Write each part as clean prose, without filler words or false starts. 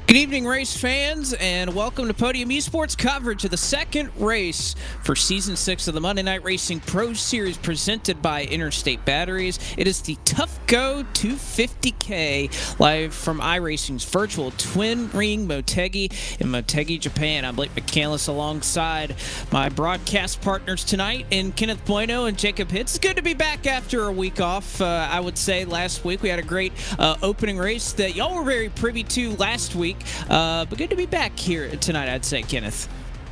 Good evening, race fans, and welcome to Podium Esports coverage of the second race for Season 6 of the Monday Night Racing Pro Series presented by Interstate Batteries. It is the Tufco 250k live from iRacing's virtual twin ring Motegi in Motegi, Japan. I'm Blake McCandless alongside my broadcast partners tonight in Kenneth Bueno and Jacob Hitz. It's good to be back after a week off. I would say last week we had a great opening race that y'all were very privy to last week. But good to be back here tonight, I'd say, Kenneth.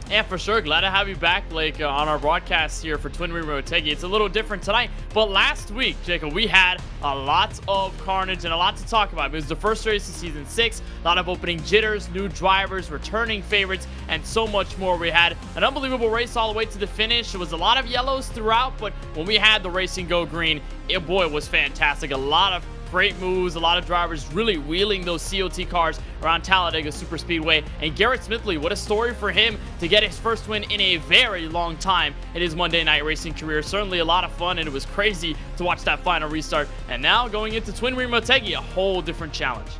Yeah, for sure. Glad to have you back, Blake, on our broadcast here for Twin Ring Motegi. It's a little different tonight, but last week, Jacob, we had a lot of carnage and a lot to talk about. It was the first race of Season 6, a lot of opening jitters, new drivers, returning favorites, and so much more. We had an unbelievable race all the way to the finish. It was a lot of yellows throughout, but when we had the racing go green, it was fantastic. A lot of great moves, a lot of drivers really wheeling those COT cars around Talladega Superspeedway. And Garrett Smithley, what a story for him to get his first win in a very long time in his Monday Night Racing career. Certainly a lot of fun, and it was crazy to watch that final restart. And now going into Twin Ring Motegi, a whole different challenge.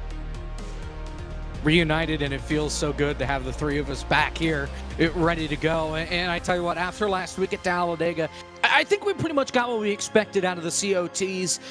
Reunited, and it feels so good to have the three of us back here ready to go. And I tell you what, after last week at Talladega, I think we pretty much got what we expected out of the COTs.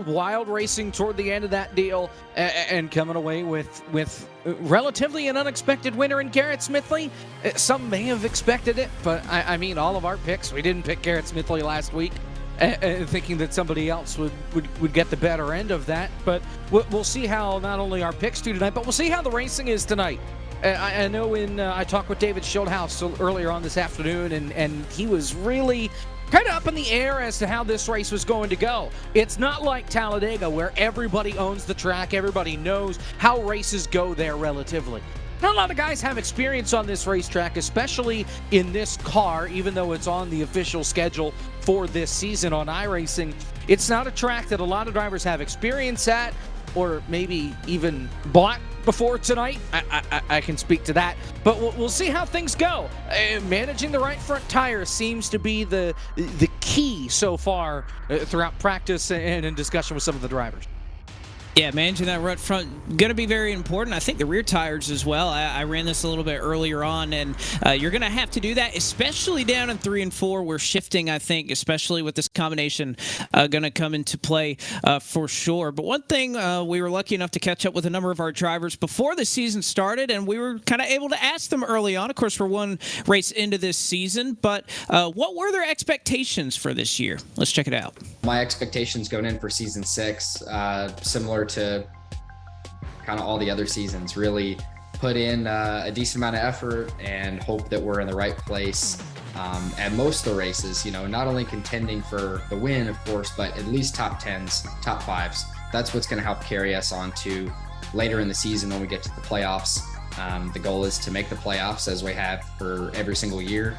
Wild racing toward the end of that deal, and coming away with relatively an unexpected winner in Garrett Smithley. Some may have expected it, but I mean, all of our picks, we didn't pick Garrett Smithley last week, thinking that somebody else would get the better end of that. But we'll see how not only our picks do tonight, but we'll see how the racing is tonight. I know I talked with David Schildhouse earlier on this afternoon, and he was really kind of up in the air as to how this race was going to go. It's not like Talladega where everybody owns the track, everybody knows how races go there relatively. Not a lot of guys have experience on this racetrack, especially in this car, even though it's on the official schedule for this season on iRacing. It's not a track that a lot of drivers have experience at, or maybe even bought before tonight. I can speak to that, but we'll see how things go. Managing the right front tire seems to be the key so far throughout practice and in discussion with some of the drivers. Yeah, managing that right front going to be very important. I think the rear tires as well. I ran this a little bit earlier on, and you're going to have to do that, especially down in 3 and 4. Where shifting, I think, especially with this combination, going to come into play for sure. But one thing, we were lucky enough to catch up with a number of our drivers before the season started, and we were kind of able to ask them early on. Of course, we're one race into this season, but what were their expectations for this year? Let's check it out. My expectations going in for Season 6, similar to kind of all the other seasons, really put in a decent amount of effort and hope that we're in the right place at most of the races, not only contending for the win, of course, but at least top 10s, top 5s. That's what's going to help carry us on to later in the season when we get to the playoffs. The goal is to make the playoffs, as we have for every single year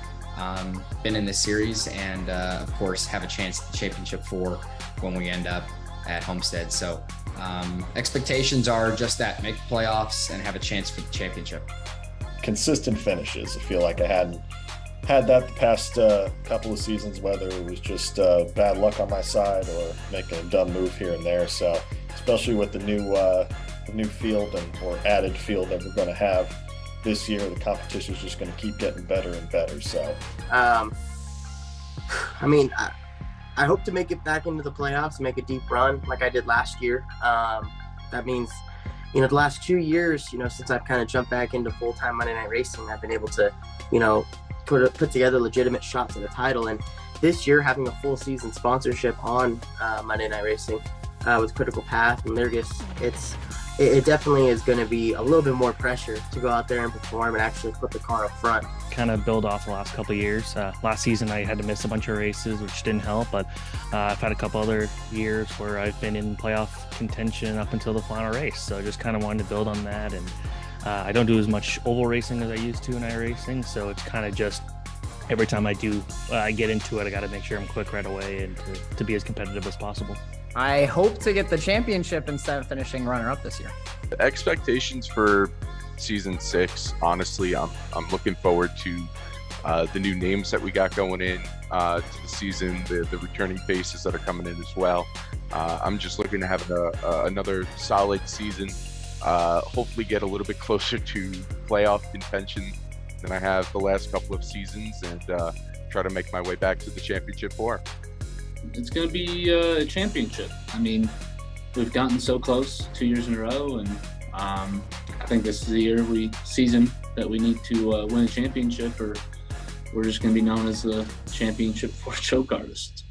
been in this series, and of course have a chance at the championship 4 when we end up at Homestead. So expectations are just that: make the playoffs and have a chance for the championship. Consistent finishes. I feel like I hadn't had that the past couple of seasons, whether it was just bad luck on my side or making a dumb move here and there. So especially with the new field or added field that we're going to have this year, the competition is just going to keep getting better and better. So I hope to make it back into the playoffs, make a deep run like I did last year. That means, the last 2 years, since I've kind of jumped back into full-time Monday Night Racing, I've been able to, put together legitimate shots at a title. And this year, having a full season sponsorship on Monday Night Racing with Critical Path and Lyrgus, it definitely is going to be a little bit more pressure to go out there and perform and actually put the car up front. Kind of build off the last couple of years. Last season I had to miss a bunch of races, which didn't help, but I've had a couple other years where I've been in playoff contention up until the final race. So I just kind of wanted to build on that, and I don't do as much oval racing as I used to in iRacing, so it's kind of just every time I get into it, I got to make sure I'm quick right away and to be as competitive as possible. I hope to get the championship instead of finishing runner-up this year. Expectations for Season 6, honestly, I'm looking forward to the new names that we got going in to the season, the returning faces that are coming in as well. I'm just looking to have another solid season hopefully get a little bit closer to playoff contention than I have the last couple of seasons, and try to make my way back to the championship four. It's going to be a championship. I mean, we've gotten so close 2 years in a row, and I think this is the season that we need to win a championship, or we're just going to be known as the championship four choke artists.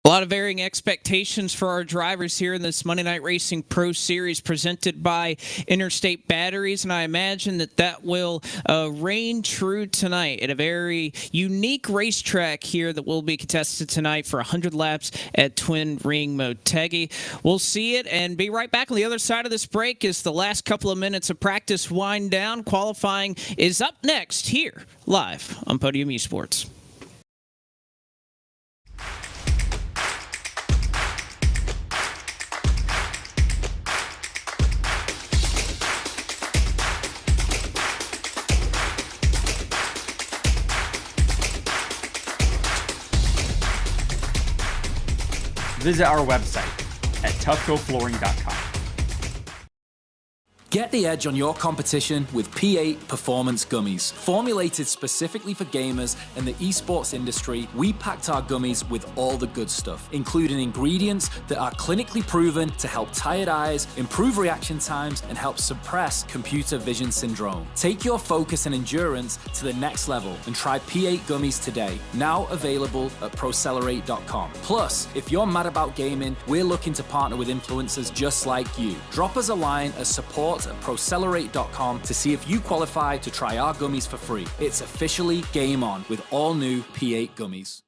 A lot of varying expectations for our drivers here in this Monday Night Racing Pro Series presented by Interstate Batteries, and I imagine that will reign true tonight at a very unique racetrack here that will be contested tonight for 100 laps at Twin Ring Motegi. We'll see it and be right back on the other side of this break as the last couple of minutes of practice wind down. Qualifying is up next here live on Podium Esports. Visit our website at tufcoflooring.com. Get the edge on your competition with P8 Performance Gummies. Formulated specifically for gamers and the esports industry, we packed our gummies with all the good stuff, including ingredients that are clinically proven to help tired eyes, improve reaction times, and help suppress computer vision syndrome. Take your focus and endurance to the next level and try P8 Gummies today. Now available at Procelerate.com. Plus, if you're mad about gaming, we're looking to partner with influencers just like you. Drop us a line at support at Procelerate.com to see if you qualify to try our gummies for free. It's officially game on with all new P8 gummies.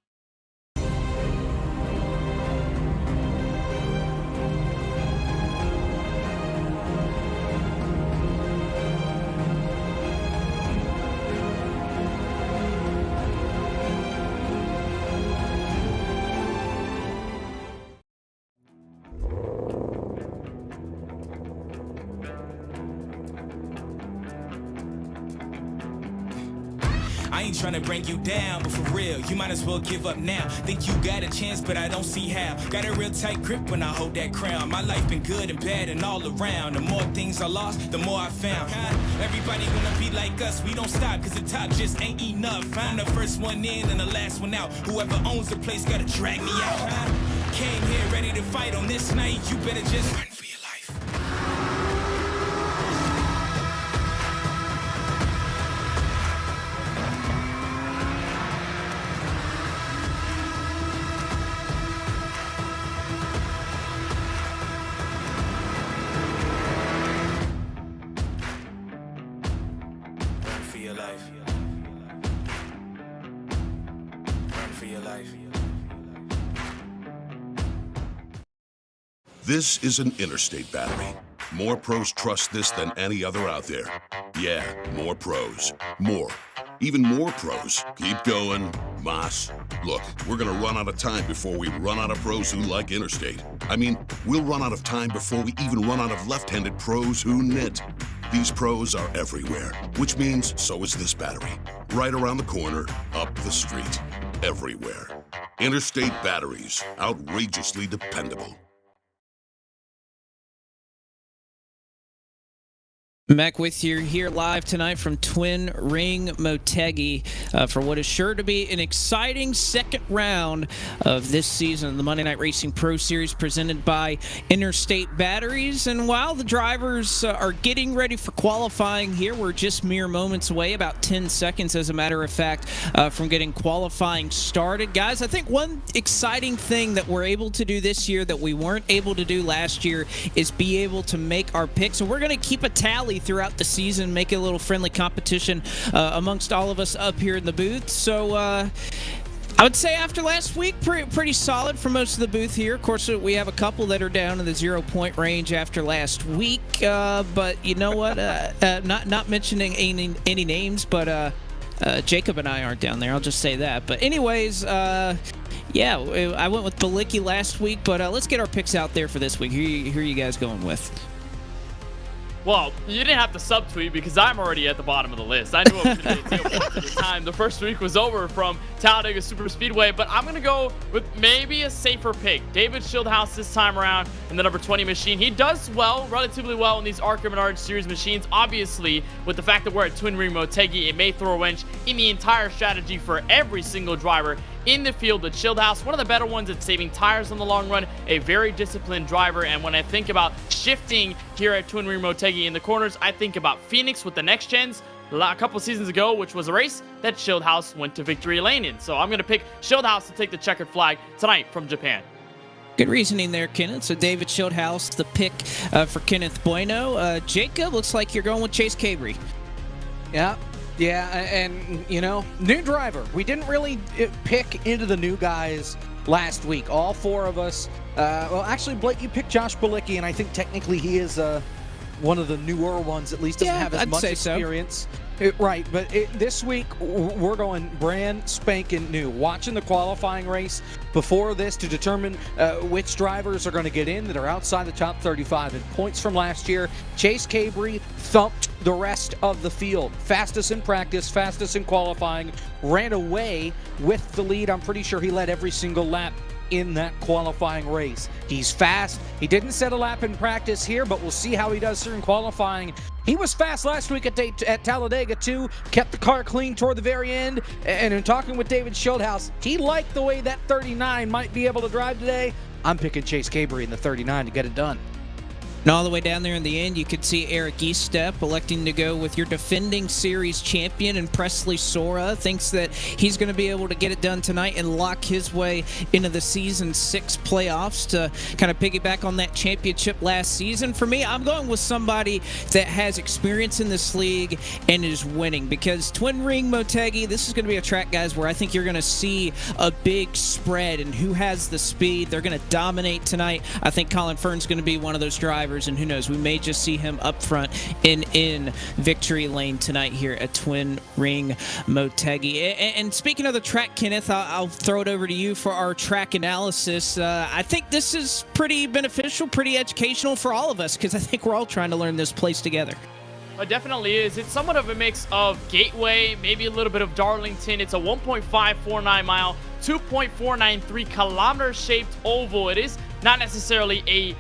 I ain't trying to bring you down, but for real, you might as well give up now. Think you got a chance, but I don't see how. Got a real tight grip when I hold that crown. My life been good and bad and all around. The more things I lost, the more I found. Everybody wanna be like us, we don't stop, cause the top just ain't enough. I'm the first one in and the last one out. Whoever owns the place gotta drag me out. Came here ready to fight on this night, you better just run for your life. This is an Interstate battery. More pros trust this than any other out there. Yeah, more pros. More. Even more pros. Keep going. Mas. Look, we're gonna run out of time before we run out of pros who like Interstate. I mean, we'll run out of time before we even run out of left-handed pros who knit. These pros are everywhere, which means so is this battery. Right around the corner, up the street. Everywhere. Interstate batteries. Outrageously dependable. Back with you here live tonight from Twin Ring Motegi for what is sure to be an exciting second round of this season of the Monday Night Racing Pro Series presented by Interstate Batteries. And while the drivers are getting ready for qualifying here, we're just mere moments away, about 10 seconds as a matter of fact, from getting qualifying started. Guys, I think one exciting thing that we're able to do this year that we weren't able to do last year is be able to make our picks. And we're going to keep a tally throughout the season, make it a little friendly competition amongst all of us up here in the booth. So I would say after last week, pretty solid for most of the booth here. Of course, we have a couple that are down in the 0-point range after last week, but you know what? Not mentioning any names, but Jacob and I aren't down there. I'll just say that. But anyways, yeah, I went with Balicki last week, but let's get our picks out there for this week. Who are you guys going with? Well, you didn't have to subtweet because I'm already at the bottom of the list. I knew it was going to take points at the time the first week was over from Talladega Super Speedway, but I'm going to go with maybe a safer pick. David Schildhouse this time around in the number 20 machine. He does well, relatively well in these ARCA Menard Series machines. Obviously, with the fact that we're at Twin Ring Motegi, it may throw a wrench in the entire strategy for every single driver in the field. At Schildhouse, one of the better ones at saving tires in the long run, a very disciplined driver. And when I think about shifting here at Twin Ring Motegi in the corners, I think about Phoenix with the next gens a couple seasons ago, which was a race that Schildhouse went to victory lane in. So I'm going to pick Schildhouse to take the checkered flag tonight from Japan. Good reasoning there, Kenneth. So David Schildhouse, the pick for Kenneth Bueno. Jacob, looks like you're going with Chase Cabry. Yeah, and, you know, new driver. We didn't really pick into the new guys last week. All four of us. Well, actually, Blake, you picked Josh Bilicki, and I think technically he is one of the newer ones, at least doesn't have as much experience. Right, but this week we're going brand spanking new. Watching the qualifying race before this to determine which drivers are going to get in that are outside the top 35 in points from last year. Chase Cabry thumped the rest of the field. Fastest in practice, fastest in qualifying, ran away with the lead. I'm pretty sure he led every single lap in that qualifying race. He's fast. He didn't set a lap in practice here, but we'll see how he does here in qualifying. He was fast last week at Talladega too, kept the car clean toward the very end, and in talking with David Schildhouse, he liked the way that 39 might be able to drive today. I'm picking Chase Cabry in the 39 to get it done. And all the way down there in the end, you could see Eric Eastep electing to go with your defending series champion, and Presley Sora thinks that he's going to be able to get it done tonight and lock his way into the Season 6 playoffs to kind of piggyback on that championship last season. For me, I'm going with somebody that has experience in this league and is winning, because Twin Ring Motegi, this is going to be a track, guys, where I think you're going to see a big spread and who has the speed. They're going to dominate tonight. I think Colin Fern's going to be one of those drivers, and who knows, we may just see him up front in victory lane tonight here at Twin Ring Motegi. And speaking of the track, Kenneth, I'll throw it over to you for our track analysis. I think this is pretty beneficial, pretty educational for all of us, because I think we're all trying to learn this place together. It definitely is. It's somewhat of a mix of Gateway, maybe a little bit of Darlington. It's a 1.549 mile, 2.493 kilometer shaped oval. It is not necessarily a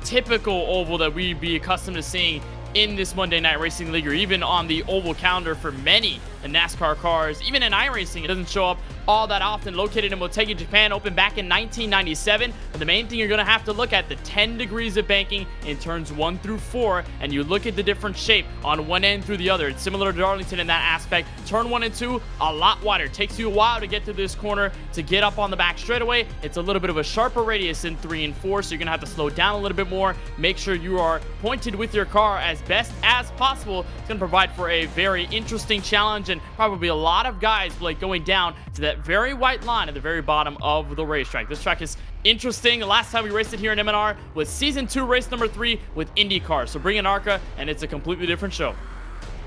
typical oval that we'd be accustomed to seeing in this Monday Night Racing League, or even on the oval calendar for many NASCAR cars. Even in iRacing, it doesn't show up all that often. Located in Motegi, Japan, opened back in 1997. But the main thing you're going to have to look at, the 10 degrees of banking in turns 1 through 4, and you look at the different shape on one end through the other. It's similar to Darlington in that aspect. Turn 1 and 2, a lot wider. Takes you a while to get to this corner to get up on the back straightaway. It's a little bit of a sharper radius in 3 and 4, so you're going to have to slow down a little bit more. Make sure you are pointed with your car as best as possible. It's going to provide for a very interesting challenge, and probably a lot of guys like going down to that very white line at the very bottom of the racetrack. This track is interesting. The last time we raced it here in MNR was Season 2, race number 3 with IndyCar. So bring in ARCA, and it's a completely different show.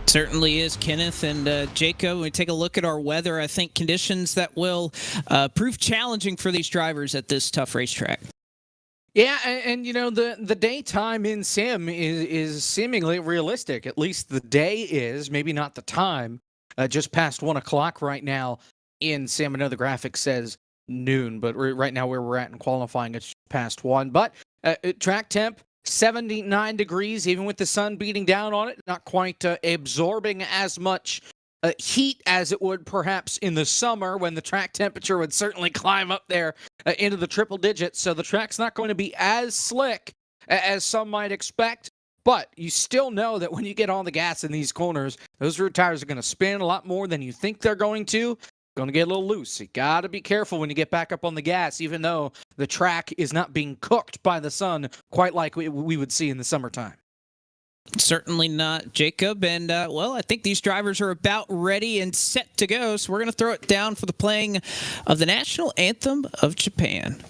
Certainly is, Kenneth. And Jacob, when we take a look at our weather, I think conditions that will prove challenging for these drivers at this tough racetrack. Yeah, and you know, the daytime in sim is seemingly realistic. At least the day is, maybe not the time. Just past 1 o'clock right now in sim. I know the graphic says noon, but right now where we're at in qualifying, it's past 1. But track temp, 79 degrees, even with the sun beating down on it. Not quite absorbing as much heat as it would perhaps in the summer, when the track temperature would certainly climb up there into the triple digits. So the track's not going to be as slick as some might expect. But you still know that when you get on the gas in these corners, those rear tires are going to spin a lot more than you think they're going to. Going to get a little loose. You got to be careful when you get back up on the gas, even though the track is not being cooked by the sun quite like we would see in the summertime. Certainly not, Jacob. And, well, I think these drivers are about ready and set to go. So we're going to throw it down for the playing of the National Anthem of Japan.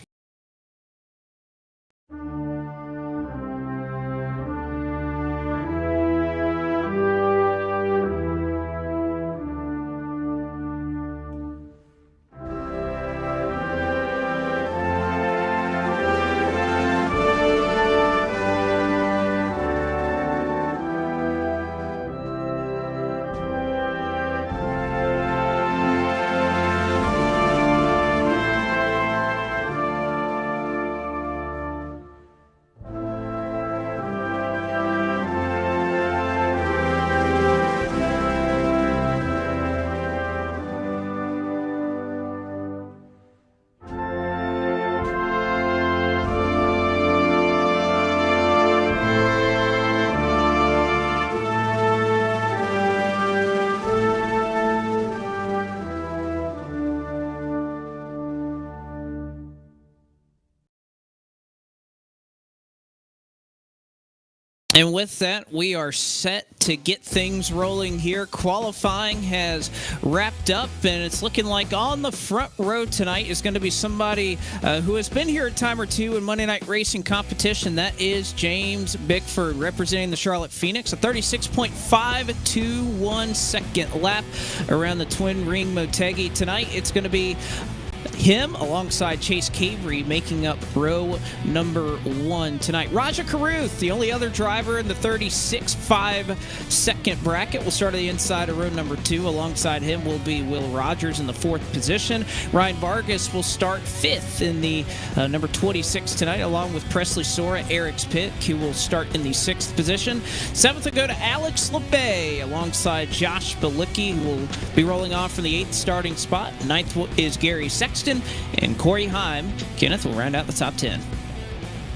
And with that, we are set to get things rolling here. Qualifying has wrapped up, and it's looking like on the front row tonight is going to be somebody who has been here a time or two in Monday Night Racing competition. That is James Bickford, representing the Charlotte Phoenix. A 36.521 second lap around the Twin Ring Motegi. Tonight, it's going to be him alongside Chase Cavery making up row number 1 tonight. Raja Caruth, the only other driver in the 36.5 second bracket, will start at the inside of row number 2. Alongside him will be Will Rogers in the 4th position. Ryan Vargas will start 5th in the number 26 tonight, along with Presley Sora, Eric's Pitt, who will start in the 6th position. 7th will go to Alex LeBay alongside Josh Balicki, who will be rolling off from the 8th starting spot. 9th is Gary Sexton, and Corey Heim. Kenneth will round out the top 10.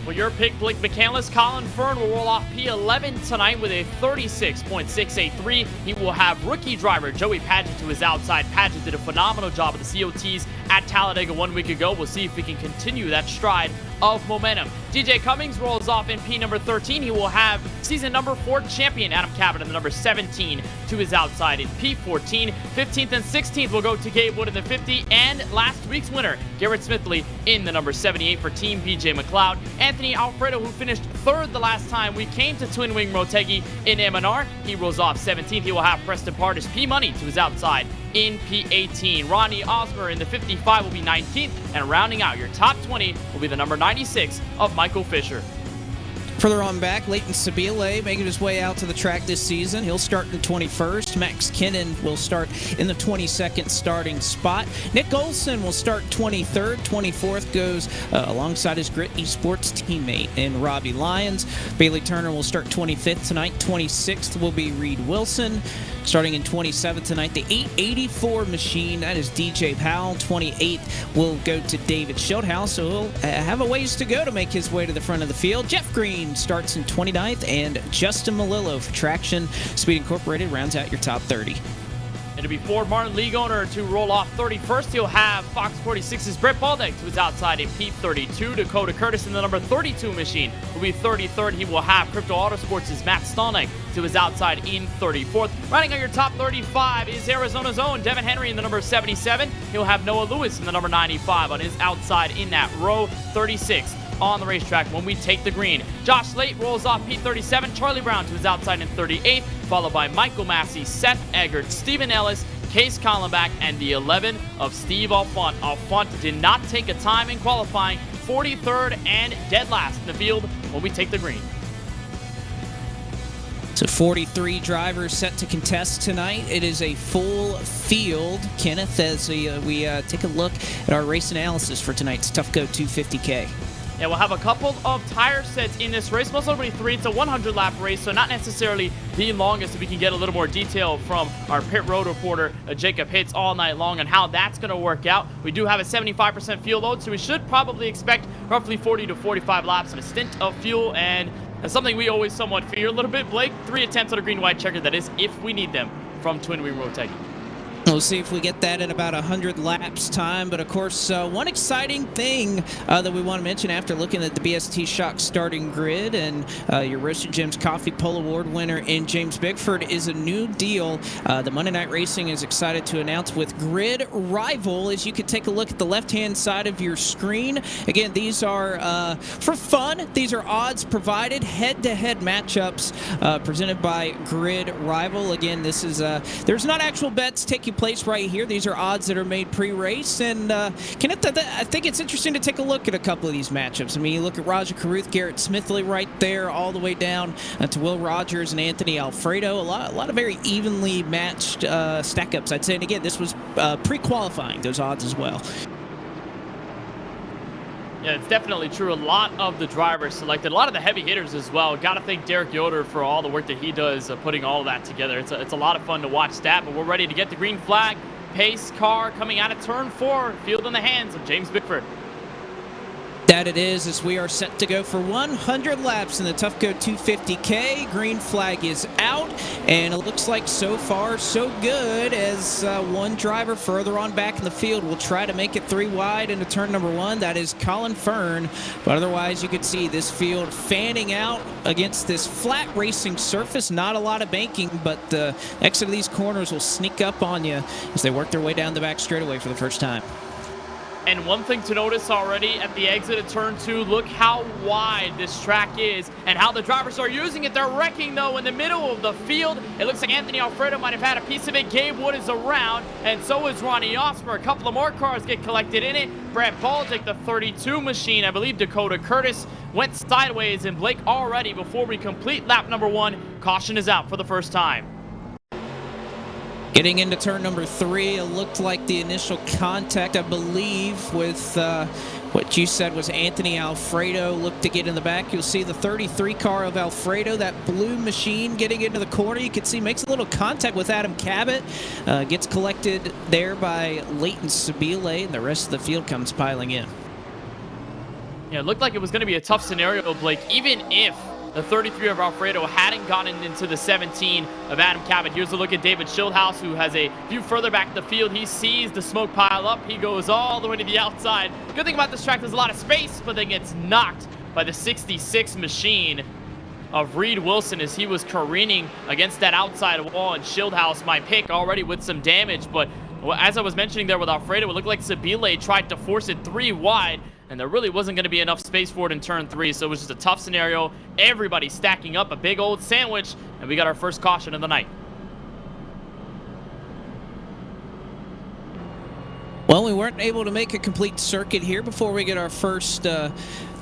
Well, your pick, Blake McCandless. Colin Fern will roll off P11 tonight with a 36.683. He will have rookie driver Joey Padgett to his outside. Padgett did a phenomenal job at the COTs at Talladega 1 week ago. We'll see if we can continue that stride of momentum. DJ Cummings rolls off in P number 13. He will have season number 4 champion Adam Cabot in the number 17 to his outside in P14. 15th and 16th will go to Gabe Wood in the 50, and last week's winner, Garrett Smithley, in the number 78 for Team BJ McLeod. Anthony Alfredo, who finished 3rd the last time we came to Twin Wing Motegi in M&R, he rolls off 17th. He will have Preston Partis P Money to his outside in P18. Ronnie Osmer in the 55 will be 19th, and rounding out your top 20 will be the number 96 of Michael Fisher. Further on back, Leighton Sabile making his way out to the track this season. He'll start in 21st. Max Kinnon will start in the 22nd starting spot. Nick Olson will start 23rd. 24th goes alongside his Grit Esports teammate in Robbie Lyons. Bailey Turner will start 25th tonight. 26th will be Reed Wilson. Starting in 27th tonight, the 884 machine, that is DJ Powell. 28th will go to David Schildhaus, so he'll have a ways to go to make his way to the front of the field. Jeff Green starts in 29th, and Justin Malillo for Traction Speed Incorporated rounds out your top 30. It'll be Ford Martin league owner to roll off 31st. He'll have Fox 46's Brett Baldeck to his outside in P32. Dakota Curtis in the number 32 machine will be 33rd. He will have Crypto Autosports' Matt Stolnick to his outside in 34th. Running on your top 35 is Arizona's own Devin Henry in the number 77. He'll have Noah Lewis in the number 95 on his outside in that row 36. On the racetrack when we take the green. Josh Slate rolls off P37, Charlie Brown to his outside in 38th, followed by Michael Massey, Seth Eggert, Stephen Ellis, Case Collenbach, and the 11 of Steve Alfont. Alfont did not take a time in qualifying, 43rd and dead last in the field when we take the green. So 43 drivers set to contest tonight. It is a full field, Kenneth, as we take a look at our race analysis for tonight's Tufco 250k. Yeah, we'll have a couple of tire sets in this race, most notably 3. It's a 100-lap race, so not necessarily the longest. If we can get a little more detail from our pit road reporter, Jacob Hitz, all night long on how that's going to work out. We do have a 75% fuel load, so we should probably expect roughly 40 to 45 laps and a stint of fuel, and that's something we always somewhat fear a little bit. Blake, 3 attempts on a green-white checker, that is, if we need them, from Twin Wing Motegi. We'll see if we get that in about 100 laps time. But, of course, one exciting thing that we want to mention after looking at the BST Shock starting grid and your Roasted Gems Coffee Poll Award winner in James Bickford is a new deal the Monday Night Racing is excited to announce with Grid Rival. As you can take a look at the left-hand side of your screen. Again, these are for fun. These are odds provided, head-to-head matchups presented by Grid Rival. Again, this is there's not actual bets taking place right here. These are odds that are made pre-race, and Kenneth, I think it's interesting to take a look at a couple of these matchups. I mean, you look at Raja Caruth, Garrett Smithley right there, all the way down to Will Rogers and Anthony Alfredo. A lot of very evenly matched stack-ups, I'd say. And again, this was pre-qualifying those odds as well. Yeah, it's definitely true. A lot of the drivers selected, a lot of the heavy hitters as well. Got to thank Derek Yoder for all the work that he does putting all of that together. It's a lot of fun to watch that, but we're ready to get the green flag. Pace car coming out of turn 4, field in the hands of James Bickford. That it is, as we are set to go for 100 laps in the Tufco 250k. Green flag is out, and it looks like so far so good, as one driver further on back in the field will try to make it 3 wide into turn number 1. That is Colin Fern. But otherwise, you can see this field fanning out against this flat racing surface. Not a lot of banking, but the exit of these corners will sneak up on you as they work their way down the back straightaway for the first time. And one thing to notice already at the exit of turn 2, look how wide this track is and how the drivers are using it. They're wrecking, though, in the middle of the field. It looks like Anthony Alfredo might have had a piece of it. Gabe Wood is around, and so is Ronnie Osmer. A couple of more cars get collected in it. Brad Baltic, the 32 machine, I believe Dakota Curtis went sideways, and Blake already, before we complete lap number 1, caution is out for the first time. Getting into turn number 3, it looked like the initial contact, I believe, with what you said was Anthony Alfredo looked to get in the back. You'll see the 33 car of Alfredo, that blue machine, getting into the corner. You can see makes a little contact with Adam Cabot. Gets collected there by Leighton Sabile, and the rest of the field comes piling in. Yeah, it looked like it was going to be a tough scenario, Blake, even if the 33 of Alfredo hadn't gotten into the 17 of Adam Cabot. Here's a look at David Schildhaus, who has a view further back in the field. He sees the smoke pile up. He goes all the way to the outside. Good thing about this track, there's a lot of space, but then gets knocked by the 66 machine of Reed Wilson as he was careening against that outside wall. And Schildhaus, my pick, already with some damage. But as I was mentioning there with Alfredo, it looked like Sabile tried to force it 3 wide. And there really wasn't going to be enough space for it in turn 3, so it was just a tough scenario. Everybody stacking up, a big old sandwich, and we got our first caution of the night. Well, we weren't able to make a complete circuit here before we get our first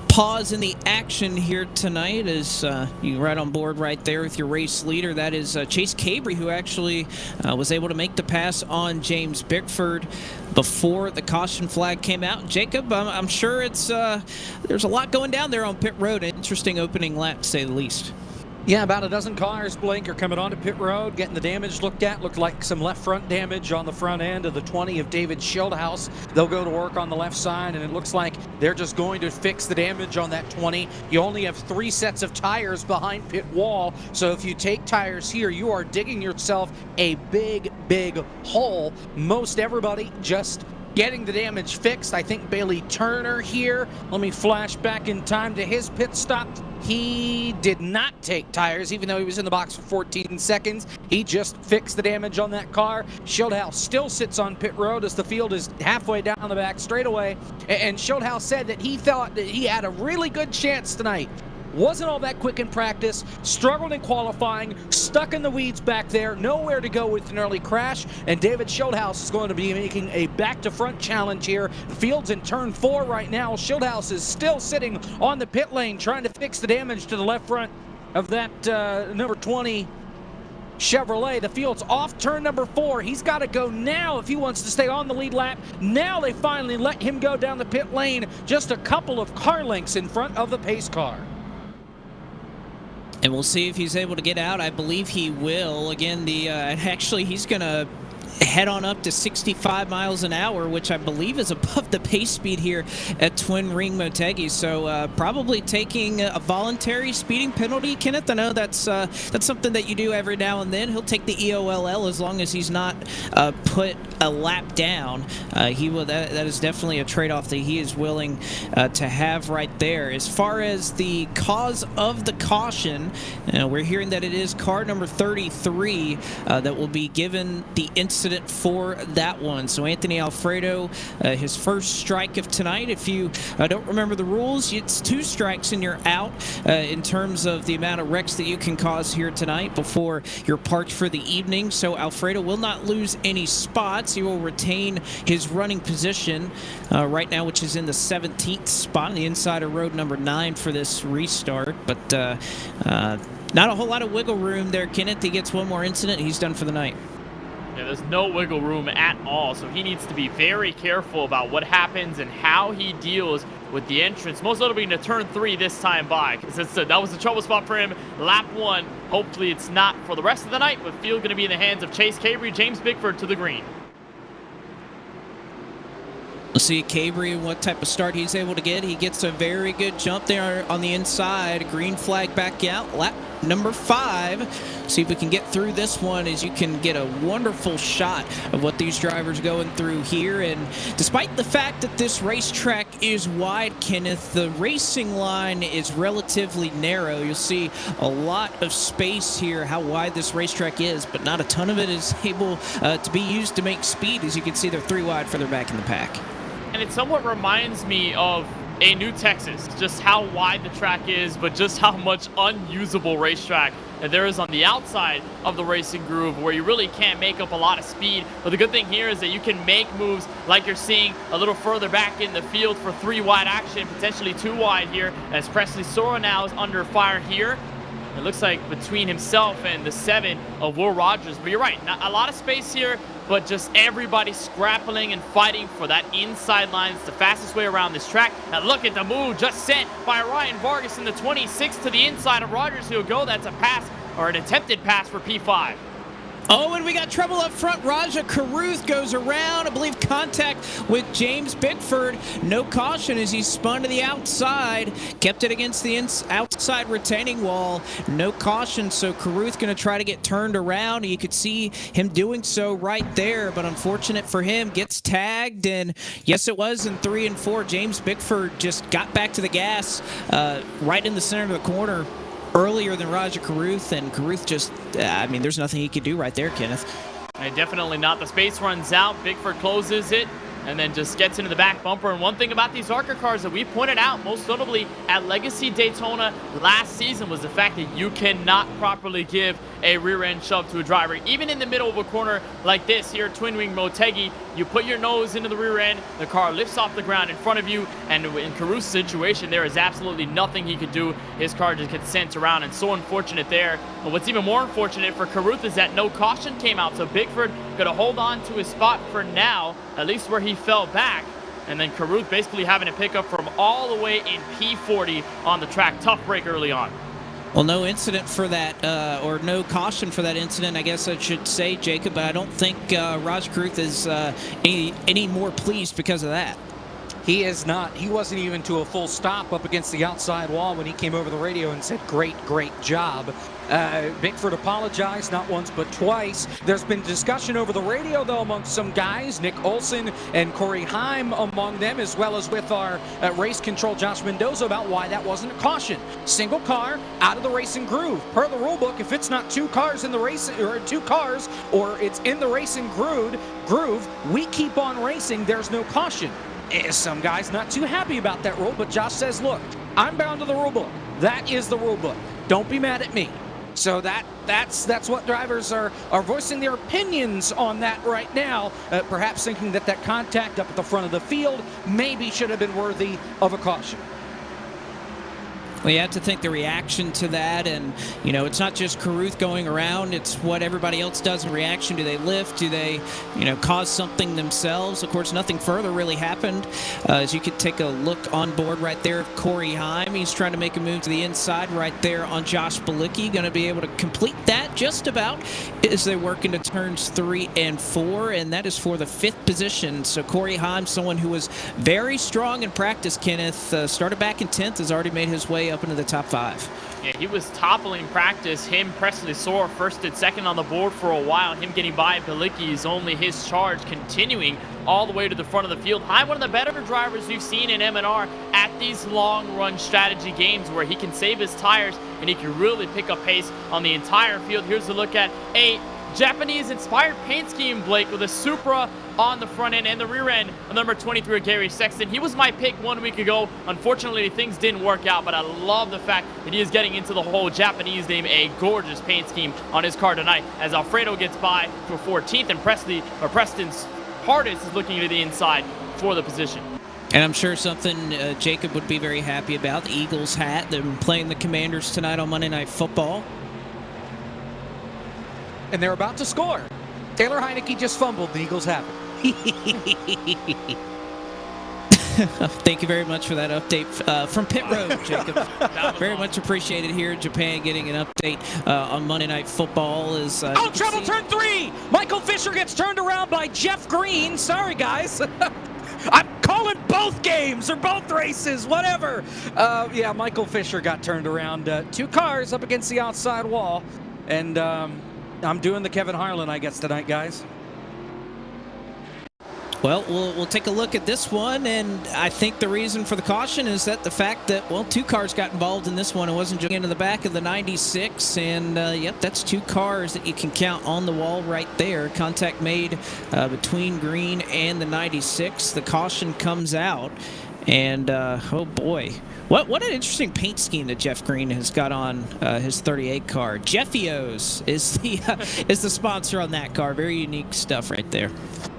pause in the action here tonight. As you're right on board right there with your race leader. That is Chase Cabry, who actually was able to make the pass on James Bickford before the caution flag came out. Jacob, I'm sure it's there's a lot going down there on pit road. An interesting opening lap, to say the least. Yeah, about a dozen cars, Blake, are coming onto pit road, getting the damage looked at. Looked like some left front damage on the front end of the 20 of David Schildhaus. They'll go to work on the left side, and it looks like they're just going to fix the damage on that 20. You only have 3 sets of tires behind pit wall, so if you take tires here, you are digging yourself a big, big hole. Most everybody just getting the damage fixed. I think Bailey Turner here, let me flash back in time to his pit stop. He did not take tires, even though he was in the box for 14 seconds. He just fixed the damage on that car. Schildhaus still sits on pit road as the field is halfway down the back straightaway. And Schildhaus said that he thought that he had a really good chance tonight. Wasn't all that quick in practice, struggled in qualifying, stuck in the weeds back there, nowhere to go with an early crash, and David Schildhaus is going to be making a back-to-front challenge here. The field's in turn 4 right now. Schildhaus is still sitting on the pit lane trying to fix the damage to the left front of that number 20 Chevrolet. The field's off turn number 4. He's got to go now if he wants to stay on the lead lap. Now they finally let him go down the pit lane, just a couple of car lengths in front of the pace car. And we'll see if he's able to get out. I believe he will. Again, actually, he's going to head on up to 65 miles an hour, which I believe is above the pace speed here at Twin Ring Motegi. So probably taking a voluntary speeding penalty. Kenneth, I know that's something that you do every now and then. He'll take the EOLL as long as he's not put a lap down. He will. That is definitely a trade-off that he is willing to have right there. As far as the cause of the caution, we're hearing that it is car number 33 that will be given the incident for that one. So Anthony Alfredo, his first strike of tonight. If you don't remember the rules, it's 2 strikes and you're out in terms of the amount of wrecks that you can cause here tonight before you're parked for the evening. So Alfredo will not lose any spots. He will retain his running position right now, which is in the 17th spot on the inside of road number 9 for this restart. But not a whole lot of wiggle room there, Kenneth. He gets one more incident, he's done for the night. Yeah, there's no wiggle room at all, so he needs to be very careful about what happens and how he deals with the entrance, most notably into turn 3 this time by, because that was the trouble spot for him. Lap 1, hopefully it's not for the rest of the night, with field going to be in the hands of Chase Cabry, James Bickford to the green. see Cabry and what type of start he's able to get. He gets a very good jump there on the inside. Green flag back out. Lap number 5. See if we can get through this one, as you can get a wonderful shot of what these drivers going through here. And despite the fact that this racetrack is wide, Kenneth, the racing line is relatively narrow. You'll see a lot of space here, how wide this racetrack is, but not a ton of it is able to be used to make speed. As you can see, they're 3 wide further back in the pack. And it somewhat reminds me of a new Texas, just how wide the track is, but just how much unusable racetrack that there is on the outside of the racing groove, where you really can't make up a lot of speed. But the good thing here is that you can make moves like you're seeing a little further back in the field for 3 wide action, potentially 2 wide here, as Presley Sora now is under fire here. It looks like between himself and the 7 of Will Rogers. But you're right, not a lot of space here, but just everybody scrapping and fighting for that inside line. It's the fastest way around this track. Now look at the move just set by Ryan Vargas in the 26 to the inside of Rogers. He'll go. That's a pass, or an attempted pass, for P5. Oh, and we got trouble up front. Raja Caruth goes around, I believe, contact with James Bickford. No caution as he spun to the outside. Kept it against the outside retaining wall. No caution, so Caruth going to try to get turned around. You could see him doing so right there, but unfortunate for him, gets tagged. And yes, it was in 3 and 4. James Bickford just got back to the gas right in the center of the corner earlier than Raja Caruth, and Caruth just, I mean, there's nothing he could do right there, Kenneth. Definitely not. The space runs out. Bickford closes it and then just gets into the back bumper. And one thing about these ARCA cars that we pointed out, most notably at Legacy Daytona last season, was the fact that you cannot properly give a rear end shove to a driver. Even in the middle of a corner like this here, Twin Wing Motegi, you put your nose into the rear end, the car lifts off the ground in front of you, and in Caruth's situation, there is absolutely nothing he could do. His car just gets sent around, and so unfortunate there. But what's even more unfortunate for Caruth is that no caution came out, so Bickford going to hold on to his spot for now, at least where he fell back. And then Caruth basically having to pick up from all the way in P40 on the track. Tough break early on. Well, no incident for that, or no caution for that incident, I guess I should say, Jacob, but I don't think Raj Caruth is any more pleased because of that. He is not. He wasn't even to a full stop up against the outside wall when he came over the radio and said, great job. Bickford apologized not once but twice. There's been discussion over the radio, though, amongst some guys, Nick Olson and Corey Heim among them, as well as with our race control Josh Mendoza, about why that wasn't a caution. Single car out of the racing groove. Per the rule book, if it's not 2 cars in the race, or 2 cars, or it's in the racing groove, we keep on racing. There's no caution. Some guys not too happy about that rule, but Josh says, look, I'm bound to the rule book. That is the rule book. Don't be mad at me. So that's what drivers are voicing their opinions on that right now, perhaps thinking that contact up at the front of the field maybe should have been worthy of a caution. Well, you have to think the reaction to that, and, you know, it's not just Caruth going around, it's what everybody else does in reaction. Do they lift? Do they, cause something themselves? Of course, nothing further really happened. As you could take a look on board right there of Corey Heim. He's trying to make a move to the inside right there on Josh Balicki. Going to be able to complete that just about as they work into turns 3 and 4, and that is for the 5th position. So Corey Heim, someone who was very strong in practice, Kenneth, started back in 10th, has already made his way up into the top 5. Yeah, he was toppling practice. Him, Presley Sora, first and second on the board for a while. Him getting by Balicki is only his charge, continuing all the way to the front of the field. Heim, one of the better drivers we've seen in M&R at these long-run strategy games where he can save his tires and he can really pick up pace on the entire field. Here's a look at a Japanese-inspired paint scheme, Blake, with a Supra on the front end and the rear end of number 23, Gary Sexton. He was my pick 1 week ago. Unfortunately, things didn't work out, but I love the fact that he is getting into the whole Japanese name, a gorgeous paint scheme on his car tonight, as Alfredo gets by for 14th, and Preston's Hardest is looking to the inside for the position. And I'm sure something Jacob would be very happy about, the Eagles hat. They're playing the Commanders tonight on Monday Night Football. And they're about to score. Taylor Heineke just fumbled. The Eagles have it. Thank you very much for that update from Pit Road, Jacob. Very much appreciated here in Japan, getting an update on Monday Night Football. Trouble, turn 3! Michael Fisher gets turned around by Jeff Green. Sorry, guys. I'm calling calling both games or both races, whatever. Yeah, Michael Fisher got turned around. 2 cars up against the outside wall. And I'm doing the Kevin Harlan, I guess, tonight, guys. Well, we'll take a look at this one, and I think the reason for the caution is that the fact that, well, 2 cars got involved in this one. It wasn't just into the back of the 96, and yep, that's 2 cars that you can count on the wall right there. Contact made between green and the 96. The caution comes out, and oh boy. What an interesting paint scheme that Jeff Green has got on his 38 car. Jeffios is the sponsor on that car. Very unique stuff right there.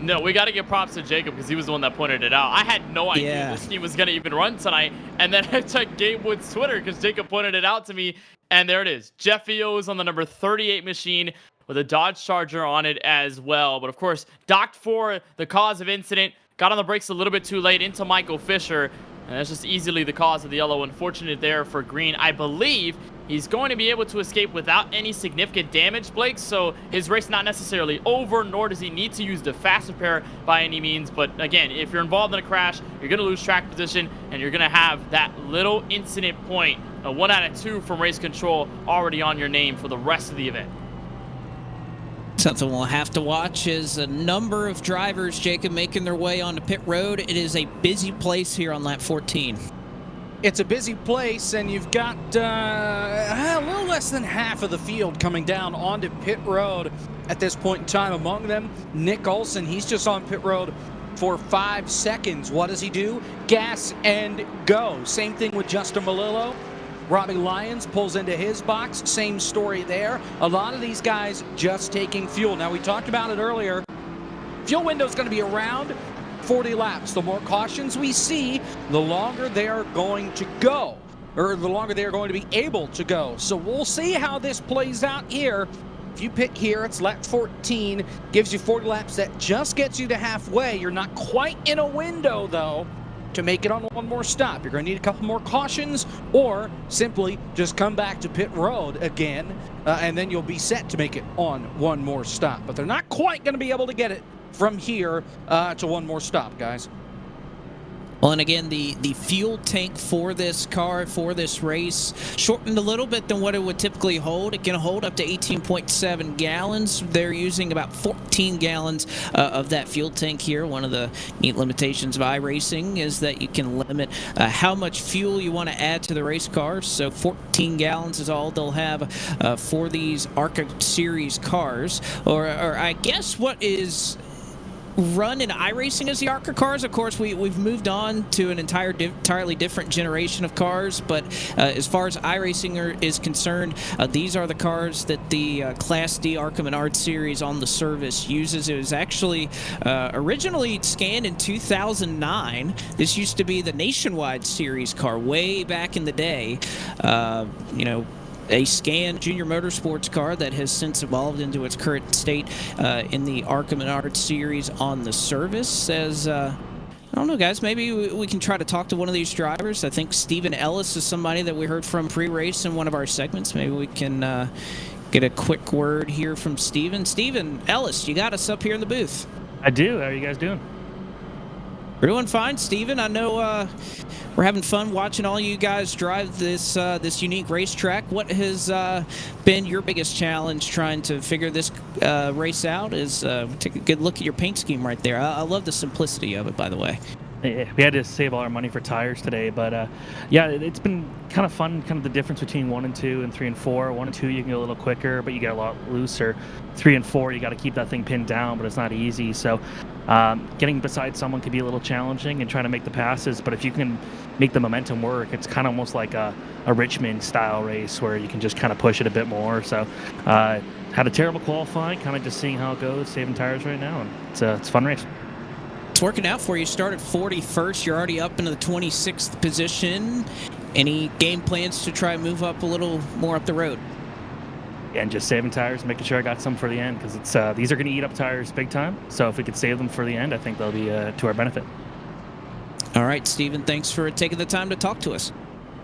No, we got to give props to Jacob because he was the one that pointed it out. I had no idea this scheme was going to even run tonight. And then I checked Gabe Wood's Twitter because Jacob pointed it out to me. And there it is. Jeffios on the number 38 machine with a Dodge Charger on it as well. But of course, docked for the cause of incident. Got on the brakes a little bit too late into Michael Fisher. And that's just easily the cause of the yellow. Unfortunate there for Green. I believe he's going to be able to escape without any significant damage, Blake. So his race not necessarily over, nor does he need to use the fast repair by any means. But again, if you're involved in a crash, you're going to lose track position, and you're going to have that little incident point, 1 out of 2 from race control, already on your name for the rest of the event. Something we'll have to watch is a number of drivers, Jacob, making their way onto pit road. It is a busy place here on lap 14. It's a busy place, and you've got a little less than half of the field coming down onto pit road at this point in time. Among them, Nick Olson. He's just on pit road for 5 seconds. What does he do? Gas and go. Same thing with Justin Malillo. Robbie Lyons pulls into his box. Same story there. A lot of these guys just taking fuel. Now, we talked about it earlier. Fuel window is going to be around 40 laps. The more cautions we see, the longer they are going to go, or the longer they are going to be able to go. So we'll see how this plays out here. If you pit here, it's lap 14, gives you 40 laps. That just gets you to halfway. You're not quite in a window, though, to make it on one more stop. You're going to need a couple more cautions, or simply just come back to pit road again, and then you'll be set to make it on one more stop. But they're not quite going to be able to get it from here to one more stop, guys. Well, and again, the fuel tank for this car, for this race, shortened a little bit than what it would typically hold. It can hold up to 18.7 gallons. They're using about 14 gallons of that fuel tank here. One of the neat limitations of iRacing is that you can limit how much fuel you want to add to the race car. So 14 gallons is all they'll have for these ARCA series cars. Or I guess what is run in iRacing as the ARCA cars. Of course, we've moved on to an entirely different generation of cars, but as far as iRacing is concerned, these are the cars that the Class D ARCA Menard series on the service uses. It was actually originally scanned in 2009. This used to be the Nationwide series car way back in the day. A scanned junior motorsports car that has since evolved into its current state in the ARCA Menard series on the service. As I don't know, guys, maybe we can try to talk to one of these drivers. I think Stephen Ellis is somebody that we heard from pre-race in one of our segments. Maybe we can get a quick word here from Stephen. Stephen Ellis, you got us up here in the booth. I do. How are you guys doing? We're doing fine, Stephen. I know we're having fun watching all you guys drive this unique racetrack. What has been your biggest challenge trying to figure this race out? Take a good look at your paint scheme right there. I love the simplicity of it, by the way. We had to save all our money for tires today, but yeah, it's been kind of fun, kind of the difference between 1 and 2 and 3 and 4. 1 and 2, you can go a little quicker, but you get a lot looser. 3 and 4, you got to keep that thing pinned down, but it's not easy. So getting beside someone could be a little challenging and trying to make the passes, but if you can make the momentum work, it's kind of almost like a Richmond style race where you can just kind of push it a bit more. So had a terrible qualifying, kind of just seeing how it goes, saving tires right now, and it's a fun race. It's working out for you. Started 41st. You're already up into the 26th position. Any game plans to try and move up a little more up the road? And just saving tires, making sure I got some for the end, because it's these are going to eat up tires big time. So if we could save them for the end, I think they'll be to our benefit. All right, Stephen, thanks for taking the time to talk to us.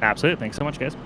Absolutely. Thanks so much, guys.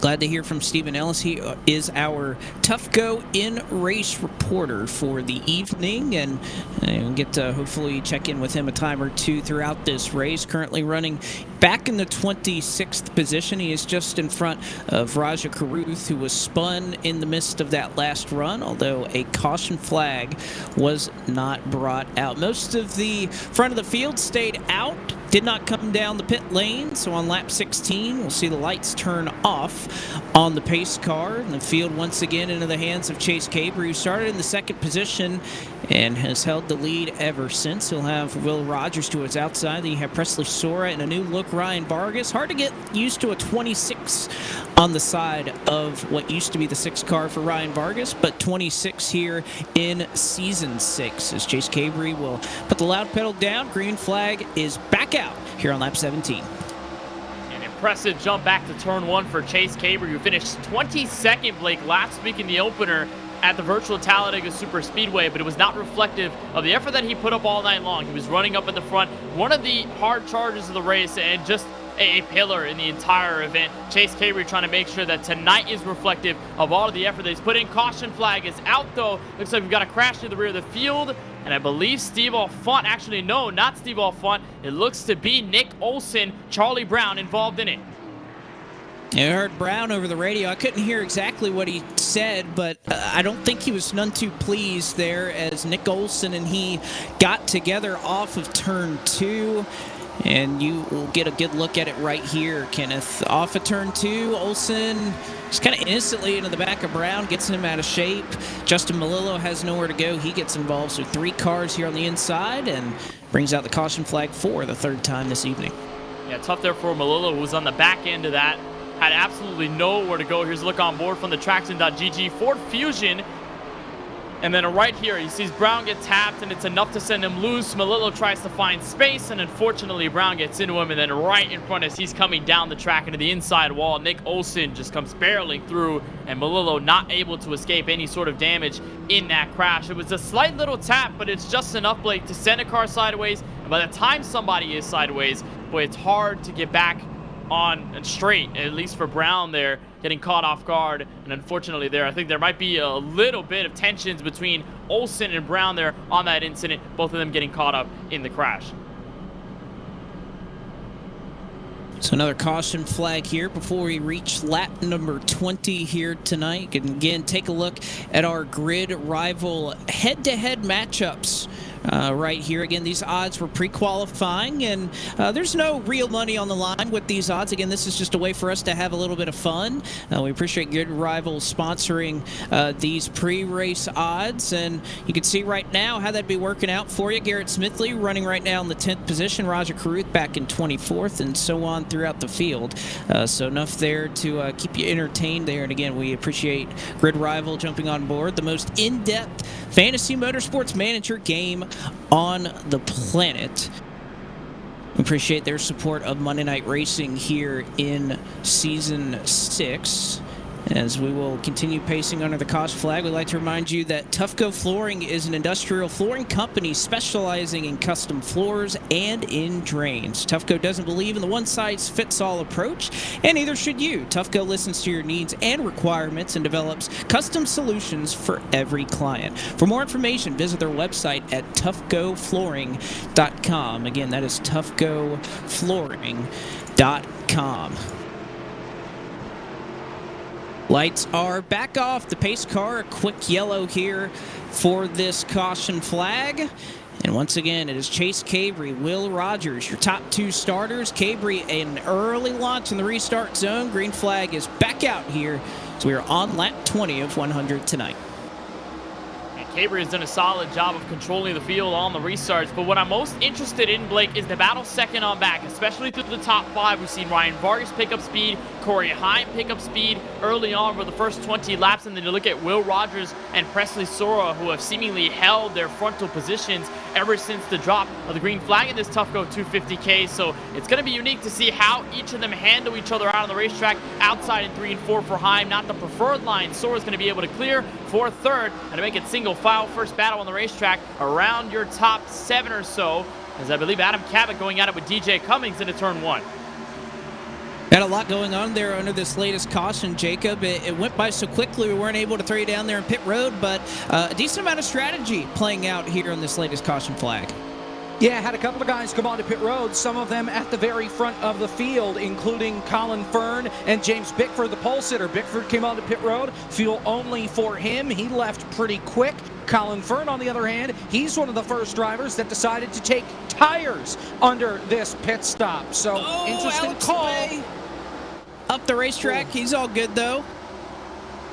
Glad to hear from Stephen Ellis. He is our Tufco in-race reporter for the evening, and we'll get to hopefully check in with him a time or two throughout this race. Currently running back in the 26th position. He is just in front of Raja Karuth, who was spun in the midst of that last run, although a caution flag was not brought out. Most of the front of the field stayed out, did not come down the pit lane, so on lap 16 we'll see the lights turn off on the pace car, and the field once again into the hands of Chase Cabre, who started in the second position and has held the lead ever since. He'll have Will Rogers to his outside. Then you have Presley Sora and a new look Ryan Vargas. Hard to get used to a 26 on the side of what used to be the 6 car for Ryan Vargas, but 26 here in Season 6 as Chase Cabre will put the loud pedal down. Green flag is back out here on lap 17. An impressive jump back to turn 1 for Chase Cabre, who finished 22nd, Blake, last week in the opener at the virtual Talladega Super Speedway, but it was not reflective of the effort that he put up all night long. He was running up at the front, one of the hard charges of the race, and just a pillar in the entire event. Chase Cabre trying to make sure that tonight is reflective of all of the effort that he's put in. Caution flag is out, though. Looks like we've got a crash to the rear of the field, and I believe Steve Alfont, actually no, not Steve Alfont. It looks to be Nick Olson, Charlie Brown involved in it. I heard Brown over the radio. I couldn't hear exactly what he said, but I don't think he was none too pleased there as Nick Olson and he got together off of turn 2. And you will get a good look at it right here, Kenneth. Off of turn 2, Olson just kind of instantly into the back of Brown, gets him out of shape. Justin Melillo has nowhere to go. He gets involved. So 3 cars here on the inside and brings out the caution flag for the 3rd time this evening. Yeah, tough there for Melillo, who was on the back end of that. Had absolutely nowhere to go. Here's a look on board from the Traction.gg Ford Fusion. And then right here, he sees Brown get tapped, and it's enough to send him loose. Melillo tries to find space, and unfortunately, Brown gets into him, and then right in front as he's coming down the track into the inside wall, Nick Olson just comes barreling through, and Melillo not able to escape any sort of damage in that crash. It was a slight little tap, but it's just enough, Blake, to send a car sideways, and by the time somebody is sideways, boy, it's hard to get back on and straight, at least for Brown there, getting caught off guard. And unfortunately there, I think there might be a little bit of tensions between Olson and Brown there on that incident, both of them getting caught up in the crash. So another caution flag here before we reach lap number 20 here tonight. And again, take a look at our grid rival head-to-head matchups. Right here. Again, these odds were pre-qualifying, and there's no real money on the line with these odds. Again, this is just a way for us to have a little bit of fun. We appreciate Good Rivals sponsoring these pre-race odds, and you can see right now how that'd be working out for you. Garrett Smithley running right now in the 10th position, Raja Karuth back in 24th, and so on throughout the field. So enough there to keep you entertained there. And again, we appreciate Grid Rival jumping on board, the most in-depth fantasy motorsports manager game on the planet. We appreciate their support of Monday Night Racing here in Season 6. As we will continue pacing under the caution flag, we'd like to remind you that Tufco Flooring is an industrial flooring company specializing in custom floors and in drains. Tufco doesn't believe in the one-size-fits-all approach, and neither should you. Tufco listens to your needs and requirements and develops custom solutions for every client. For more information, visit their website at tufcoflooring.com. Again, that is tufcoflooring.com. Lights are back off. The pace car, a quick yellow here for this caution flag. And once again, it is Chase Cabre, Will Rogers, your top 2 starters. Cabre, an early launch in the restart zone. Green flag is back out here. So we are on lap 20 of 100 tonight. Cabre has done a solid job of controlling the field on the restarts, but what I'm most interested in, Blake, is the battle second on back, especially through the top 5. We've seen Ryan Vargas pick up speed, Corey Heim pick up speed early on for the first 20 laps, and then you look at Will Rogers and Presley Sora, who have seemingly held their frontal positions ever since the drop of the green flag in this Tufco 250k. So it's going to be unique to see how each of them handle each other out on the racetrack. Outside in 3 and 4 for Heim, not the preferred line. Sora's going to be able to clear for 3rd and to make it single file. First battle on the racetrack around your top 7 or so, as I believe Adam Cabot going at it with DJ Cummings into turn 1. Got a lot going on there under this latest caution, Jacob. It went by so quickly we weren't able to throw you down there in pit road, but a decent amount of strategy playing out here on this latest caution flag. Yeah, had a couple of guys come onto pit road, some of them at the very front of the field, including Colin Fern and James Bickford, the pole sitter. Bickford came onto pit road, fuel only for him. He left pretty quick. Colin Fern, on the other hand, he's one of the first drivers that decided to take tires under this pit stop. So, interesting Alex call. Bay up the racetrack. He's all good, though.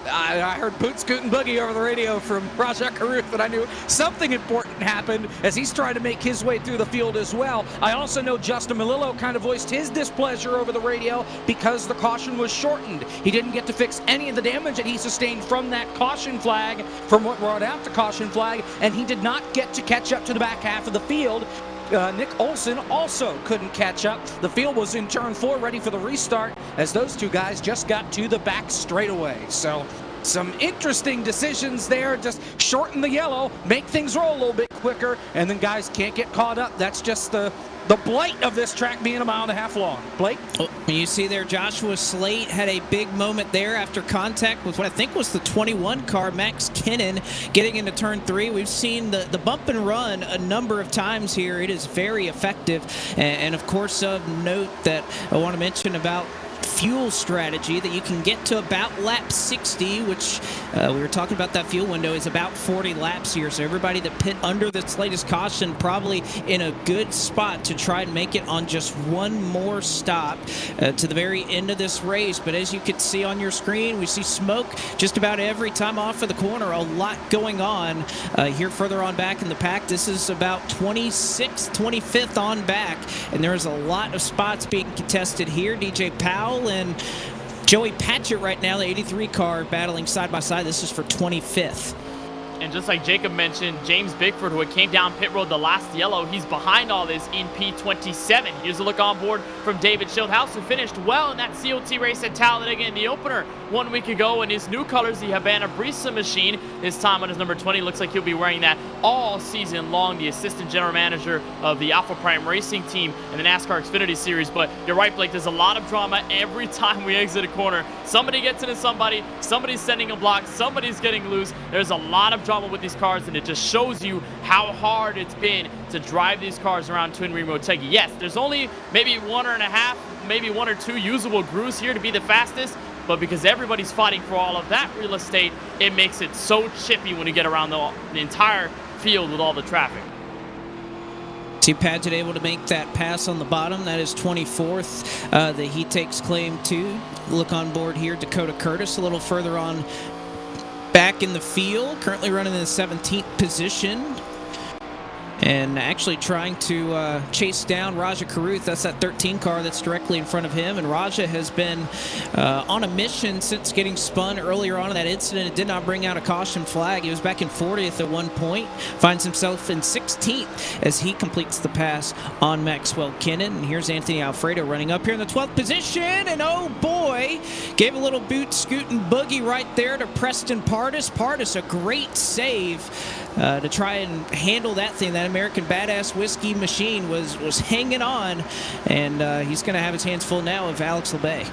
I heard Boot Scoot and Boogie over the radio from Rajat Karuth, and I knew something important happened as he's trying to make his way through the field as well. I also know Justin Melillo kind of voiced his displeasure over the radio because the caution was shortened. He didn't get to fix any of the damage that he sustained from that caution flag, from what brought out the caution flag, and he did not get to catch up to the back half of the field. Nick Olson also couldn't catch up. The field was in turn 4 ready for the restart as those two guys just got to the back straightaway. So some interesting decisions there. Just shorten the yellow, make things roll a little bit quicker, and then guys can't get caught up. That's just the blight of this track being 1.5 miles long. Blake? Oh, you see there, Joshua Slate had a big moment there after contact with what I think was the 21 car, Max Kinnon, getting into turn 3. We've seen the bump and run a number of times here. It is very effective. And of course, of note that I want to mention about fuel strategy, that you can get to about lap 60, which we were talking about. That fuel window is about 40 laps here, so everybody that pit under this latest caution probably in a good spot to try and make it on just one more stop to the very end of this race. But as you can see on your screen, we see smoke just about every time off of the corner. A lot going on here further on back in the pack. This is about 26th, 25th on back, and there's a lot of spots being contested here. DJ Powell and Joey Patchett right now, the 83 car, battling side by side. This is for 25th. And just like Jacob mentioned, James Bickford, who came down pit road the last yellow, he's behind all this in P27. Here's a look on board from David Schildhouse, who finished well in that COT race at Talladega in the opener 1 week ago in his new colors, the Habana Brisa machine. This time on his number 20, looks like he'll be wearing that all season long, the assistant general manager of the Alpha Prime Racing team in the NASCAR Xfinity Series. But you're right, Blake, there's a lot of drama every time we exit a corner. Somebody gets into somebody, somebody's sending a block, somebody's getting loose. There's a lot of drama with these cars, and it just shows you how hard it's been to drive these cars around Twin Ring Motegi. Yes, there's only maybe 1.5, maybe 1 or 2 usable grooves here to be the fastest, but because everybody's fighting for all of that real estate, it makes it so chippy when you get around the entire field with all the traffic. See Padgett able to make that pass on the bottom. That is 24th that he takes claim to. Look on board here, Dakota Curtis a little further on back in the field, currently running in the 17th position. And actually trying to chase down Rajat Karuth. That's that 13 car that's directly in front of him. And Raja has been on a mission since getting spun earlier on in that incident. It did not bring out a caution flag. He was back in 40th at one point. Finds himself in 16th as he completes the pass on Maxwell Kinnon. And here's Anthony Alfredo running up here in the 12th position. And oh boy, gave a little boot, scoot, and boogie right there to Preston Pardis. Pardis, a great save to try and handle that thing. That American Badass Whiskey machine was hanging on, and he's going to have his hands full now of Alex LeBay.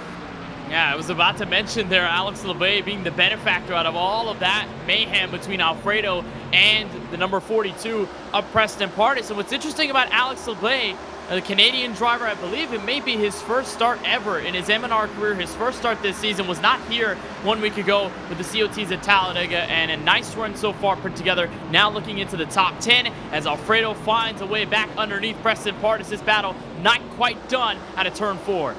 Yeah, I was about to mention there Alex LeBay being the benefactor out of all of that mayhem between Alfredo and the number 42 of Preston Pardis. And what's interesting about Alex LeBay, the Canadian driver, I believe it may be his first start ever in his M&R career. His first start this season was not here 1 week ago with the COTs at Talladega, and a nice run so far put together. Now looking into the top 10 as Alfredo finds a way back underneath Preston Pardis. This battle not quite done out of turn 4.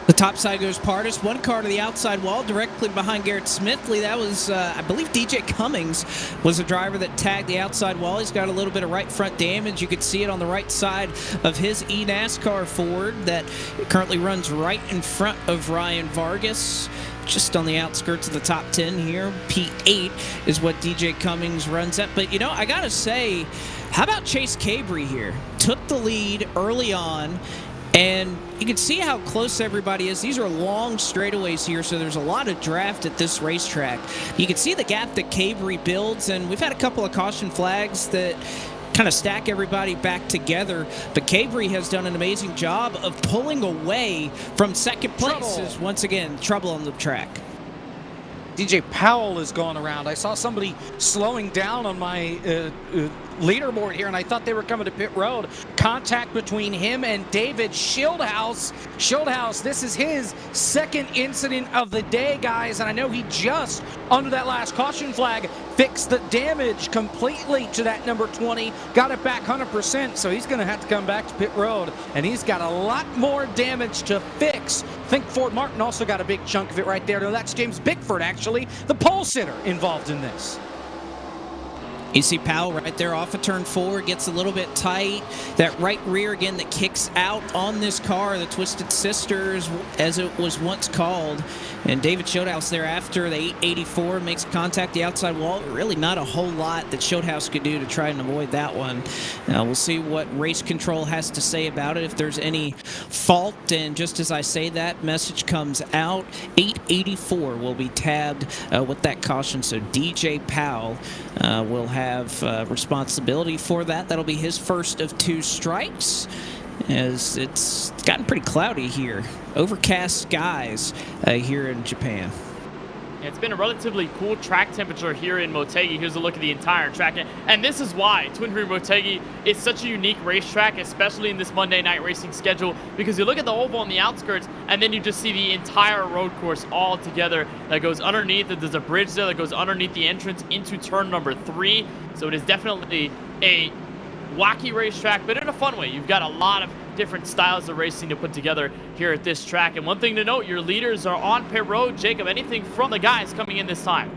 The top side goes Pardis. One car to the outside wall directly behind Garrett Smithley. That was, I believe, DJ Cummings was the driver that tagged the outside wall. He's got a little bit of right front damage. You could see it on the right side of his eNASCAR Ford that currently runs right in front of Ryan Vargas. Just on the outskirts of the top 10 here. P8 is what DJ Cummings runs at. But, you know, I got to say, how about Chase Cabry here? Took the lead early on. And you can see how close everybody is. These are long straightaways here, so there's a lot of draft at this racetrack. You can see the gap that Cabry builds, and we've had a couple of caution flags that kind of stack everybody back together. But Cabri has done an amazing job of pulling away from second place. Is once again trouble on the track. DJ Powell is going around. I saw somebody slowing down on my leaderboard here, and I thought they were coming to pit road. Contact between him and David Schildhaus. Schildhaus, this is his second incident of the day, guys, and I know he just, under that last caution flag, fixed the damage completely to that number 20, got it back 100%, so he's going to have to come back to pit road, and he's got a lot more damage to fix. I think Ford Martin also got a big chunk of it right there. No, that's James Bickford, actually, the pole sitter involved in this. You see Powell right there off of turn 4, gets a little bit tight. That right rear again that kicks out on this car, the Twisted Sisters, as it was once called. And David Schildhaus there after the 884 makes contact the outside wall. Really not a whole lot that Schildhaus could do to try and avoid that one. Now we'll see what race control has to say about it, if there's any fault. And just as I say that, message comes out. 884 will be tabbed with that caution. So DJ Powell will have responsibility for that. That'll be his first of 2 strikes, as it's gotten pretty cloudy here. Overcast skies here in Japan. It's been a relatively cool track temperature here in Motegi. Here's a look at the entire track. And this is why Twin River Motegi is such a unique racetrack, especially in this Monday night racing schedule, because you look at the oval on the outskirts, and then you just see the entire road course all together that goes underneath. There's a bridge there that goes underneath the entrance into turn number 3. So it is definitely a wacky racetrack, but in a fun way. You've got a lot of different styles of racing to put together here at this track. And one thing to note, your leaders are on pit road. Jacob, anything from the guys coming in this time?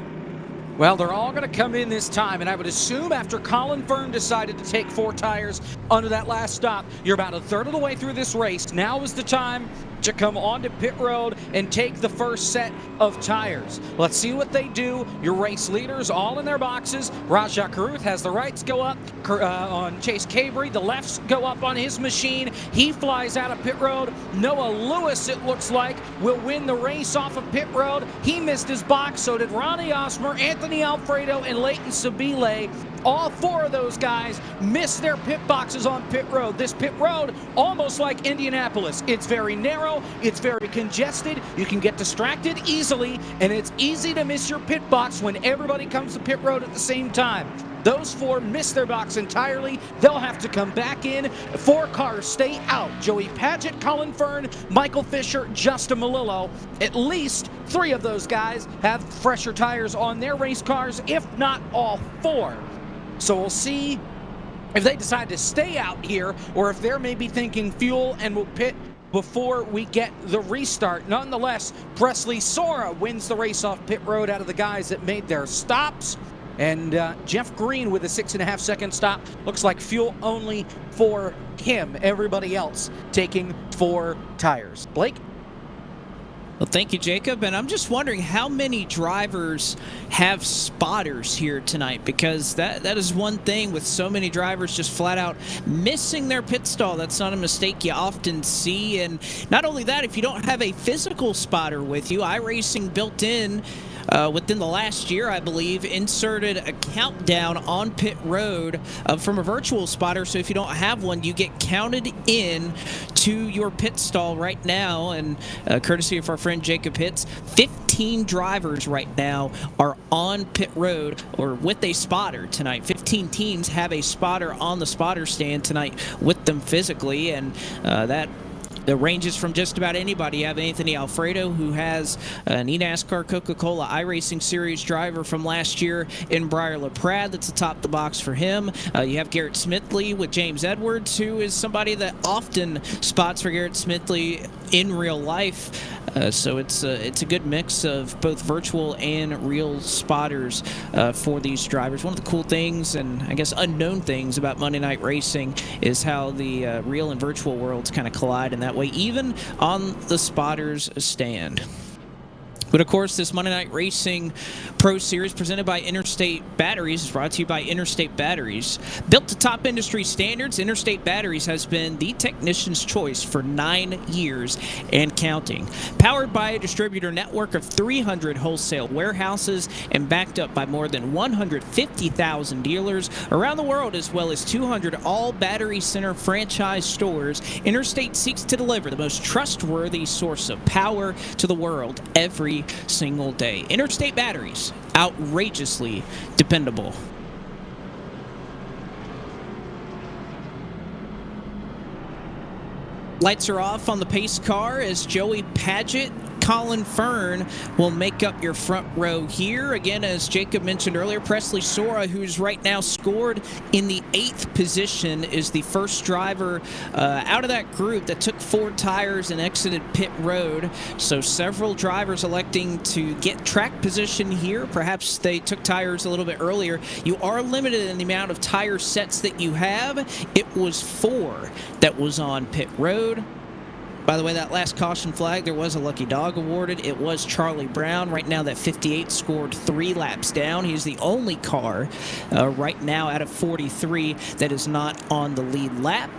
Well, they're all going to come in this time, and I would assume after Colin Fern decided to take 4 tires under that last stop, you're about a third of the way through this race. Now is the time to come onto pit road and take the first set of tires. Let's see what they do. Your race leaders all in their boxes. Raja Karuth has the rights go up on Chase Cabri. The lefts go up on his machine. He flies out of pit road. Noah Lewis, it looks like, will win the race off of pit road. He missed his box. So did Ronnie Osmer, Anthony Alfredo, and Leighton Sabile. All 4 of those guys missed their pit boxes on pit road. This pit road, almost like Indianapolis. It's very narrow, it's very congested, you can get distracted easily, and it's easy to miss your pit box when everybody comes to pit road at the same time. Those 4 missed their box entirely. They'll have to come back in. 4 cars stay out. Joey Padgett, Colin Fern, Michael Fisher, Justin Malillo. At least 3 of those guys have fresher tires on their race cars, if not all 4. So we'll see if they decide to stay out here, or if they're maybe thinking fuel and will pit before we get the restart. Nonetheless, Presley Sora wins the race off pit road out of the guys that made their stops. And Jeff Green with a 6.5-second stop. Looks like fuel only for him. Everybody else taking 4 tires. Blake? Well, thank you, Jacob. And I'm just wondering how many drivers have spotters here tonight, because that is one thing with so many drivers just flat out missing their pit stall. That's not a mistake you often see. And not only that, if you don't have a physical spotter with you, iRacing built in within the last year, I believe, inserted a countdown on pit road from a virtual spotter. So if you don't have one, you get counted in to your pit stall right now. And courtesy of our friend Jacob Hitz, 15 drivers right now are on pit road or with a spotter tonight. 15 teams have a spotter on the spotter stand tonight with them physically, and that ranges from just about anybody. You have Anthony Alfredo, who has an eNASCAR Coca-Cola iRacing Series driver from last year in Briar LaPrade. That's atop the box for him. You have Garrett Smithley with James Edwards, who is somebody that often spots for Garrett Smithley in real life. So it's a good mix of both virtual and real spotters for these drivers. One of the cool things, and I guess unknown things about Monday Night Racing, is how the real and virtual worlds kind of collide in that way, even on the spotters stand. But of course, this Monday Night Racing Pro Series presented by Interstate Batteries is brought to you by Interstate Batteries. Built to top industry standards, Interstate Batteries has been the technician's choice for 9 years and counting. Powered by a distributor network of 300 wholesale warehouses and backed up by more than 150,000 dealers around the world, as well as 200 all Battery Center franchise stores, Interstate seeks to deliver the most trustworthy source of power to the world every single day. Interstate Batteries, outrageously dependable. Lights are off on the pace car as Joey Padgett, Colin Fern will make up your front row here. Again, as Jacob mentioned earlier, Presley Sora, who's right now scored in the 8th position, is the first driver out of that group that took 4 tires and exited pit road. So several drivers electing to get track position here. Perhaps they took tires a little bit earlier. You are limited in the amount of tire sets that you have. It was 4 that was on pit road. By the way, that last caution flag, there was a lucky dog awarded. It was Charlie Brown. Right now, that 58 scored 3 laps down. He's the only car right now out of 43 that is not on the lead lap.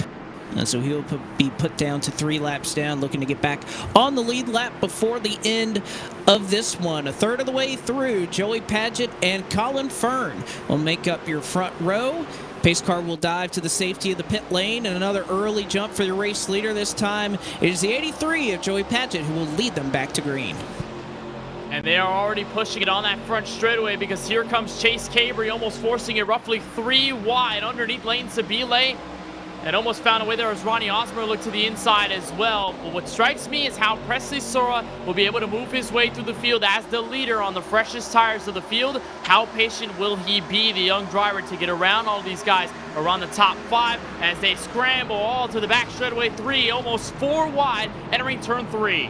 And so he'll be put down to 3 laps down, looking to get back on the lead lap before the end of this one. A third of the way through, Joey Padgett and Colin Fern will make up your front row. Pace car will dive to the safety of the pit lane, and another early jump for the race leader. This time it is the 83 of Joey Padgett who will lead them back to green. And they are already pushing it on that front straightaway because here comes Chase Cabry, almost forcing it roughly 3 wide underneath Lane Sabile. And almost found a way there as Ronnie Osmer looked to the inside as well. But what strikes me is how Presley Sora will be able to move his way through the field as the leader on the freshest tires of the field. How patient will he be, the young driver, to get around all these guys around the top 5 as they scramble all to the back straightaway 3, almost 4 wide, entering turn 3.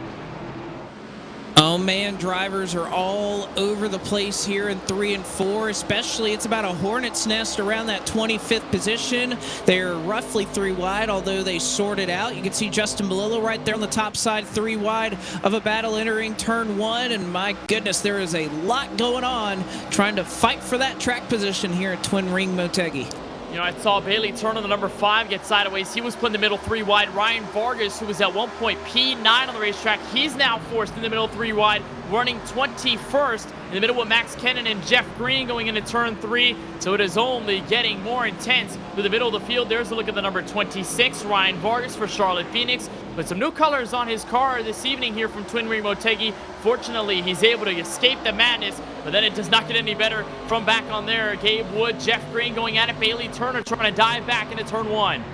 Oh man, drivers are all over the place here in 3 and 4, especially it's about a hornet's nest around that 25th position. They're roughly 3 wide, although they sorted out. You can see Justin Melillo right there on the top side, 3 wide of a battle entering turn 1, and my goodness, there is a lot going on trying to fight for that track position here at Twin Ring Motegi. You know, I saw Bailey turn on the number 5 get sideways. He was put in the middle 3 wide. Ryan Vargas, who was at one point P9 on the racetrack, he's now forced in the middle 3 wide, running 21st in the middle with Max Kennan and Jeff Green going into turn 3. So it is only getting more intense through the middle of the field. There's a look at the number 26, Ryan Vargas for Charlotte Phoenix. But some new colors on his car this evening here from Twin Ring Motegi. Fortunately, he's able to escape the madness, but then it does not get any better from back on there. Gabe Wood, Jeff Green going at it. Bailey Turner trying to dive back into turn 1.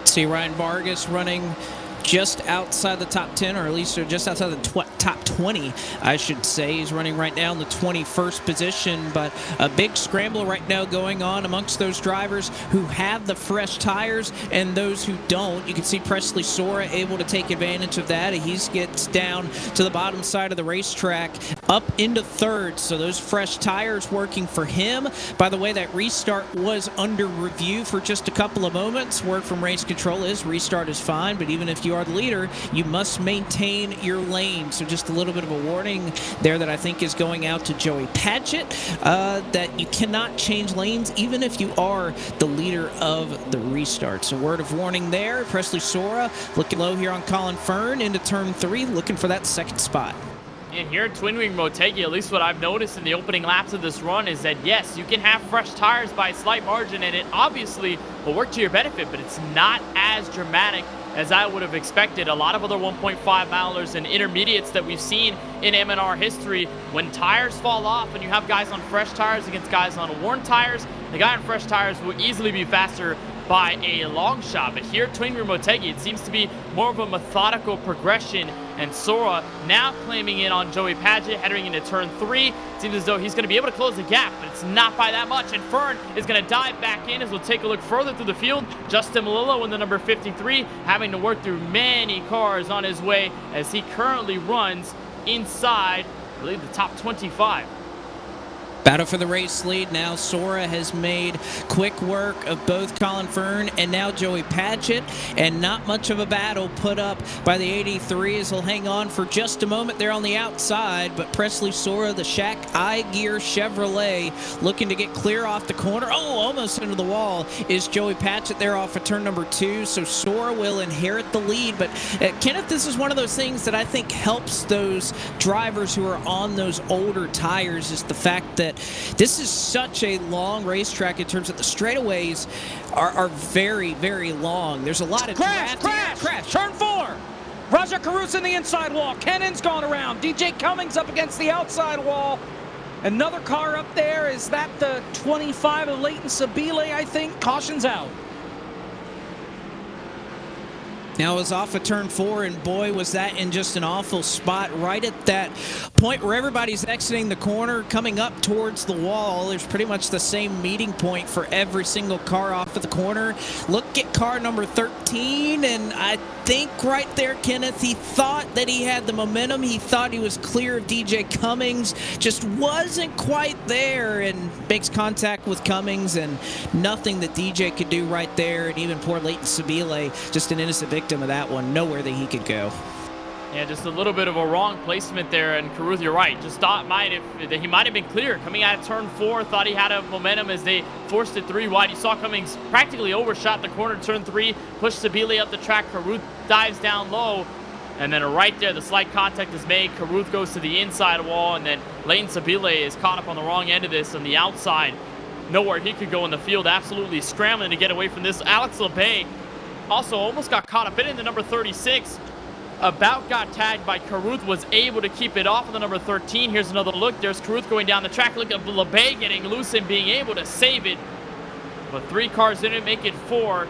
See Ryan Vargas running just outside the top 10, or at least just outside the top 20, I should say. He's running right now in the 21st position, but a big scramble right now going on amongst those drivers who have the fresh tires and those who don't. You can see Presley Sora able to take advantage of that. He gets down to the bottom side of the racetrack, up into 3rd, so those fresh tires working for him. By the way, that restart was under review for just a couple of moments. Word from race control is restart is fine, but even if you are the leader, you must maintain your lane. So just a little bit of a warning there that I think is going out to Joey Padgett, that you cannot change lanes even if you are the leader of the restart. So word of warning there. Presley Sora looking low here on Colin Fern into turn 3, looking for that 2nd spot. And here at Twin Ring Motegi, at least what I've noticed in the opening laps of this run is that, yes, you can have fresh tires by a slight margin, and it obviously will work to your benefit, but it's not as dramatic as I would have expected. A lot of other 1.5 milers and intermediates that we've seen in M&R history, when tires fall off and you have guys on fresh tires against guys on worn tires, the guy on fresh tires will easily be faster by a long shot. But here at Twin Ring Motegi, it seems to be more of a methodical progression, and Sora now claiming in on Joey Padgett heading into turn 3. It seems as though he's going to be able to close the gap, but it's not by that much, and Fern is going to dive back in as we'll take a look further through the field. Justin Melillo in the number 53 having to work through many cars on his way as he currently runs inside, I believe, the top 25. Battle for the race lead. Now Sora has made quick work of both Colin Fern and now Joey Padgett, and not much of a battle put up by the 83 as he'll hang on for just a moment there on the outside, but Presley Sora, the Shaq I-Gear Chevrolet, looking to get clear off the corner. Oh, almost into the wall is Joey Padgett there off of turn number 2, so Sora will inherit the lead. But Kenneth, this is one of those things that I think helps those drivers who are on those older tires, is the fact that this is such a long racetrack in terms of the straightaways are very, very long. There's a lot of Crash! Turn 4! Raja Caruso in the inside wall. Kennan's gone around. DJ Cummings up against the outside wall. Another car up there. Is that the 25 of Leighton Sabile, I think? Caution's out. Now is off of turn 4, and boy, was that in just an awful spot right at that point where everybody's exiting the corner, coming up towards the wall. There's pretty much the same meeting point for every single car off of the corner. Look at car number 13, and I think right there, Kenneth, he thought that he had the momentum. He thought he was clear of DJ Cummings, just wasn't quite there, and makes contact with Cummings, and nothing that DJ could do right there. And even poor Leighton Sabile, just an innocent victim of that one, nowhere that he could go. Yeah, just a little bit of a wrong placement there, and Caruth, you're right. Just thought he might have been clear coming out of turn 4. Thought he had a momentum as they forced it 3 wide. You saw Cummings practically overshot the corner, turn 3, pushed Sabile up the track. Caruth dives down low, and then right there, the slight contact is made. Caruth goes to the inside wall, and then Leighton Sabile is caught up on the wrong end of this on the outside. Nowhere he could go in the field, absolutely scrambling to get away from this. Alex LeBay also almost got caught up in the number 36. About got tagged by Caruth, was able to keep it off of the number 13. Here's another look. There's Caruth going down the track. Look at LeBay getting loose and being able to save it. But 3 cars in it, make it 4.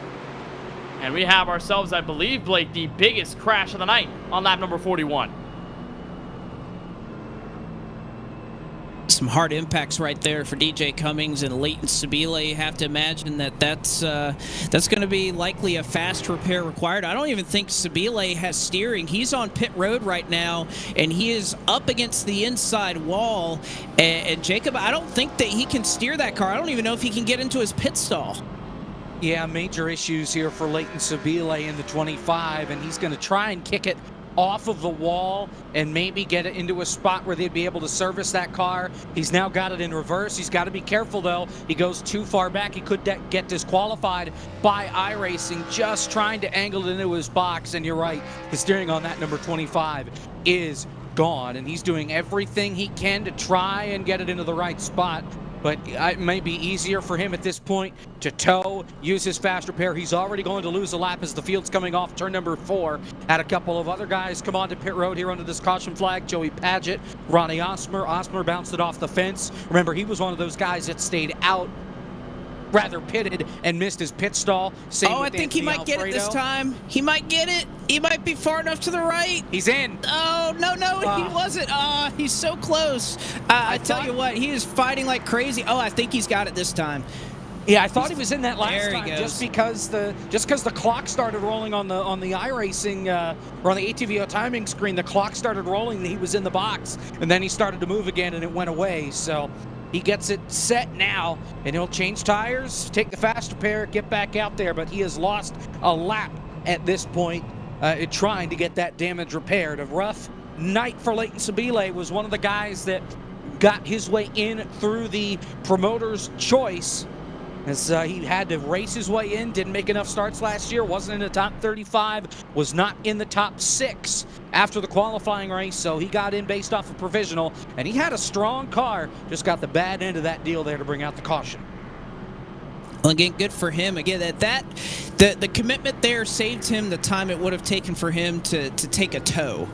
And we have ourselves, I believe, Blake, the biggest crash of the night on lap number 41. Some hard impacts right there for DJ Cummings and Leighton Sabile. You have to imagine that that's going to be likely a fast repair required. I don't even think Sabile has steering. He's on pit road right now, and he is up against the inside wall. And Jacob, I don't think that he can steer that car. I don't even know if he can get into his pit stall. Yeah, major issues here for Leighton Sabile in the 25, and he's going to try and kick it off of the wall and maybe get it into a spot where they'd be able to service that car. He's now got it in reverse. He's got to be careful, though. He goes too far back. He could get disqualified by iRacing, just trying to angle it into his box. And you're right, the steering on that number 25 is gone, and he's doing everything he can to try and get it into the right spot. But it may be easier for him at this point to tow, use his fast repair. He's already going to lose a lap as the field's coming off turn number 4. Had a couple of other guys come on to pit road here under this caution flag. Joey Padgett, Ronnie Osmer. Osmer bounced it off the fence. Remember, he was one of those guys that stayed out, rather pitted, and missed his pit stall. Same I think he might get it this time. He might get it. He might be far enough to the right. He's in. Oh, no, he wasn't. He's so close. I tell you what, he is fighting like crazy. Oh, I think he's got it this time. Yeah, I thought he was in that last time goes. just because the clock started rolling on the iRacing or on the ATVO timing screen. The clock started rolling, and he was in the box, and then he started to move again, and it went away. So he gets it set now, and he'll change tires, take the fast repair, get back out there. But he has lost a lap at this point trying to get that damage repaired. A rough night for Leighton Sabile. Was one of the guys that got his way in through the promoter's choice, as he had to race his way in. Didn't make enough starts last year, wasn't in the top 35, was not in the top 6 after the qualifying race, so he got in based off of provisional, and he had a strong car, just got the bad end of that deal there to bring out the caution. Well, again, good for him. Again, the commitment there saved him the time it would have taken for him to take a tow.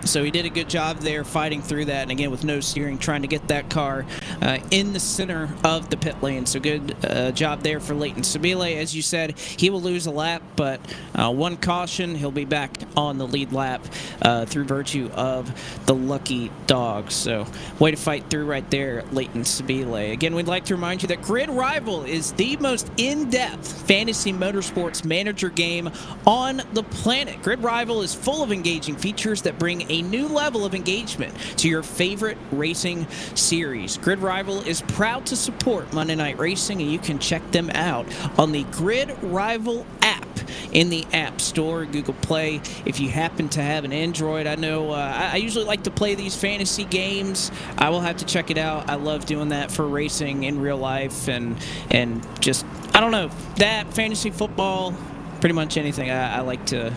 So he did a good job there fighting through that, and again with no steering, trying to get that car in the center of the pit lane. So good job there for Leighton Sabile. As you said, he will lose a lap, but one caution, he'll be back on the lead lap through virtue of the lucky dog. So way to fight through right there, Leighton Sabile. Again, we'd like to remind you that Grid Rival is the most in-depth fantasy motorsports manager game on the planet. Grid Rival is full of engaging features that bring a new level of engagement to your favorite racing series. Grid Rival is proud to support Monday Night Racing, and you can check them out on the Grid Rival app in the App Store, Google Play. If you happen to have an Android, I know I usually like to play these fantasy games. I will have to check it out. I love doing that for racing in real life, and just, I don't know, that fantasy football, pretty much anything. I like to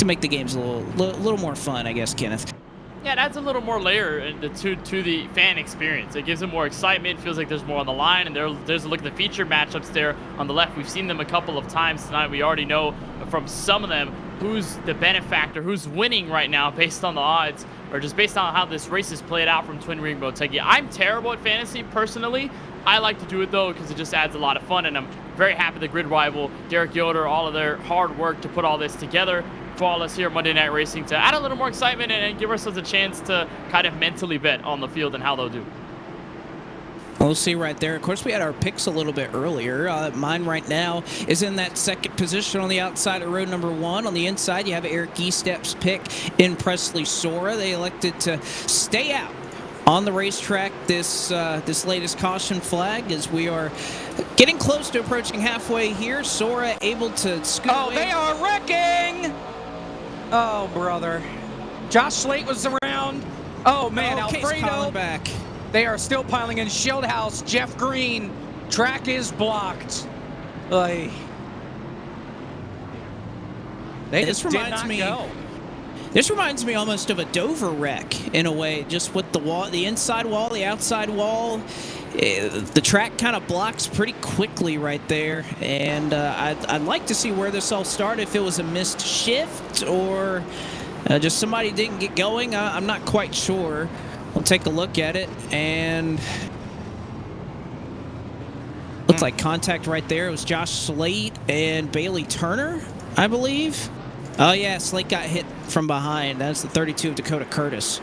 make the games a little more fun, I guess, Kenneth. Yeah, it adds a little more layer to the fan experience. It gives it more excitement. It feels like there's more on the line, and there's a look at the featured matchups there on the left. We've seen them a couple of times tonight. We already know from some of them who's the benefactor, who's winning right now based on the odds, or just based on how this race is played out from Twin Ring Motegi. I'm terrible at fantasy personally. I like to do it though because it just adds a lot of fun, and I'm very happy the Grid Rival, Derek Yoder, all of their hard work to put all this together for all us here at Monday Night Racing to add a little more excitement and give ourselves a chance to kind of mentally bet on the field and how they'll do. We'll see right there. Of course, we had our picks a little bit earlier. Mine right now is in that second position on the outside of road number 1. On the inside, you have Eric Eastep's pick in Presley Sora. They elected to stay out on the racetrack this latest caution flag as we are getting close to approaching halfway here. Sora able to scoot away. They are wrecking! Oh, brother. Josh Slate was around. Oh, man, Alfredo. Back. They are still piling in. Shieldhouse, Jeff Green. Track is blocked. They This just did reminds not me. go. This reminds me almost of a Dover wreck in a way, just with the wall, the inside wall, the outside wall. The track kind of blocks pretty quickly right there, and I'd like to see where this all started, if it was a missed shift or just somebody didn't get going. I'm not quite sure. We'll take a look at it, and looks like contact right there. It was Josh Slate and Bailey Turner, I believe. Oh, yeah, Slate got hit from behind. That's the 32 of Dakota Curtis.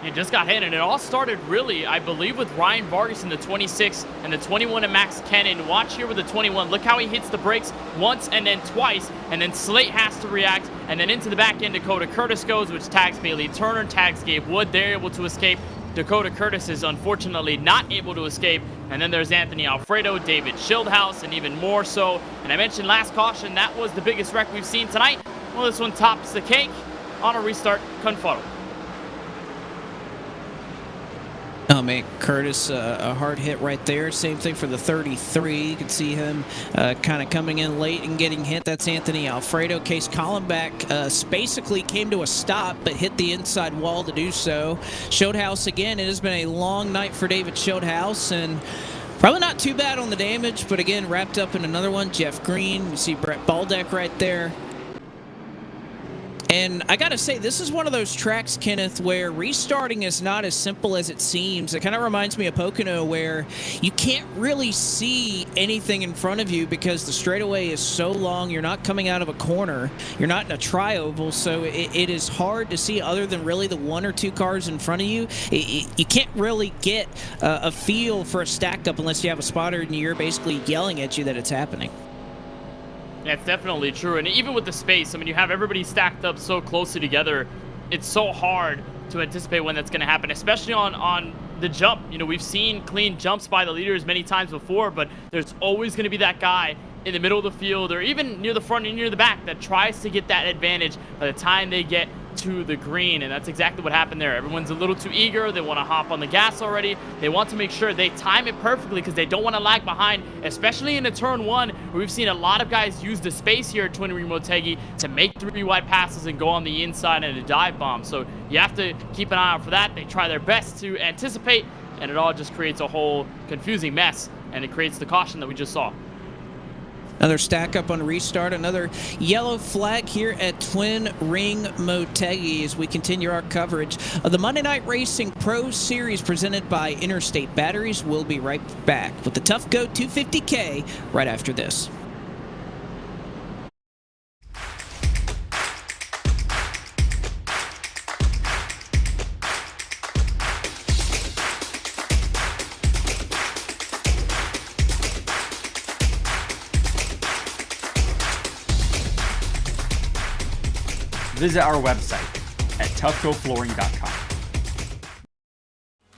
It just got hit, and it all started really, I believe, with Ryan Vargas in the 26 and the 21 of Max Kennan. Watch here with the 21. Look how he hits the brakes once and then twice, and then Slate has to react, and then into the back end, Dakota Curtis goes, which tags Bailey Turner, tags Gabe Wood. They're able to escape. Dakota Curtis is unfortunately not able to escape. And then there's Anthony Alfredo, David Shieldhouse, and even more so. And I mentioned last caution, that was the biggest wreck we've seen tonight. Well, this one tops the cake on a restart confuddle. Oh, man, Curtis, a hard hit right there. Same thing for the 33. You can see him kind of coming in late and getting hit. That's Anthony Alfredo. Case Collenbach basically came to a stop, but hit the inside wall to do so. Shieldhouse again. It has been a long night for David Shieldhouse, and probably not too bad on the damage, but again, wrapped up in another one. Jeff Green. You see Brett Baldeck right there. And I got to say, this is one of those tracks, Kenneth, where restarting is not as simple as it seems. It kind of reminds me of Pocono, where you can't really see anything in front of you because the straightaway is so long. You're not coming out of a corner. You're not in a tri-oval, so it is hard to see other than really the one or two cars in front of you. You can't really get a feel for a stack-up unless you have a spotter in your ear basically yelling at you that it's happening. That's definitely true. And even with the space, I mean, you have everybody stacked up so closely together. It's so hard to anticipate when that's going to happen, especially on the jump. You know, we've seen clean jumps by the leaders many times before, but there's always going to be that guy in the middle of the field or even near the front and near the back that tries to get that advantage by the time they get to the green, and that's exactly what happened there. Everyone's a little too eager. They want to hop on the gas already. They want to make sure they time it perfectly because they don't want to lag behind, especially in a turn one where we've seen a lot of guys use the space here at Twin Ring Motegi to make 3 wide passes and go on the inside and a dive bomb. So you have to keep an eye out for that. They try their best to anticipate, and it all just creates a whole confusing mess, and it creates the caution that we just saw. Another stack up on restart, another yellow flag here at Twin Ring Motegi as we continue our coverage of the Monday Night Racing Pro Series presented by Interstate Batteries. We'll be right back with the Tufco 250k right after this. visit our website at tufcoflooring.com.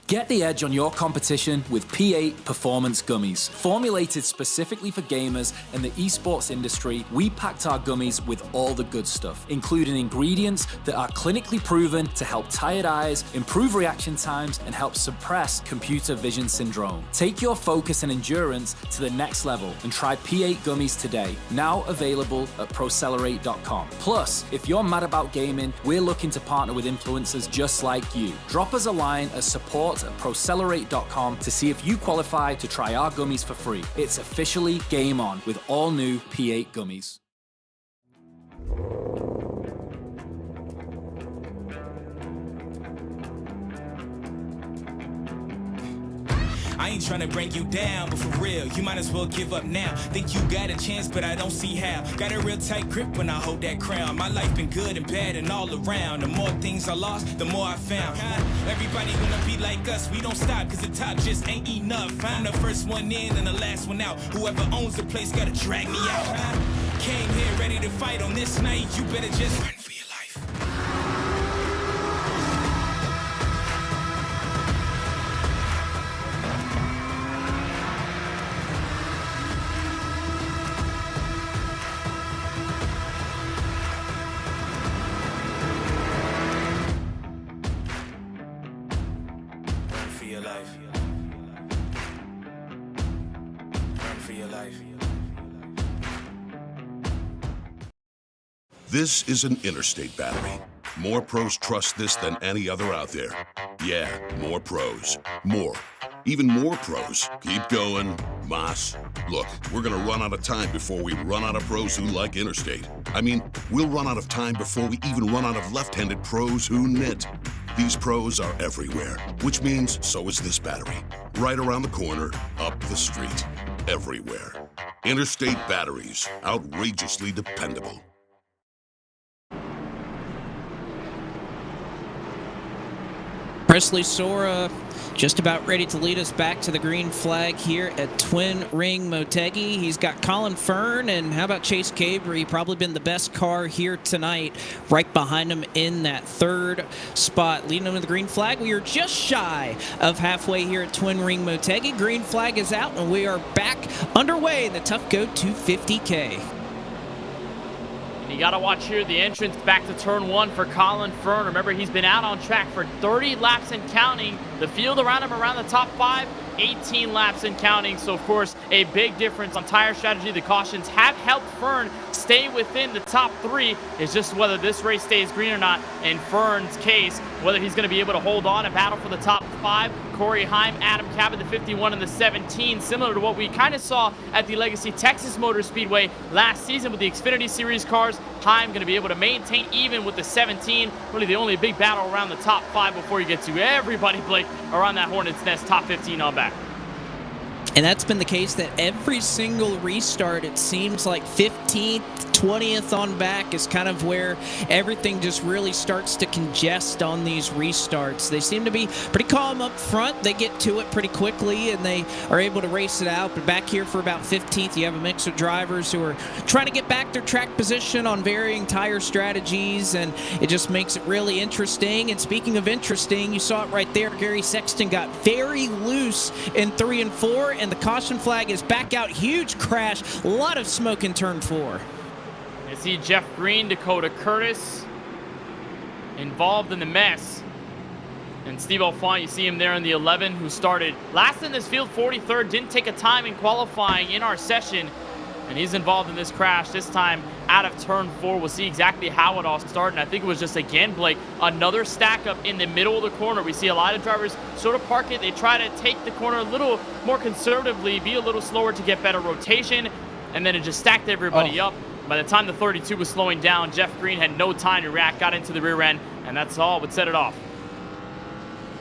Get the edge on your competition with P8 Performance Gummies. Formulated specifically for gamers and the esports industry, we packed our gummies with all the good stuff, including ingredients that are clinically proven to help tired eyes, improve reaction times, and help suppress computer vision syndrome. Take your focus and endurance to the next level and try P8 gummies today. Now available at procelerate.com. Plus, if you're mad about gaming, we're looking to partner with influencers just like you. Drop us a line at support@procelerate.com to see if you qualify to try our gummies for free. It's officially game on with all new P8 gummies. I ain't trying to break you down, but for real, you might as well give up now. Think you got a chance, but I don't see how. Got a real tight grip when I hold that crown. My life been good and bad and all around. The more things I lost, the more I found. Everybody wanna be like us, we don't stop, cause the top just ain't enough. I'm the first one in and the last one out. Whoever owns the place gotta drag me out. Came here ready to fight on this night, you better just run for your life. This is an Interstate battery. More pros trust this than any other out there. Yeah, more pros. More. Even more pros. Keep going. Moss. Look, we're gonna run out of time before we run out of pros who like Interstate. I mean, we'll run out of time before we even run out of left-handed pros who knit. These pros are everywhere, which means so is this battery. Right around the corner, up the street. Everywhere. Interstate batteries. Outrageously dependable. Presley Sora just about ready to lead us back to the green flag here at Twin Ring Motegi. He's got Colin Fern, and how about Chase Cabrey? Probably been the best car here tonight, right behind him in that third spot. Leading him to the green flag. We are just shy of halfway here at Twin Ring Motegi. Green flag is out, and we are back underway in the Tufco 250k. You got to watch here the entrance back to turn one for Colin Fern. Remember, he's been out on track for 30 laps and counting. The field around him around the top 5, 18 laps and counting. So, of course, a big difference on tire strategy. The cautions have helped Fern stay within the top 3. It's just whether this race stays green or not in Fern's case, whether he's going to be able to hold on and battle for the top 5. Corey Heim, Adam Cabot, the 51 and the 17, similar to what we kind of saw at the Legacy Texas Motor Speedway last season with the Xfinity Series cars. Heim going to be able to maintain even with the 17. Really the only big battle around the top 5 before you get to everybody, Blake, around that Hornet's Nest top 15 on back. And that's been the case that every single restart, it seems like 15th, 20th on back is kind of where everything just really starts to congest on these restarts. They seem to be pretty calm up front. They get to it pretty quickly, and they are able to race it out. But back here for about 15th, you have a mix of drivers who are trying to get back their track position on varying tire strategies, and it just makes it really interesting. And speaking of interesting, you saw it right there. Gary Sexton got very loose in 3 and 4, and the caution flag is back out. Huge crash, a lot of smoke in turn 4. You see Jeff Green, Dakota Curtis involved in the mess. And Steve Alfont, you see him there in the 11, who started last in this field, 43rd, didn't take a time in qualifying in our session. And he's involved in this crash, this time out of turn 4. We'll see exactly how it all started. And I think it was just, again, Blake, another stack up in the middle of the corner. We see a lot of drivers sort of park it. They try to take the corner a little more conservatively, be a little slower to get better rotation. And then it just stacked everybody up. By the time the 32 was slowing down, Jeff Green had no time to react, got into the rear end, and that's all would set it off.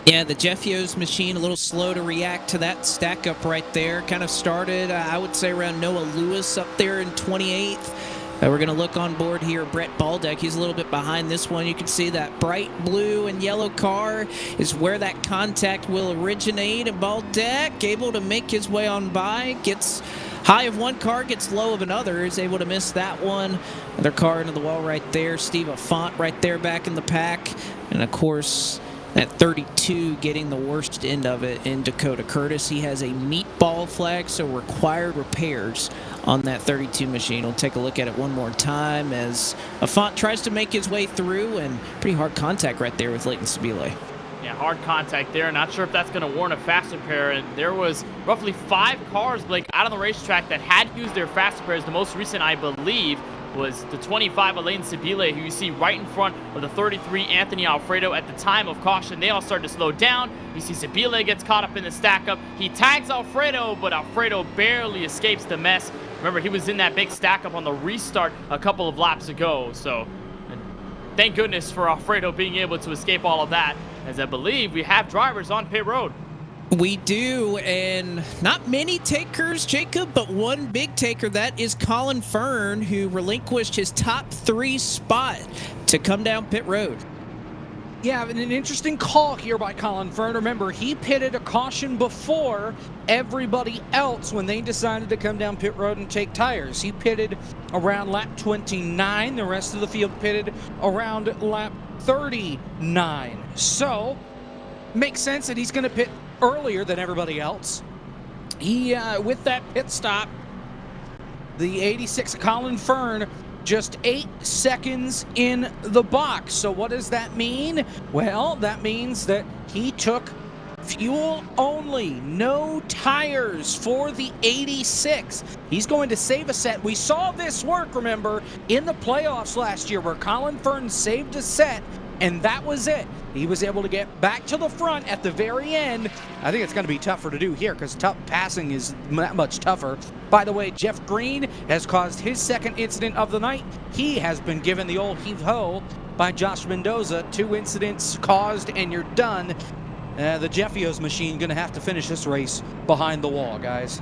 Yeah, the Jeff Yo's machine a little slow to react to that stack up right there. Kind of started, I would say, around Noah Lewis up there in 28th. We're going to look on board here. Brett Baldeck, he's a little bit behind this one. You can see that bright blue and yellow car is where that contact will originate. And Baldeck able to make his way on by, gets high of one car gets low of another, is able to miss that one. Another car into the wall right there. Steve Affont right there back in the pack. And, of course, that 32 getting the worst end of it in Dakota Curtis. He has a meatball flag, so required repairs on that 32 machine. We'll take a look at it one more time as Affont tries to make his way through, and pretty hard contact right there with Leighton Sabile. Yeah, hard contact there. Not sure if that's going to warrant a fast repair. And there was roughly 5 cars, Blake, out on the racetrack that had used their fast repairs. The most recent, I believe, was the 25 Elaine Sabile, who you see right in front of the 33 Anthony Alfredo at the time of caution. They all started to slow down. You see Sabile gets caught up in the stack up. He tags Alfredo, but Alfredo barely escapes the mess. Remember, he was in that big stack up on the restart a couple of laps ago. So thank goodness for Alfredo being able to escape all of that, as I believe we have drivers on pit road. We do, and not many takers, Jacob, but one big taker. That is Colin Fern, who relinquished his top 3 spot to come down pit road. Yeah, and an interesting call here by Colin Fern. Remember, he pitted a caution before everybody else when they decided to come down pit road and take tires. He pitted around lap 29. The rest of the field pitted around lap 39. So, makes sense that he's going to pit earlier than everybody else. He, with that pit stop, the 86 Colin Fern, just 8 seconds in the box. So what does that mean? Well, that means that he took fuel only, no tires for the 86. He's going to save a set. We saw this work, remember, in the playoffs last year where Colin Fern saved a set, and that was it. He was able to get back to the front at the very end. I think it's going to be tougher to do here because passing is that much tougher. By the way, Jeff Green has caused his second incident of the night. He has been given the old heave-ho by Josh Mendoza. 2 incidents caused and you're done. The Jeffio's machine going to have to finish this race behind the wall, guys.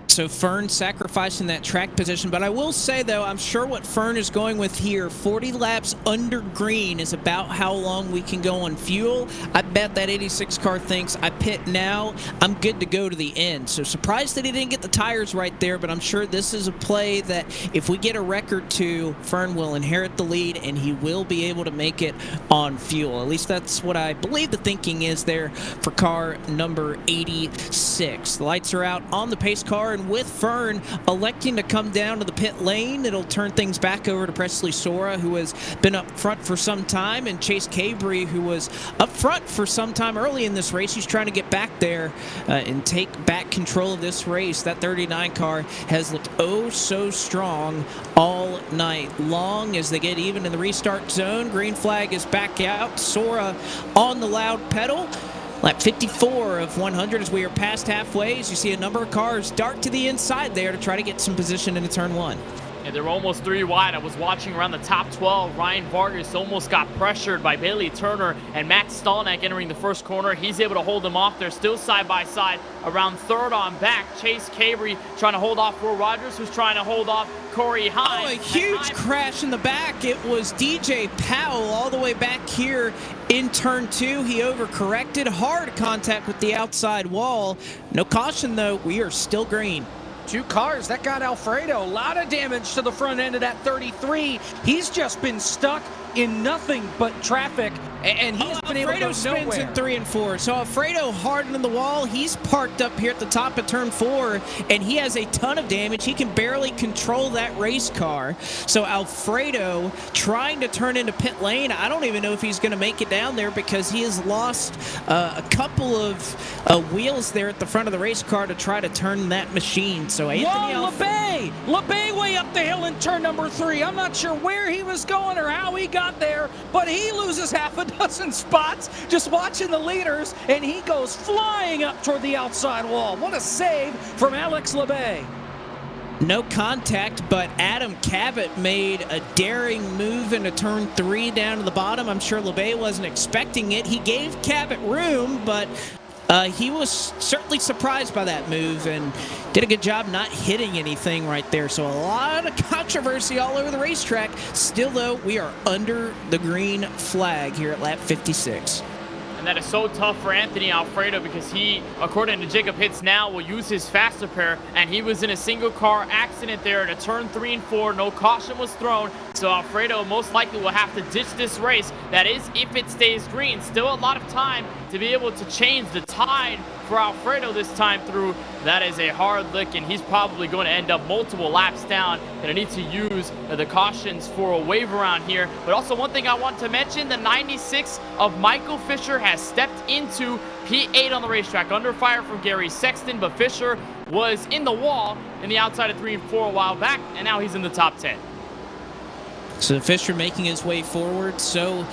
So Fern sacrificing that track position. But I will say, though, I'm sure what Fern is going with here, 40 laps under green is about how long we can go on fuel. I bet that 86 car thinks I pit now, I'm good to go to the end. So surprised that he didn't get the tires right there, but I'm sure this is a play that if we get a record to, Fern will inherit the lead and he will be able to make it on fuel. At least that's what I believe the thinking is there for car number 86. The lights are out on the pace car, and with Fern electing to come down to the pit lane, it'll turn things back over to Presley Sora, who has been up front for some time, and Chase Cabry, who was up front for some time early in this race. He's trying to get back there and take back control of this race. That 39 car has looked oh so strong all night long as they get even in the restart zone. Green flag is back out. Sora on the loud pedal. Lap 54 of 100 as we are past halfway. As you see a number of cars dart to the inside there to try to get some position into turn 1. And they're almost 3 wide. I was watching around the top 12. Ryan Vargas almost got pressured by Bailey Turner and Matt Stallneck entering the first corner. He's able to hold them off. They're still side by side. Around third on back, Chase Cabry trying to hold off Will Rogers, who's trying to hold off Corey Hines. Oh, a huge crash in the back. It was DJ Powell all the way back here in turn 2. He overcorrected. Hard contact with the outside wall. No caution, though. We are still green. 2 cars. That got Alfredo. A lot of damage to the front end of that 33. He's just been stuck in nothing but traffic, and he's been able to go spins nowhere. in 3 and 4. So Alfredo hard into the wall. He's parked up here at the top of turn 4, and he has a ton of damage. He can barely control that race car. So Alfredo trying to turn into pit lane. I don't even know if he's going to make it down there because he has lost a couple of wheels there at the front of the race car to try to turn that machine. So Anthony LeBay way up the hill in turn number 3. I'm not sure where he was going or how he got there, but he loses half a dozen spots just watching the leaders, and he goes flying up toward the outside wall. What a save from Alex LeBay. No contact, but Adam Cabot made a daring move into turn 3 down to the bottom. I'm sure LeBay wasn't expecting it. He gave Cabot room, but he was certainly surprised by that move and did a good job not hitting anything right there. So a lot of controversy all over the racetrack. Still, though, we are under the green flag here at lap 56. And And that is so tough for Anthony Alfredo because he, according to Jacob Hitz now, will use his faster pair. And he was in a single car accident there in a turn 3 and 4. No caution was thrown. So Alfredo most likely will have to ditch this race. That is, if it stays green. Still a lot of time to be able to change the tide for Alfredo this time through. That is a hard lick, and he's probably going to end up multiple laps down. Going to need to use the cautions for a wave around here. But also one thing I want to mention, the 96 of Michael Fisher has stepped into P8 on the racetrack. Under fire from Gary Sexton, but Fisher was in the wall in the outside of 3 and 4 a while back, and now he's in the top 10. So Fisher making his way forward. So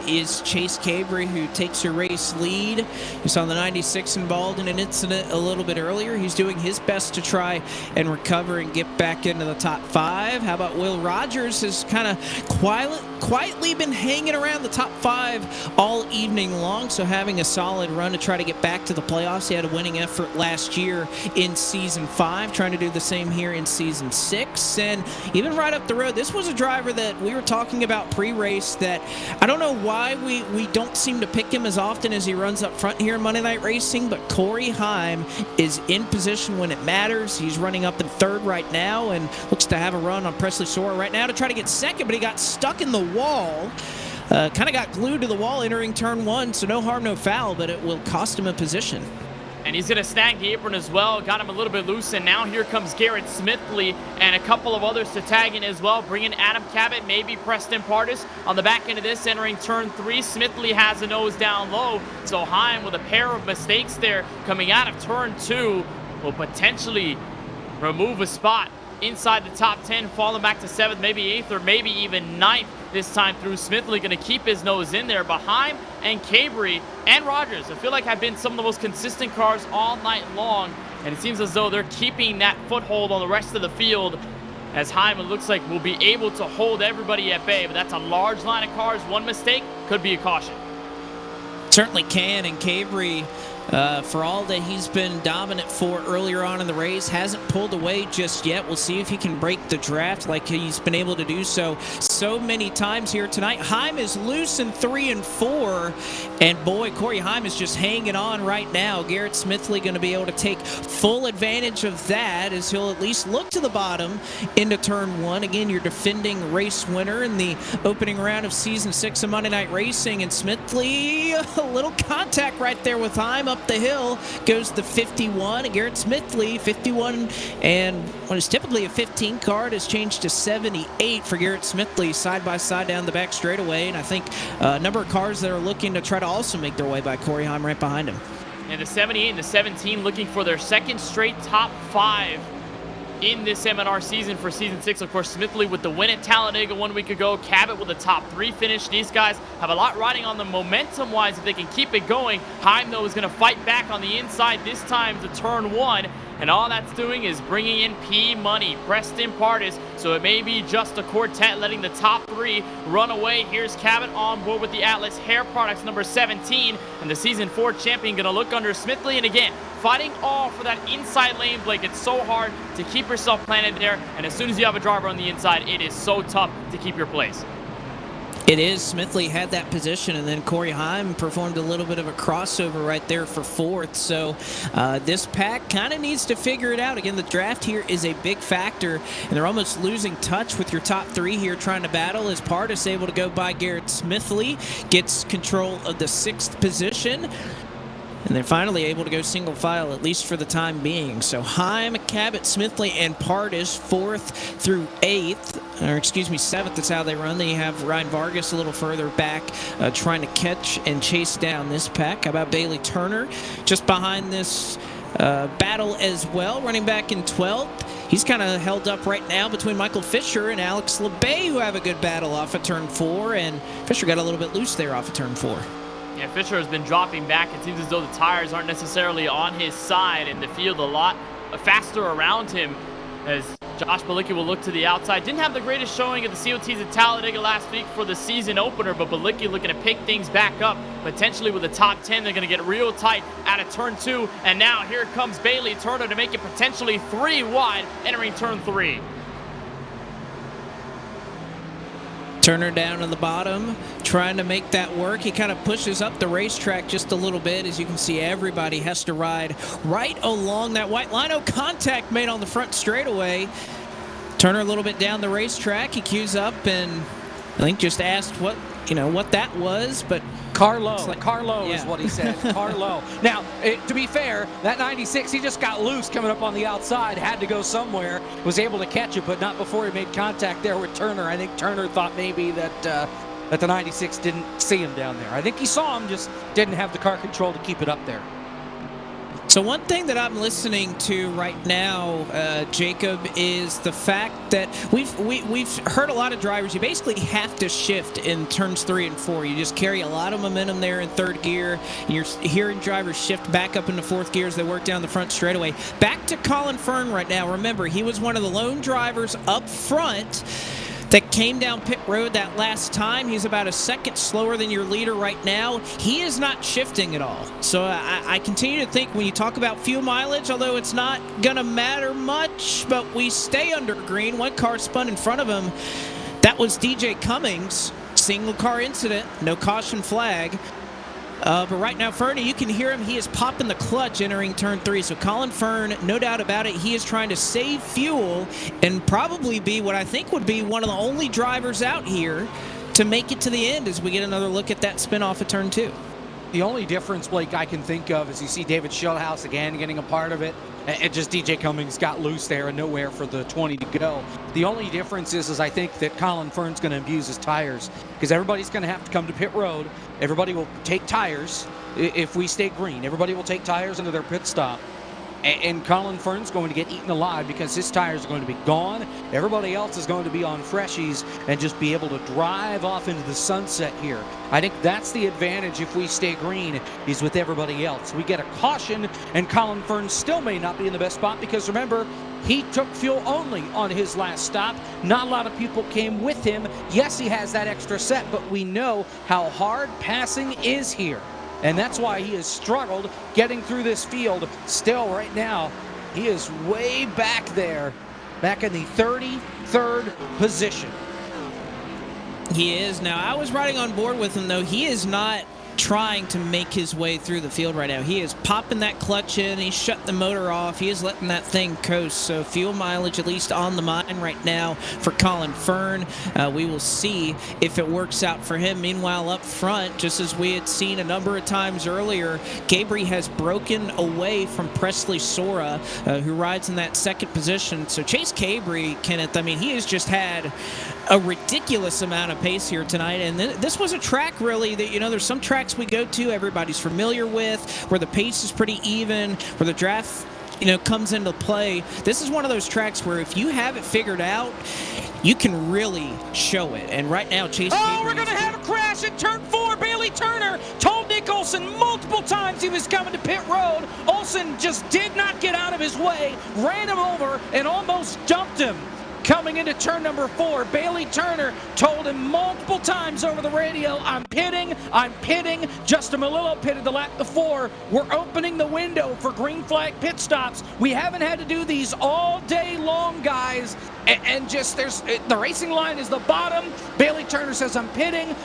is Chase Cabry, who takes a race lead. You saw the 96 involved in an incident a little bit earlier. He's doing his best to try and recover and get back into the top 5. How about Will Rogers has kind of quietly been hanging around the top 5 all evening long. So having a solid run to try to get back to the playoffs. He had a winning effort last year in Season 5, trying to do the same here in Season 6. And even right up the road, this was a driver that we were talking about pre-race that I don't know why we don't seem to pick him as often as he runs up front here in Monday Night Racing, but Corey Heim is in position when it matters. He's running up in 3rd right now and looks to have a run on Presley Sora right now to try to get 2nd, but he got stuck in the wall. Kind of got glued to the wall entering turn 1, so no harm, no foul, but it will cost him a position. And he's going to snag the apron as well. Got him a little bit loose, and now here comes Garrett Smithley and a couple of others to tag in as well. Bringing Adam Cabot, maybe Preston Pardis on the back end of this, entering turn 3. Smithley has a nose down low, so Heim with a pair of mistakes there coming out of turn 2 will potentially remove a spot inside the top 10, falling back to 7th, maybe 8th, or maybe even 9th this time through. Smithley going to keep his nose in there. Behind and Cabry and Rogers, I feel like have been some of the most consistent cars all night long, and it seems as though they're keeping that foothold on the rest of the field, as Heim, it looks like, will be able to hold everybody at bay. But that's a large line of cars. One mistake could be a caution. Certainly can, and Cabry, for all that he's been dominant for earlier on in the race, hasn't pulled away just yet. We'll see if he can break the draft like he's been able to do so many times here tonight. Heim is loose in 3 and 4, and boy, Corey Heim is just hanging on right now. Garrett Smithley going to be able to take full advantage of that, as he'll at least look to the bottom into turn 1. Again, your defending race winner in the opening round of Season 6 of Monday Night Racing, and Smithley, a little contact right there with Heim. Up the hill goes the 51, and Garrett Smithley, 51, and what is typically a 15 card has changed to 78 for Garrett Smithley, side by side down the back straightaway. And I think a number of cars that are looking to try to also make their way by Corey Heim right behind him. And the 78 and the 17 looking for their 2nd straight top 5 in this M&R season for Season 6. Of course, Smithley with the win at Talladega 1 week ago. Cabot with a top 3 finish. These guys have a lot riding on them momentum-wise if they can keep it going. Heim, though, is going to fight back on the inside this time to turn 1. And all that's doing is bringing in P Money, Preston Pardis. So it may be just a quartet letting the top 3 run away. Here's Cabot on board with the Atlas Hair Products number 17. And the Season 4 champion going to look under Smithley. And again, fighting all for that inside lane, Blake. It's so hard to keep yourself planted there. And as soon as you have a driver on the inside, it is so tough to keep your place. It is. Smithley had that position, and then Corey Heim performed a little bit of a crossover right there for 4th. So this pack kind of needs to figure it out. Again, the draft here is a big factor, and they're almost losing touch with your top 3 here trying to battle. As Pardis able to go by Garrett Smithley, gets control of the 6th position. And they're finally able to go single file, at least for the time being. So Heim, Cabot, Smithley, and Pardis, 4th through 8th. Or excuse me, 7th is how they run. Then you have Ryan Vargas a little further back, trying to catch and chase down this pack. How about Bailey Turner just behind this battle as well, running back in 12th. He's kind of held up right now between Michael Fisher and Alex LeBay, who have a good battle off of turn 4. And Fisher got a little bit loose there off of turn 4. Yeah, Fisher has been dropping back. It seems as though the tires aren't necessarily on his side, and the field a lot faster around him, as Josh Balicki will look to the outside. Didn't have the greatest showing at the COTs at Talladega last week for the season opener, but Balicki looking to pick things back up, potentially with the top 10. They're going to get real tight out of turn 2, and now here comes Bailey Turner to make it potentially 3 wide, entering turn 3. Turner down on the bottom, trying to make that work. He kind of pushes up the racetrack just a little bit. As you can see, everybody has to ride right along that white line. Oh, contact made on the front straightaway. Turner a little bit down the racetrack. He cues up and I think just asked what that was, but Carlo. Like, Carlo yeah. is what he said. Carlo. Now, to be fair, that 96, he just got loose coming up on the outside, had to go somewhere, was able to catch it, but not before he made contact there with Turner. I think Turner thought maybe that the 96 didn't see him down there. I think he saw him, just didn't have the car control to keep it up there. So one thing that I'm listening to right now, Jacob, is the fact that we've heard a lot of drivers. You basically have to shift in turns 3 and 4. You just carry a lot of momentum there in third gear. And you're hearing drivers shift back up into fourth gear as they work down the front straightaway. Back to Colin Fern right now. Remember, he was one of the lone drivers up front that came down pit road that last time. He's about a second slower than your leader right now. He is not shifting at all. So I continue to think when you talk about fuel mileage, although it's not going to matter much, but we stay under green. One car spun in front of him. That was DJ Cummings. Single car incident, no caution flag. But right now, Fernie, you can hear him. He is popping the clutch entering turn 3. So Colin Fern, no doubt about it, he is trying to save fuel and probably be what I think would be one of the only drivers out here to make it to the end as we get another look at that spin off of turn 2. The only difference, Blake, I can think of is you see David Schildhouse again getting a part of it. And just DJ Cummings got loose there and nowhere for the 20 to go. The only difference is I think that Colin Fern's going to abuse his tires because everybody's going to have to come to pit road. Everybody will take tires if we stay green. Everybody will take tires into their pit stop. And Colin Fern's going to get eaten alive because his tires are going to be gone. Everybody else is going to be on freshies and just be able to drive off into the sunset here. I think that's the advantage if we stay green is with everybody else. We get a caution, and Colin Fern still may not be in the best spot because, remember, he took fuel only on his last stop. Not a lot of people came with him. Yes, he has that extra set, but we know how hard passing is here. And that's why he has struggled getting through this field. Still, right now, he is way back there, back in the 33rd position. He is. Now, I was riding on board with him, though. He is not trying to make his way through the field right now. He is popping that clutch in. He's shutting the motor off. He is letting that thing coast. So fuel mileage at least on the mind right now for Colin Fern. We will see if it works out for him. Meanwhile, up front, just as we had seen a number of times earlier, Gabri has broken away from Presley Sora, who rides in that second position. So Chase Gabri, Kenneth, I mean, he has just had a ridiculous amount of pace here tonight. And this was a track, really, that, there's some tracks we go to everybody's familiar with, where the pace is pretty even, where the draft comes into play. This is one of those tracks where if you have it figured out, you can really show it. And right now, Chase Gabri, we're going to have a crash in turn 4. Bailey Turner told Nick Olson multiple times he was coming to pit road. Olson just did not get out of his way, ran him over, and almost dumped him. Coming into turn number 4, Bailey Turner told him multiple times over the radio, I'm pitting. Justin Malillo pitted the lap before. We're opening the window for green flag pit stops. We haven't had to do these all day long, guys. And just the racing line is the bottom. Bailey Turner says, I'm pitting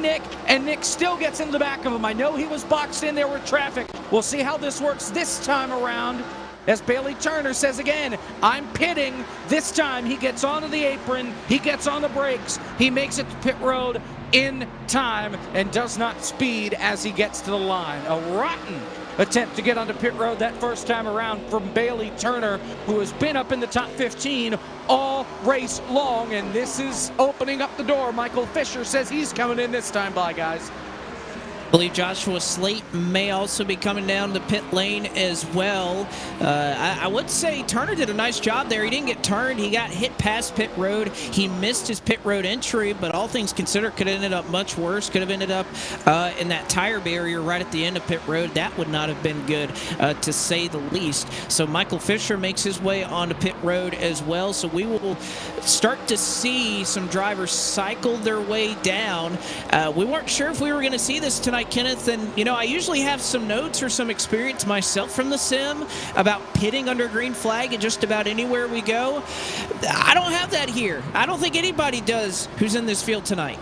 Nick, and Nick still gets into the back of him. I know he was boxed in there with traffic. We'll see how this works this time around. As Bailey Turner says again, I'm pitting. This time he gets onto the apron, he gets on the brakes, he makes it to pit road in time and does not speed as he gets to the line. A rotten attempt to get onto pit road that first time around from Bailey Turner, who has been up in the top 15 all race long, and this is opening up the door. Michael Fisher says he's coming in this time. Bye, guys. I believe Joshua Slate may also be coming down the pit lane as well. I would say Turner did a nice job there. He didn't get turned. He got hit past pit road. He missed his pit road entry, but all things considered, could have ended up much worse. Could have ended up in that tire barrier right at the end of pit road. That would not have been good, to say the least. So Michael Fisher makes his way onto pit road as well. So we will start to see some drivers cycle their way down. We weren't sure if we were going to see this tonight. tonight, Kenneth, and, I usually have some notes or some experience myself from the sim about pitting under green flag at just about anywhere we go. I don't have that here. I don't think anybody does who's in this field tonight.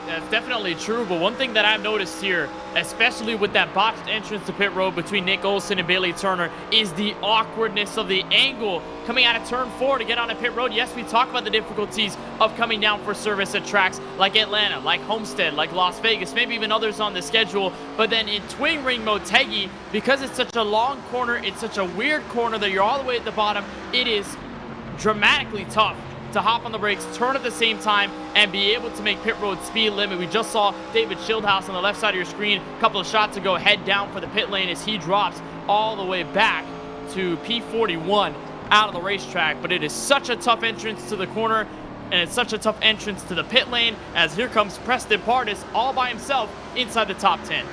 That's definitely true, but one thing that I've noticed here, especially with that botched entrance to pit road between Nick Olsen and Bailey Turner, is the awkwardness of the angle coming out of turn 4 to get on a pit road. Yes, we talk about the difficulties of coming down for service at tracks like Atlanta, like Homestead, like Las Vegas, maybe even others on the schedule, but then in Twin Ring Motegi, because it's such a long corner, it's such a weird corner that you're all the way at the bottom, it is dramatically tough to hop on the brakes, turn at the same time, and be able to make pit road speed limit. We just saw David Schildhouse on the left side of your screen a couple of shots ago head down for the pit lane as he drops all the way back to P41 out of the racetrack. But it is such a tough entrance to the corner, and it's such a tough entrance to the pit lane, as here comes Preston Pardis all by himself inside the top 10.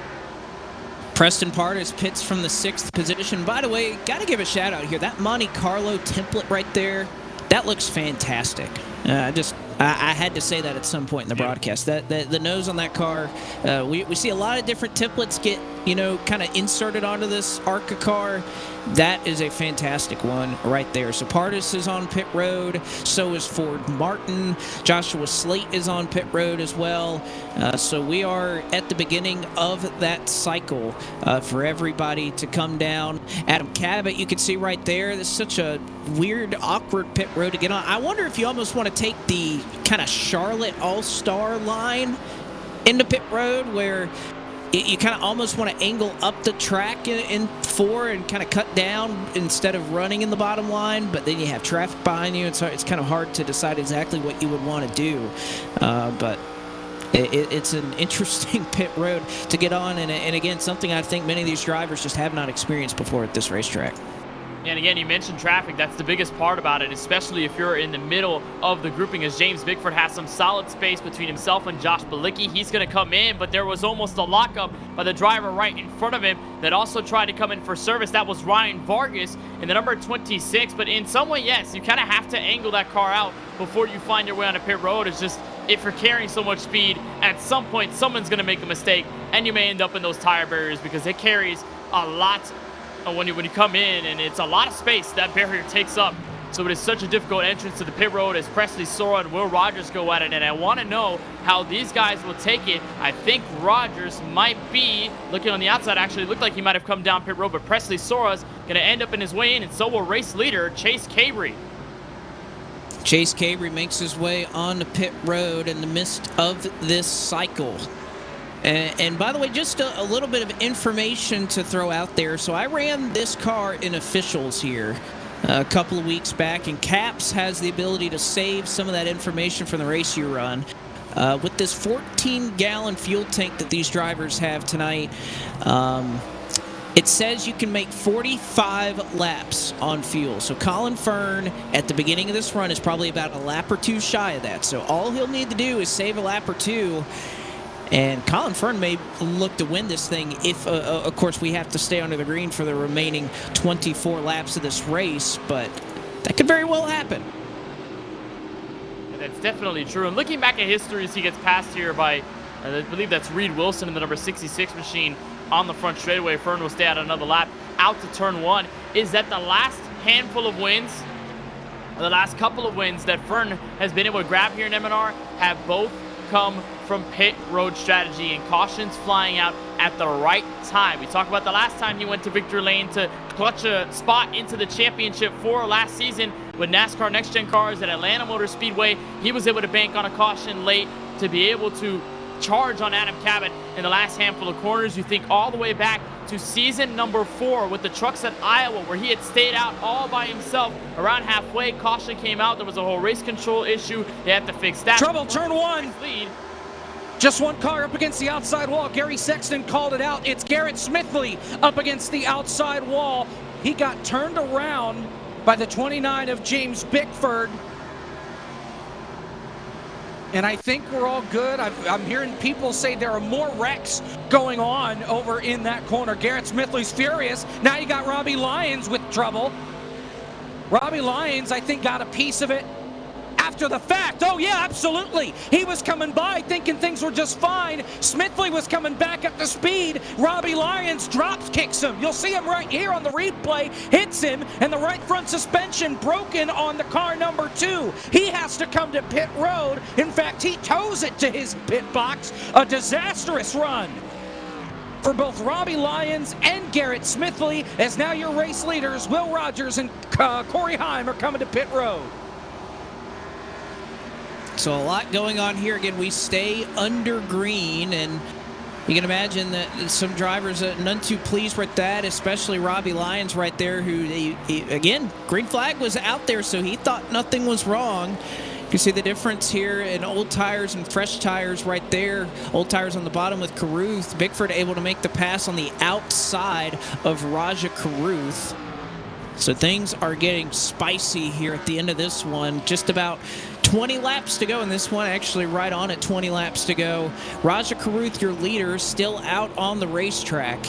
Preston Pardis pits from the 6th position. By the way, got to give a shout out here. That Monte Carlo template right there, that looks fantastic. I had to say that at some point in the broadcast. The nose on that car, we see a lot of different templates get, kind of inserted onto this ARCA car. That is a fantastic one right there. So Pardis is on pit road. So is Ford Martin. Joshua Slate is on pit road as well. So we are at the beginning of that cycle for everybody to come down. Adam Cabot, you can see right there. This is such a weird, awkward pit road to get on. I wonder if you almost want to take the kind of Charlotte All-Star line into pit road, where you kind of almost want to angle up the track in 4 and kind of cut down instead of running in the bottom line, but then you have traffic behind you, and so it's kind of hard to decide exactly what you would want to do. But it's an interesting pit road to get on, and again, something I think many of these drivers just have not experienced before at this racetrack. And again, you mentioned traffic. That's the biggest part about it, especially if you're in the middle of the grouping, as James Bickford has some solid space between himself and Josh Balicki. He's going to come in, but there was almost a lockup by the driver right in front of him that also tried to come in for service. That was Ryan Vargas in the number 26. But in some way, yes, you kind of have to angle that car out before you find your way on a pit road. It's just, if you're carrying so much speed, at some point, someone's going to make a mistake, and you may end up in those tire barriers, because it carries a lot when you come in, and it's a lot of space that barrier takes up. So it is such a difficult entrance to the pit road as Presley Sora and Will Rogers go at it, and I want to know how these guys will take it. I think Rogers might be, looking on the outside, actually looked like he might have come down pit road, but Presley Sora's going to end up in his way in, and so will race leader Chase Cabry. Chase Cabry makes his way on the pit road in the midst of this cycle. And by the way, just a little bit of information to throw out there. So I ran this car in officials here a couple of weeks back, and Caps has the ability to save some of that information from the race you run. With this 14-gallon fuel tank that these drivers have tonight, it says you can make 45 laps on fuel. So Colin Fern at the beginning of this run is probably about a lap or two shy of that. So all he'll need to do is save a lap or two, and Colin Fern may look to win this thing if, of course, we have to stay under the green for the remaining 24 laps of this race, but that could very well happen. That's definitely true. And looking back at history, as he gets passed here by, I believe that's Reed Wilson in the number 66 machine on the front straightaway. Fern will stay out another lap out to turn 1. Is that the last handful of wins, or the last couple of wins that Fern has been able to grab here in M&R have both come from pit road strategy and cautions flying out at the right time. We talked about the last time he went to victory lane to clutch a spot into the championship for last season with NASCAR Next Gen cars at Atlanta Motor Speedway. He was able to bank on a caution late to be able to charge on Adam Cabot in the last handful of corners. You think all the way back to season number 4 with the trucks at Iowa, where he had stayed out all by himself around halfway. Caution came out. There was a whole race control issue. They had to fix that. Trouble, turn 1. Lead. Just one car up against the outside wall. Gary Sexton called it out. It's Garrett Smithley up against the outside wall. He got turned around by the 29 of James Bickford. And I think we're all good. I'm hearing people say there are more wrecks going on over in that corner. Garrett Smithley's furious. Now you got Robbie Lyons with trouble. Robbie Lyons, I think, got a piece of it after the fact. Oh, yeah, absolutely. He was coming by thinking things were just fine. Smithley was coming back up to speed. Robbie Lyons drops kicks him. You'll see him right here on the replay. Hits him, and the right front suspension broken on the car number 2. He has to come to pit road. In fact, he tows it to his pit box. A disastrous run for both Robbie Lyons and Garrett Smithley, as now your race leaders, Will Rogers and Corey Heim, are coming to pit road. So a lot going on here. Again, we stay under green, and you can imagine that some drivers are none too pleased with that, especially Robbie Lyons right there, who, again, green flag was out there, so he thought nothing was wrong. You can see the difference here in old tires and fresh tires right there. Old tires on the bottom with Carruth. Bickford able to make the pass on the outside of Raja Carruth. So things are getting spicy here at the end of this one. Just about 20 laps to go in this one, actually right on at 20 laps to go. Raja Carruth, your leader, still out on the racetrack.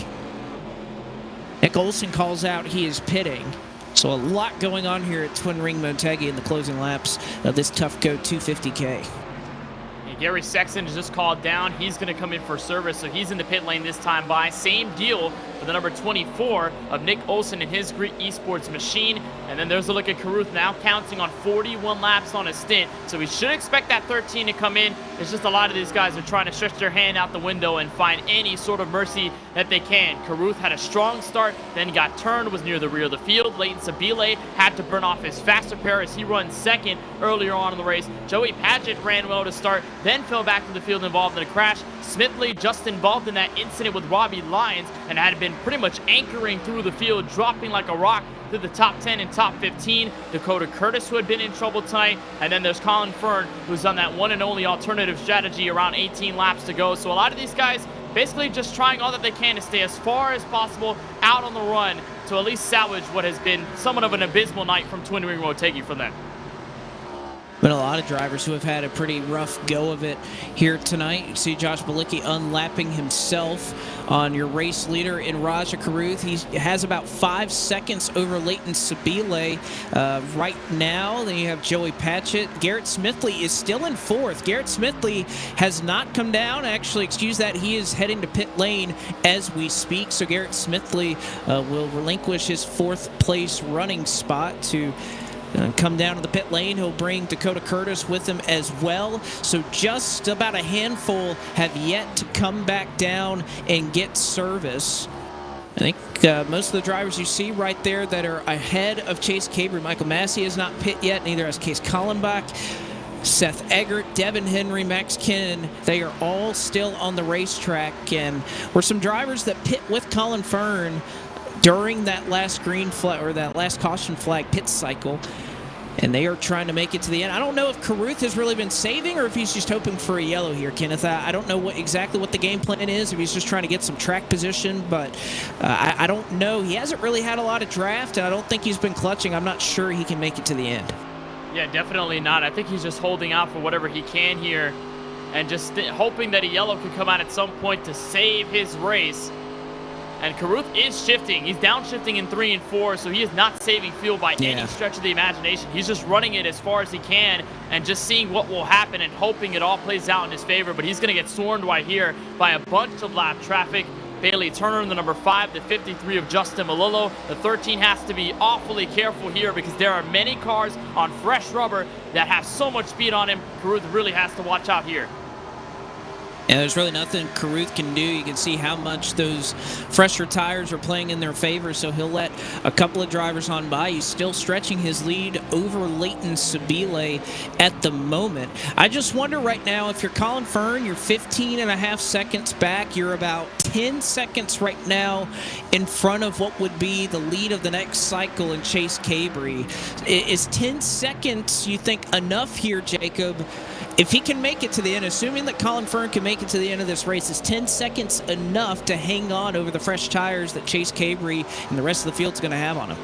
Nick Olson calls out he is pitting. So a lot going on here at Twin Ring Motegi in the closing laps of this Tufco 250k. Gary Sexton is just called down. He's going to come in for service, so he's in the pit lane this time by. Same deal for the number 24 of Nick Olson in his Greek Esports machine. And then there's a look at Carruth now counting on 41 laps on his stint. So we should expect that 13 to come in. It's just a lot of these guys are trying to stretch their hand out the window and find any sort of mercy that they can. Carruth had a strong start, then got turned, was near the rear of the field. Leighton Sabile had to burn off his faster pair as he runs second earlier on in the race. Joey Padgett ran well to start, then fell back to the field involved in a crash. Smithley just involved in that incident with Robbie Lyons and had been pretty much anchoring through the field, dropping like a rock through the top 10 and top 15. Dakota Curtis, who had been in trouble tonight, and then there's Colin Fern, who's done that one and only alternative strategy around 18 laps to go. So a lot of these guys basically just trying all that they can to stay as far as possible out on the run to at least salvage what has been somewhat of an abysmal night from Twin Ring Motegi for them. Been a lot of drivers who have had a pretty rough go of it here tonight. You see Josh Balicki unlapping himself on your race leader in Raja Carruth. He has about 5 seconds over Leighton Sabile right now. Then you have Joey Padgett. Garrett Smithley is still in 4th. Garrett Smithley has not come down. Actually, excuse that, he is heading to pit lane as we speak. So Garrett Smithley will relinquish his 4th place running spot to come down to the pit lane. He'll bring Dakota Curtis with him as well. So just about a handful have yet to come back down and get service. I think most of the drivers you see right there that are ahead of Chase Cabry, Michael Massey has not pit yet, neither has Case Kallenbach, Seth Eggert, Devin Henry, Max Kinnon. They are all still on the racetrack, and were some drivers that pit with Colin Fern during that last green flag or that last caution flag pit cycle, and they are trying to make it to the end. I don't know if Carruth has really been saving or if he's just hoping for a yellow here, Kenneth. I don't know exactly what the game plan is, if he's just trying to get some track position, but I don't know. He hasn't really had a lot of draft, and I don't think he's been clutching. I'm not sure he can make it to the end. Yeah, definitely not. I think he's just holding out for whatever he can here and just hoping that a yellow could come out at some point to save his race. And Carruth is shifting. He's downshifting in 3 and 4, so he is not saving fuel by any stretch of the imagination. He's just running it as far as he can and just seeing what will happen and hoping it all plays out in his favor. But he's going to get swarmed right here by a bunch of lap traffic. Bailey Turner, the number 5, the 53 of Justin Malillo. The 13 has to be awfully careful here because there are many cars on fresh rubber that have so much speed on him. Carruth really has to watch out here. And there's really nothing Carruth can do. You can see how much those fresher tires are playing in their favor, so he'll let a couple of drivers on by. He's still stretching his lead over Leighton Sabile at the moment. I just wonder right now, if you're Colin Fern, you're 15.5 seconds back. You're about 10 seconds right now in front of what would be the lead of the next cycle in Chase Cabry. Is 10 seconds, you think, enough here, Jacob? If he can make it to the end, assuming that Colin Fern can make it to the end of this race, is 10 seconds enough to hang on over the fresh tires that Chase Cabry and the rest of the field's going to have on him?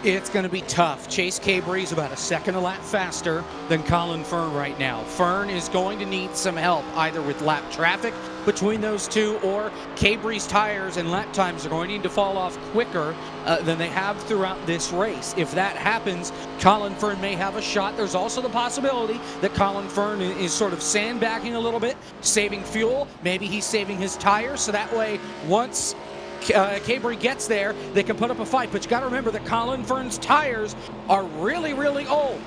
It's going to be tough. Chase Cabry is about a second a lap faster than Colin Fern right now. Fern is going to need some help, either with lap traffic between those two, or Cabry's tires and lap times are going to need to fall off quicker than they have throughout this race. If that happens, Colin Fern may have a shot. There's also the possibility that Colin Fern is sort of sandbagging a little bit, saving fuel. Maybe he's saving his tires, so that way once Cabry gets there, they can put up a fight. But you got to remember that Colin Fern's tires are really, really old.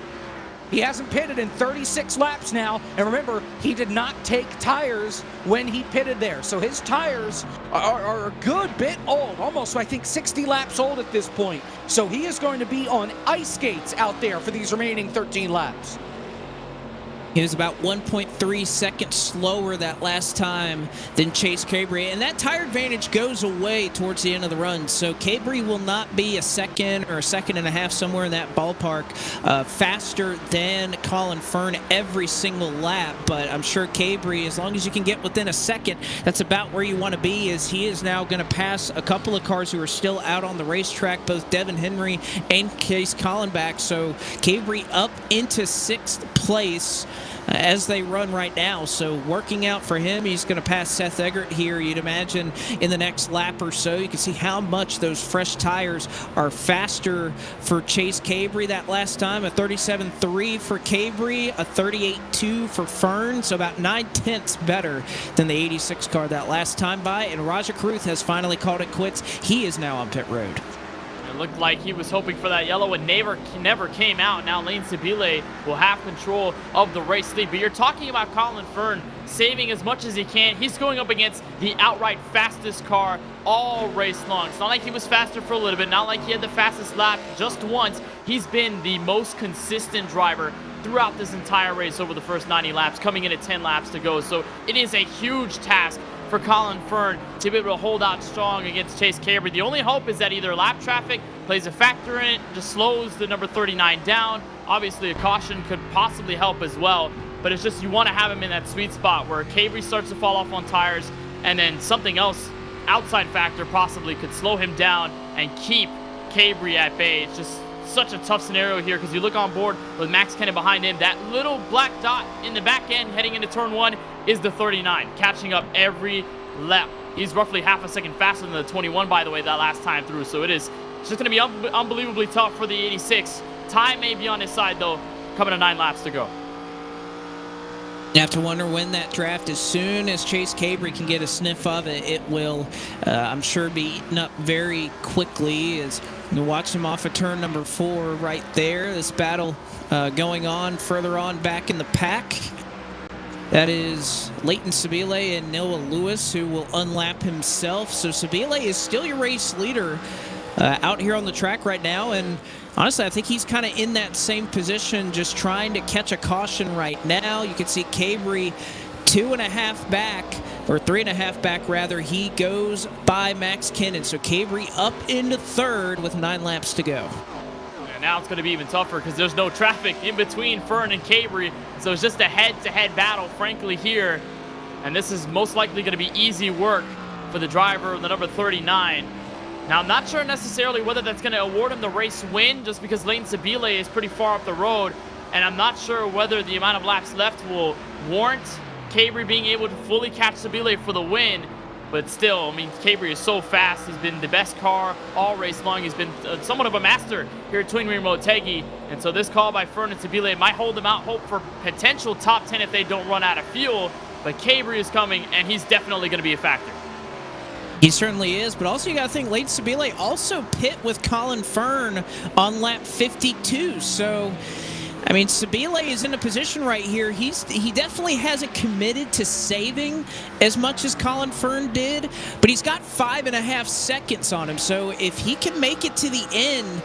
He hasn't pitted in 36 laps now, and remember, he did not take tires when he pitted there. So his tires are a good bit old, almost, I think, 60 laps old at this point. So he is going to be on ice skates out there for these remaining 13 laps. He was about 1.3 seconds slower that last time than Chase Cabry, and that tire advantage goes away towards the end of the run. So Cabry will not be a second or a second and a half, somewhere in that ballpark, faster than Colin Fern every single lap. But I'm sure Cabry, as long as you can get within a second, that's about where you want to be, as he is now going to pass a couple of cars who are still out on the racetrack, both Devin Henry and Case Collenbach. So Cabry up into 6th place as they run right now. So working out for him. He's going to pass Seth Eggert here, you'd imagine, in the next lap or so. You can see how much those fresh tires are faster for Chase Cabry that last time. A 37.3 for Cabry, a 38.2 for Fern, so about 9/10 better than the 86 car that last time by. And Raja Caruth has finally called it quits. He is now on pit road. It looked like he was hoping for that yellow and never came out. Now Lane Sabile will have control of the race lead. But you're talking about Colin Fern saving as much as he can. He's going up against the outright fastest car all race long. It's not like he was faster for a little bit, not like he had the fastest lap just once. He's been the most consistent driver throughout this entire race over the first 90 laps, coming in at 10 laps to go. So it is a huge task for Colin Fern to be able to hold out strong against Chase Cabry. The only hope is that either lap traffic plays a factor in it, just slows the number 39 down. Obviously, a caution could possibly help as well, but it's just you want to have him in that sweet spot where Cabry starts to fall off on tires, and then something else, outside factor, possibly could slow him down and keep Cabry at bay. It's just such a tough scenario here because you look on board with Max Kennedy behind him. That little black dot in the back end heading into turn 1 is the 39, catching up every lap. He's roughly half a second faster than the 21, by the way, that last time through. So it's just going to be unbelievably tough for the 86. Time may be on his side, though, coming to 9 laps to go. You have to wonder when that draft, as soon as Chase Cabry can get a sniff of it, it will, I'm sure, be eaten up very quickly. As you watch him off of turn number 4 right there. This battle going on further on back in the pack. That is Leighton Sabile and Noah Lewis, who will unlap himself. So Sabile is still your race leader out here on the track right now. And honestly, I think he's kind of in that same position, just trying to catch a caution right now. You can see Cabry 2.5 back, or 3.5 back rather. He goes by Max Kennedy. So Cabry up into 3rd with 9 laps to go. Now it's going to be even tougher because there's no traffic in between Fern and Cabry. So it's just a head-to-head battle, frankly, here. And this is most likely going to be easy work for the driver of the number 39. Now, I'm not sure necessarily whether that's going to award him the race win, just because Leighton Sabile is pretty far up the road. And I'm not sure whether the amount of laps left will warrant Cabry being able to fully catch Sabile for the win. But still, I mean, Cabry is so fast. He's been the best car all race long. He's been somewhat of a master here at Twin Wing Motegi. And so this call by Fern and Sabile might hold them out, hope for potential top 10 if they don't run out of fuel. But Cabry is coming, and he's definitely going to be a factor. He certainly is, but also you got to think Leighton Sabile also pit with Colin Fern on lap 52. So, I mean, Sabile is in a position right here. He definitely hasn't committed to saving as much as Colin Fern did, but he's got 5.5 seconds on him. So if he can make it to the end,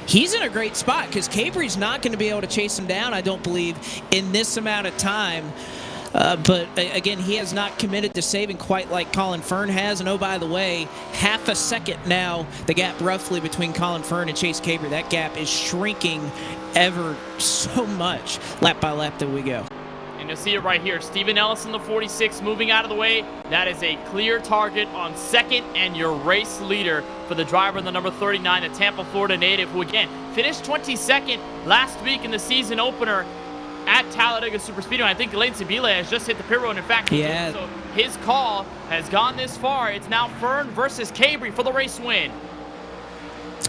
he's in a great spot because Cabry's not going to be able to chase him down, I don't believe, in this amount of time. But again, he has not committed to saving quite like Colin Fern has. And oh, by the way, half a second now, the gap roughly between Colin Fern and Chase Cabry, that gap is shrinking ever so much lap by lap that we go. and you'll see it right here. Steven Ellis in the 46 moving out of the way. That is a clear target on second, and your race leader for the driver in the number 39, the Tampa, Florida native, who again finished 22nd last week in the season opener at Talladega Superspeedway. I think Elaine Sabile has just hit the pit road. In fact, so his call has gone this far. It's now Fern versus Cabri for the race win.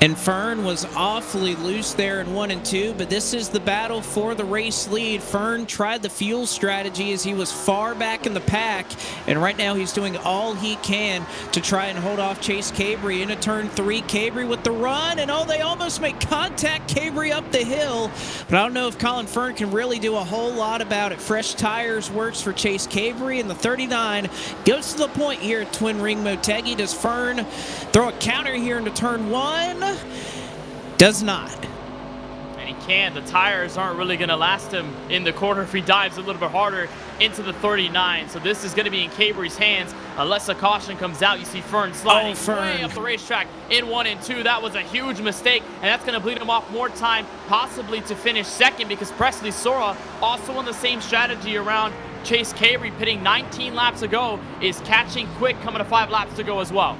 And Fern was awfully loose there in 1 and 2, but this is the battle for the race lead. Fern tried the fuel strategy as he was far back in the pack, and right now he's doing all he can to try and hold off Chase Cabri into turn 3. Cabri with the run, and they almost make contact. Cabri up the hill, but I don't know if Colin Fern can really do a whole lot about it. Fresh tires works for Chase Cabri, and the 39 goes to the point here at Twin Ring Motegi. Does Fern throw a counter here into turn 1? Does not. And he can. The tires aren't really going to last him in the corner if he dives a little bit harder into the 39. So this is going to be in Cabri's hands unless a caution comes out. You see Fern sliding way up the racetrack in 1 and 2. That was a huge mistake, and that's going to bleed him off more time, possibly to finish second, because Presley Sora, also on the same strategy around Chase Cabri, pitting 19 laps ago, is catching quick, coming to 5 laps to go as well.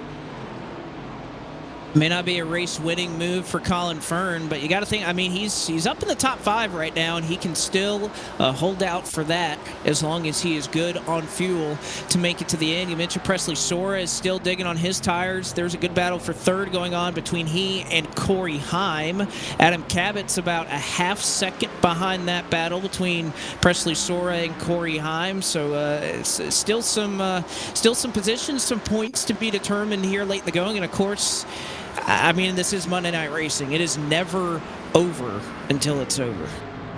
May not be a race-winning move for Colin Fern, but you got to think, I mean, he's up in the top 5 right now, and he can still hold out for that as long as he is good on fuel to make it to the end. You mentioned Presley Sora is still digging on his tires. There's a good battle for third going on between he and Corey Heim. Adam Cabot's about a half second behind that battle between Presley Sora and Corey Heim, so still some positions, some points to be determined here late in the going, and of course, I mean, this is Monday Night Racing. It is never over until it's over.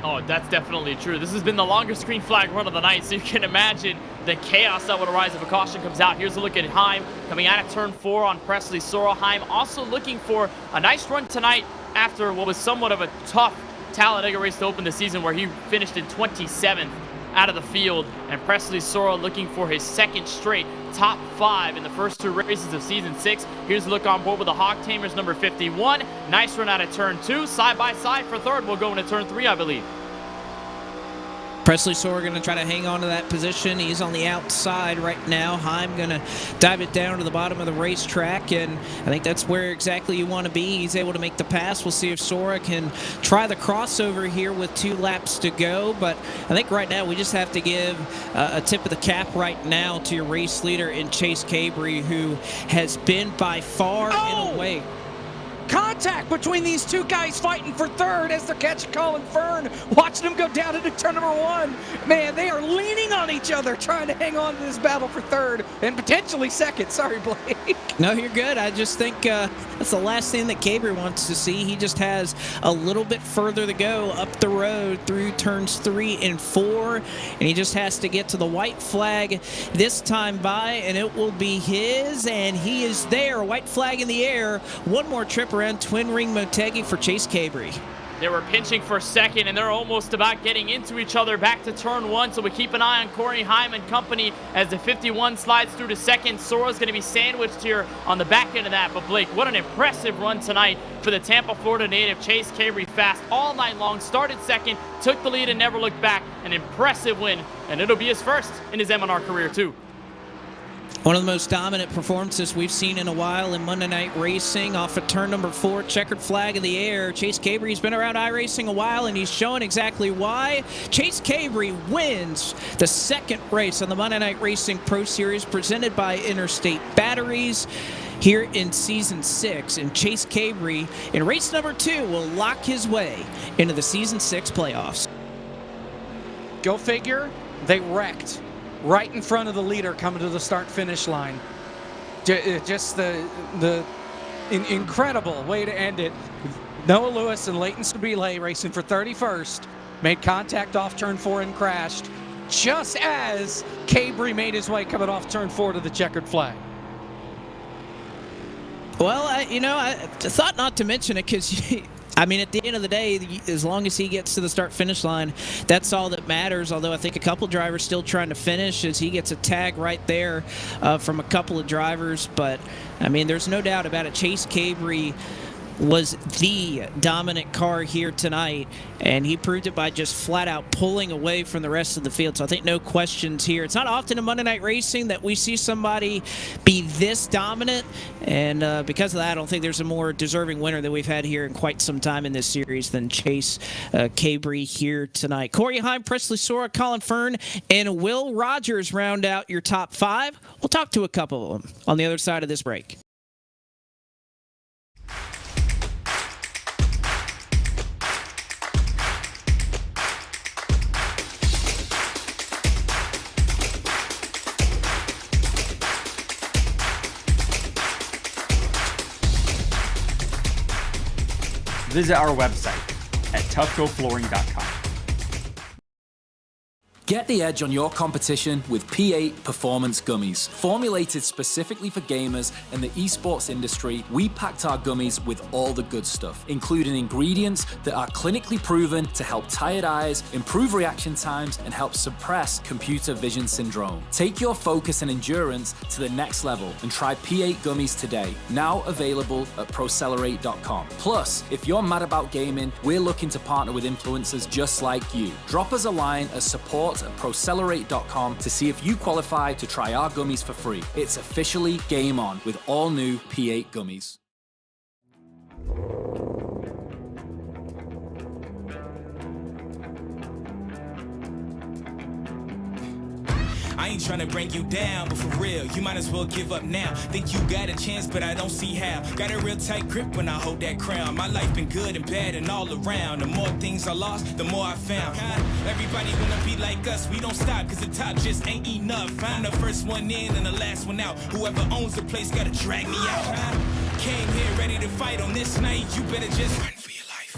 Oh, that's definitely true. This has been the longest green flag run of the night, so you can imagine the chaos that would arise if a caution comes out. Here's a look at Heim coming out of turn 4 on Presley Sora. Heim also looking for a nice run tonight after what was somewhat of a tough Talladega race to open the season, where he finished in 27th out of the field, and Presley Sora looking for his second straight top 5 in the first 2 races of season 6. Here's a look on board with the Hawk Tamers, number 51. Nice run out of turn 2. Side by side for third. We'll go into turn 3, I believe. Presley Sora going to try to hang on to that position. He's on the outside right now. Heim going to dive it down to the bottom of the racetrack, and I think that's where exactly you want to be. He's able to make the pass. We'll see if Sora can try the crossover here with 2 laps to go, but I think right now we just have to give a tip of the cap right now to your race leader in Chase Cabri, who has been by far and away. Contact between these 2 guys fighting for third as they're catching Colin Fern. Watching them go down into turn number 1. Man, they are leaning on each other, trying to hang on to this battle for third and potentially second. Sorry, Blake. No, you're good. I just think that's the last thing that Cabri wants to see. He just has a little bit further to go up the road through turns 3 and 4, and he just has to get to the white flag this time by, and it will be his, and he is there. White flag in the air. One more trip around Twin Ring Motegi for Chase Cabri. They were pinching for second, and they're almost about getting into each other back to turn 1, so we keep an eye on Corey Heim and company as the 51 slides through to second. Sora's going to be sandwiched here on the back end of that, but Blake, what an impressive run tonight for the Tampa, Florida native. Chase Cabri fast all night long, started second, took the lead and never looked back. An impressive win, and it'll be his first in his M&R career too. One of the most dominant performances we've seen in a while in Monday Night Racing off of turn number 4, checkered flag in the air. Chase Cabri's been around iRacing a while, and he's showing exactly why. Chase Cabri wins the second race on the Monday Night Racing Pro Series presented by Interstate Batteries here in Season 6. And Chase Cabri in race number 2 will lock his way into the Season 6 playoffs. Go figure, they wrecked right in front of the leader coming to the start-finish line. Just the incredible way to end it. Noah Lewis and Leighton Stabile racing for 31st. Made contact off turn 4 and crashed, just as Cabri made his way coming off turn 4 to the checkered flag. Well, I thought not to mention it because I mean, at the end of the day, as long as he gets to the start-finish line, that's all that matters, although I think a couple drivers still trying to finish as he gets a tag right there from a couple of drivers. But, I mean, there's no doubt about it. Chase Cabri was the dominant car here tonight, and he proved it by just flat out pulling away from the rest of the field. So I think no questions here. It's not often in Monday Night Racing that we see somebody be this dominant, and because of that, I don't think there's a more deserving winner that we've had here in quite some time in this series than Chase Cabry here tonight. Corey Heim, Presley Sora, Colin Fern, and Will Rogers round out your top 5. We'll talk to a couple of them on the other side of this break. Visit our website at tufcoflooring.com. Get the edge on your competition with P8 Performance Gummies. Formulated specifically for gamers and the esports industry, we packed our gummies with all the good stuff, including ingredients that are clinically proven to help tired eyes, improve reaction times, and help suppress computer vision syndrome. Take your focus and endurance to the next level and try P8 Gummies today. Now available at Procelerate.com. Plus, if you're mad about gaming, we're looking to partner with influencers just like you. Drop us a line at support at Procelerate.com to see if you qualify to try our gummies for free. It's officially game on with all new P8 gummies. I ain't tryna bring you down, but for real, you might as well give up now. Think you got a chance, but I don't see how. Got a real tight grip when I hold that crown. My life been good and bad and all around. The more things I lost, the more I found. Everybody wanna be like us, we don't stop, cause the top just ain't enough. I'm the first one in and the last one out. Whoever owns the place gotta drag me out. Came here ready to fight on this night, you better just run for your life.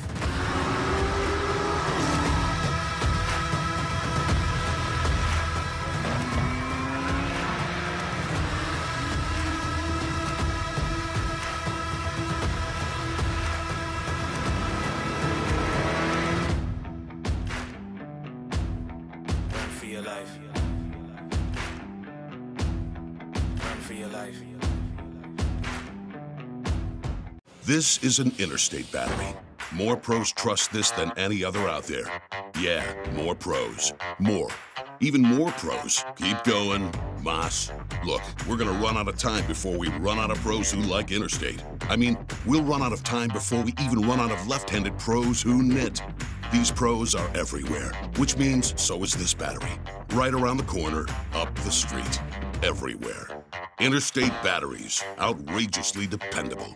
This is an Interstate battery. More pros trust this than any other out there. Yeah, more pros. More. Even more pros. Keep going. Moss. Look, we're gonna run out of time before we run out of pros who like Interstate. I mean, we'll run out of time before we even run out of left-handed pros who knit. These pros are everywhere, which means so is this battery. Right around the corner, up the street. Everywhere. Interstate batteries. Outrageously dependable.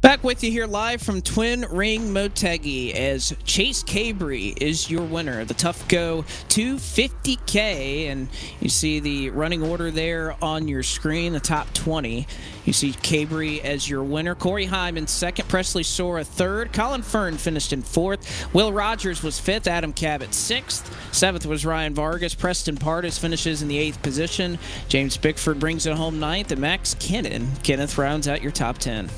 Back with you here live from Twin Ring Motegi as Chase Cabry is your winner of the Tufco 250k, and you see the running order there on your screen, the top 20. You see Cabry as your winner, Corey Heim in second, Presley Sora third, Colin Fern finished in fourth, Will Rogers was fifth, Adam Cabot sixth, seventh was Ryan Vargas, Preston Pardis finishes in the 8th position, James Bickford brings it home 9th, and Max Kenneth rounds out your top 10.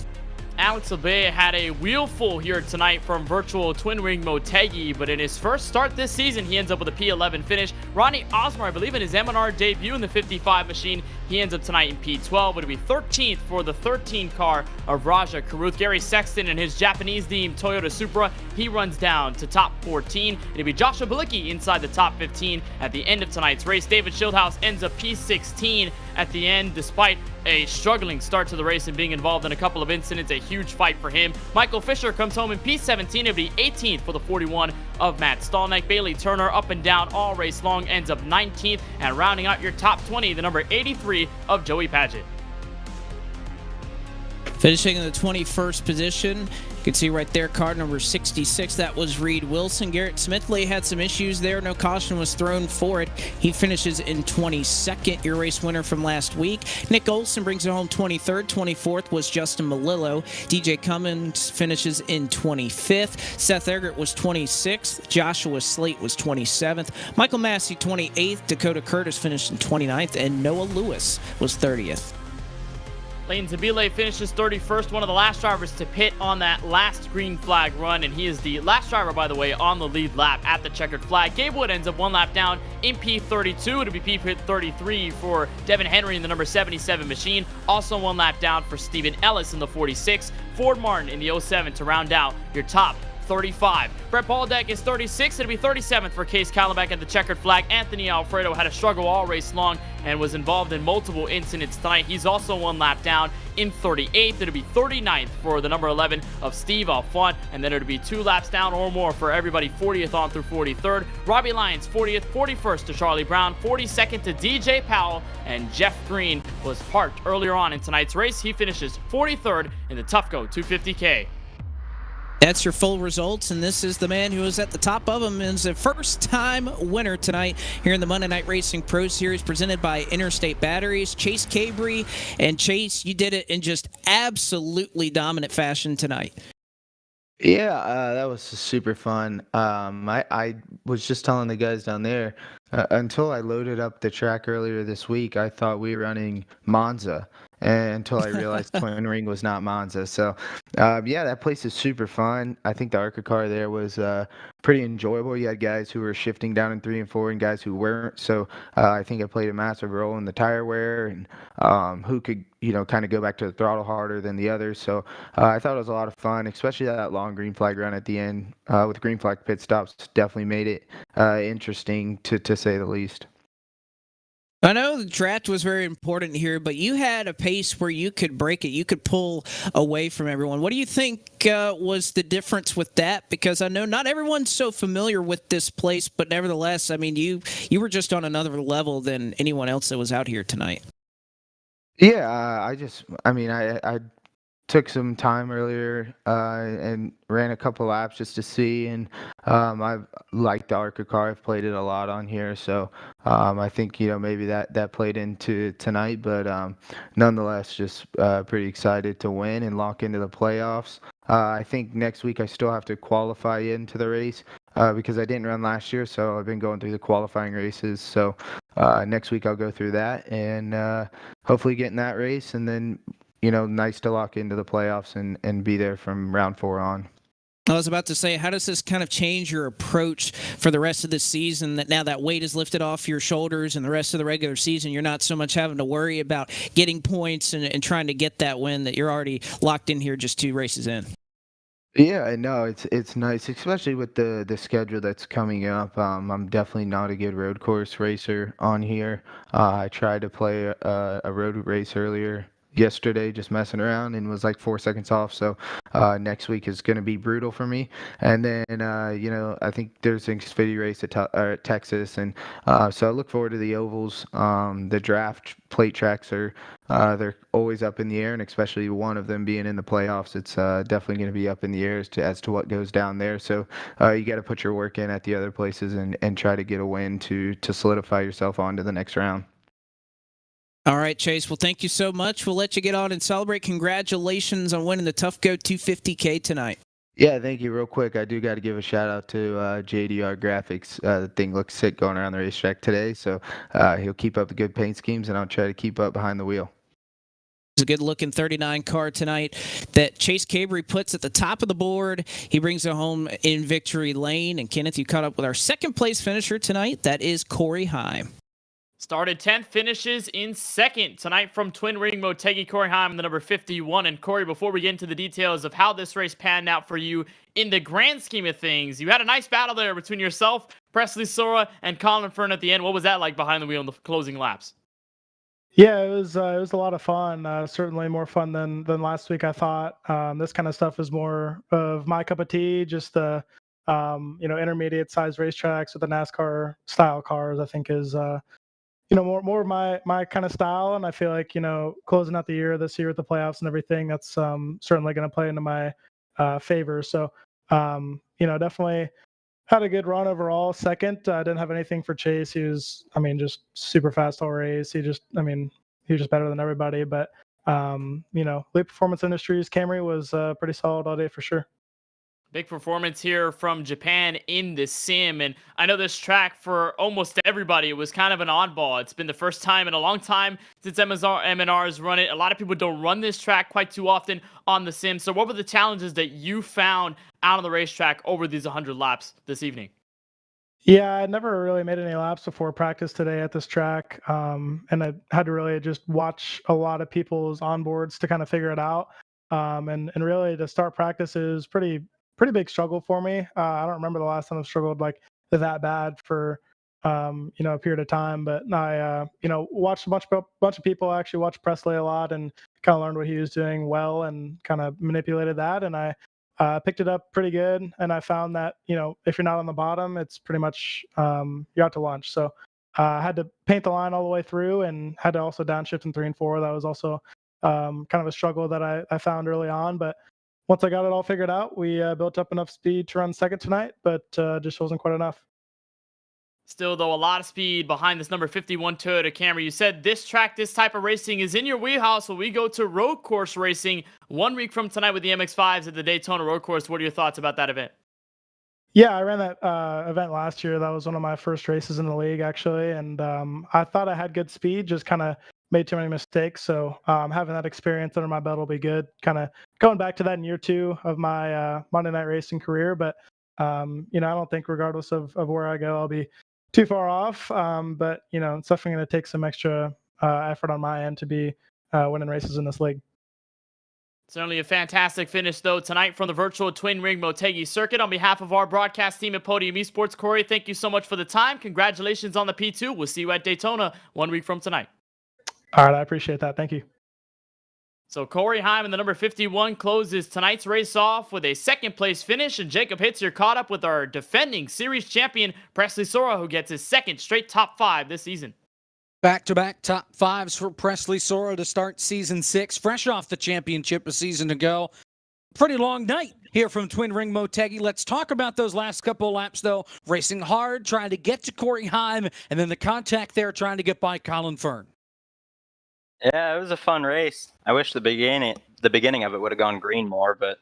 Alex Abey had a wheelful here tonight from virtual Twin Ring Motegi, but in his first start this season, he ends up with a P11 finish. Ronnie Osmer, I believe in his M&R debut in the 55 machine, he ends up tonight in P12, but it'll be 13th for the 13 car of Raja Karuth. Gary Sexton and his Japanese-themed Toyota Supra, he runs down to top 14. It'll be Joshua Bilicki inside the top 15 at the end of tonight's race. David Schildhaus ends up P16 at the end, despite a struggling start to the race and being involved in a couple of incidents. A huge fight for him. Michael Fisher comes home in P17. It'll be 18th for the 41 of Matt Stallneck. Bailey Turner up and down all race long ends up 19th, and rounding out your top 20, the number 83 of Joey Padgett. Finishing in the 21st position, you can see right there, car number 66, that was Reed Wilson. Garrett Smithley had some issues there. No caution was thrown for it. He finishes in 22nd, your race winner from last week. Nick Olson brings it home 23rd. 24th was Justin Malillo. DJ Cummins finishes in 25th. Seth Eggert was 26th. Joshua Slate was 27th. Michael Massey 28th. Dakota Curtis finished in 29th. And Noah Lewis was 30th. Lane Zabile finishes 31st, one of the last drivers to pit on that last green flag run, and he is the last driver, by the way, on the lead lap at the checkered flag. Gabe Wood ends up one lap down in P32. It'll be P33 for Devin Henry in the number 77 machine. Also one lap down for Stephen Ellis in the 46. Ford Martin in the 07 to round out your top 35. Brett Baldeck is 36. It'll be 37th for Case Callenbeck at the checkered flag. Anthony Alfredo had a struggle all race long and was involved in multiple incidents tonight. He's also one lap down in 38th. It'll be 39th for the number 11 of Steve Alfont, and then it'll be 2 laps down or more for everybody 40th on through 43rd. Robbie Lyons 40th, 41st to Charlie Brown, 42nd to DJ Powell, and Jeff Green was parked earlier on in tonight's race. He finishes 43rd in the Tufco 250k. That's your full results, and this is the man who is at the top of them and is a first-time winner tonight here in the Monday Night Racing Pro Series presented by Interstate Batteries. Chase Cabry, and Chase, you did it in just absolutely dominant fashion tonight. Yeah, that was super fun. I was just telling the guys down there, until I loaded up the track earlier this week, I thought we were running Monza. And until I realized Twin Ring was not Monza. So, yeah, that place is super fun. I think the ARCA car there was pretty enjoyable. You had guys who were shifting down in 3 and 4 and guys who weren't. So I think it played a massive role in the tire wear and who could, kind of go back to the throttle harder than the others. So I thought it was a lot of fun, especially that long green flag run at the end with green flag pit stops. Definitely made it interesting to say the least. I know the draft was very important here, but you had a pace where you could break it. You could pull away from everyone. What do you think was the difference with that? Because I know not everyone's so familiar with this place, but nevertheless, I mean, you were just on another level than anyone else that was out here tonight. Yeah, I took some time earlier and ran a couple laps just to see, and I've liked the ARCA car. I've played it a lot on here, so I think maybe that played into tonight, but nonetheless, just pretty excited to win and lock into the playoffs. I think next week I still have to qualify into the race because I didn't run last year, so I've been going through the qualifying races. So next week I'll go through that and hopefully get in that race, and then nice to lock into the playoffs and be there from round 4 on. I was about to say, how does this kind of change your approach for the rest of the season, that now that weight is lifted off your shoulders and the rest of the regular season, you're not so much having to worry about getting points and trying to get that win, that you're already locked in here just 2 races in? Yeah, no, it's nice, especially with the schedule that's coming up. I'm definitely not a good road course racer on here. I tried to play a road race earlier yesterday, just messing around, and was like 4 seconds off. So next week is going to be brutal for me. And then I think there's an Xfinity race at Texas, and so I look forward to the ovals. The draft plate tracks are they're always up in the air, and especially one of them being in the playoffs, it's definitely going to be up in the air as to what goes down there. So you got to put your work in at the other places and try to get a win to solidify yourself on to the next round. All right, Chase. Well, thank you so much. We'll let you get on and celebrate. Congratulations on winning the Tufco 250k tonight. Yeah, thank you. Real quick, I do got to give a shout out to JDR Graphics. The thing looks sick going around the racetrack today, so he'll keep up the good paint schemes, and I'll try to keep up behind the wheel. It's a good-looking 39 car tonight that Chase Cabry puts at the top of the board. He brings it home in victory lane. And Kenneth, you caught up with our second-place finisher tonight. That is Corey Heim. Started 10th, finishes in 2nd. Tonight from Twin Ring, Motegi, Corey Heim, the number 51. And Corey, before we get into the details of how this race panned out for you in the grand scheme of things, you had a nice battle there between yourself, Presley Sora, and Colin Fern at the end. What was that like behind the wheel in the closing laps? Yeah, it was a lot of fun. Certainly more fun than last week, I thought. This kind of stuff is more of my cup of tea. Just the intermediate size racetracks with the NASCAR style cars, I think is more my kind of style, and I feel like closing out the year this year with the playoffs and everything, that's certainly going to play into my favor. So definitely had a good run overall. Second, I didn't have anything for Chase. He was, just super fast all race. He was just better than everybody. But Leap Performance Industries Camry was pretty solid all day for sure. Big performance here from Japan in the sim. And I know this track for almost everybody, it was kind of an oddball. It's been the first time in a long time since MNR has run it. A lot of people don't run this track quite too often on the sim. So what were the challenges that you found out on the racetrack over these 100 laps this evening? Yeah, I never really made any laps before practice today at this track. And I had to really just watch a lot of people's onboards to kind of figure it out. And really to start practice is pretty big struggle for me. I don't remember the last time I've struggled like that bad for a period of time. But I watched a bunch of people. I actually watched Presley a lot and kind of learned what he was doing well and kind of manipulated that. And I picked it up pretty good. And I found that if you're not on the bottom, it's pretty much you're out to lunch. So I had to paint the line all the way through and had to also downshift in 3 and 4. That was also kind of a struggle that I found early on, but once I got it all figured out, we built up enough speed to run second tonight, but just wasn't quite enough. Still, though, a lot of speed behind this number 51 Toyota Camry. You said this track, this type of racing is in your wheelhouse, so we go to road course racing 1 week from tonight with the MX-5s at the Daytona Road Course. What are your thoughts about that event? Yeah, I ran that event last year. That was one of my first races in the league, actually, and I thought I had good speed, just kind of made too many mistakes. So having that experience under my belt will be good. Kind of going back to that in year 2 of my Monday night racing career, but I don't think regardless of where I go, I'll be too far off. But it's definitely going to take some extra effort on my end to be winning races in this league. Certainly a fantastic finish, though, tonight from the virtual Twin Ring Motegi circuit. On behalf of our broadcast team at Podium Esports, Corey, thank you so much for the time. Congratulations on the P2. We'll see you at Daytona 1 week from tonight. All right, I appreciate that. Thank you. So Corey Heim in the number 51 closes tonight's race off with a second place finish, and Jacob Hitzer caught up with our defending series champion Presley Sora, who gets his second straight top 5 this season. Back-to-back top 5s for Presley Sora to start season 6, fresh off the championship a season ago. Pretty long night here from Twin Ring Motegi. Let's talk about those last couple of laps, though. Racing hard, trying to get to Corey Heim, and then the contact there trying to get by Colin Fern. Yeah, it was a fun race. I wish the beginning of it would have gone green more, but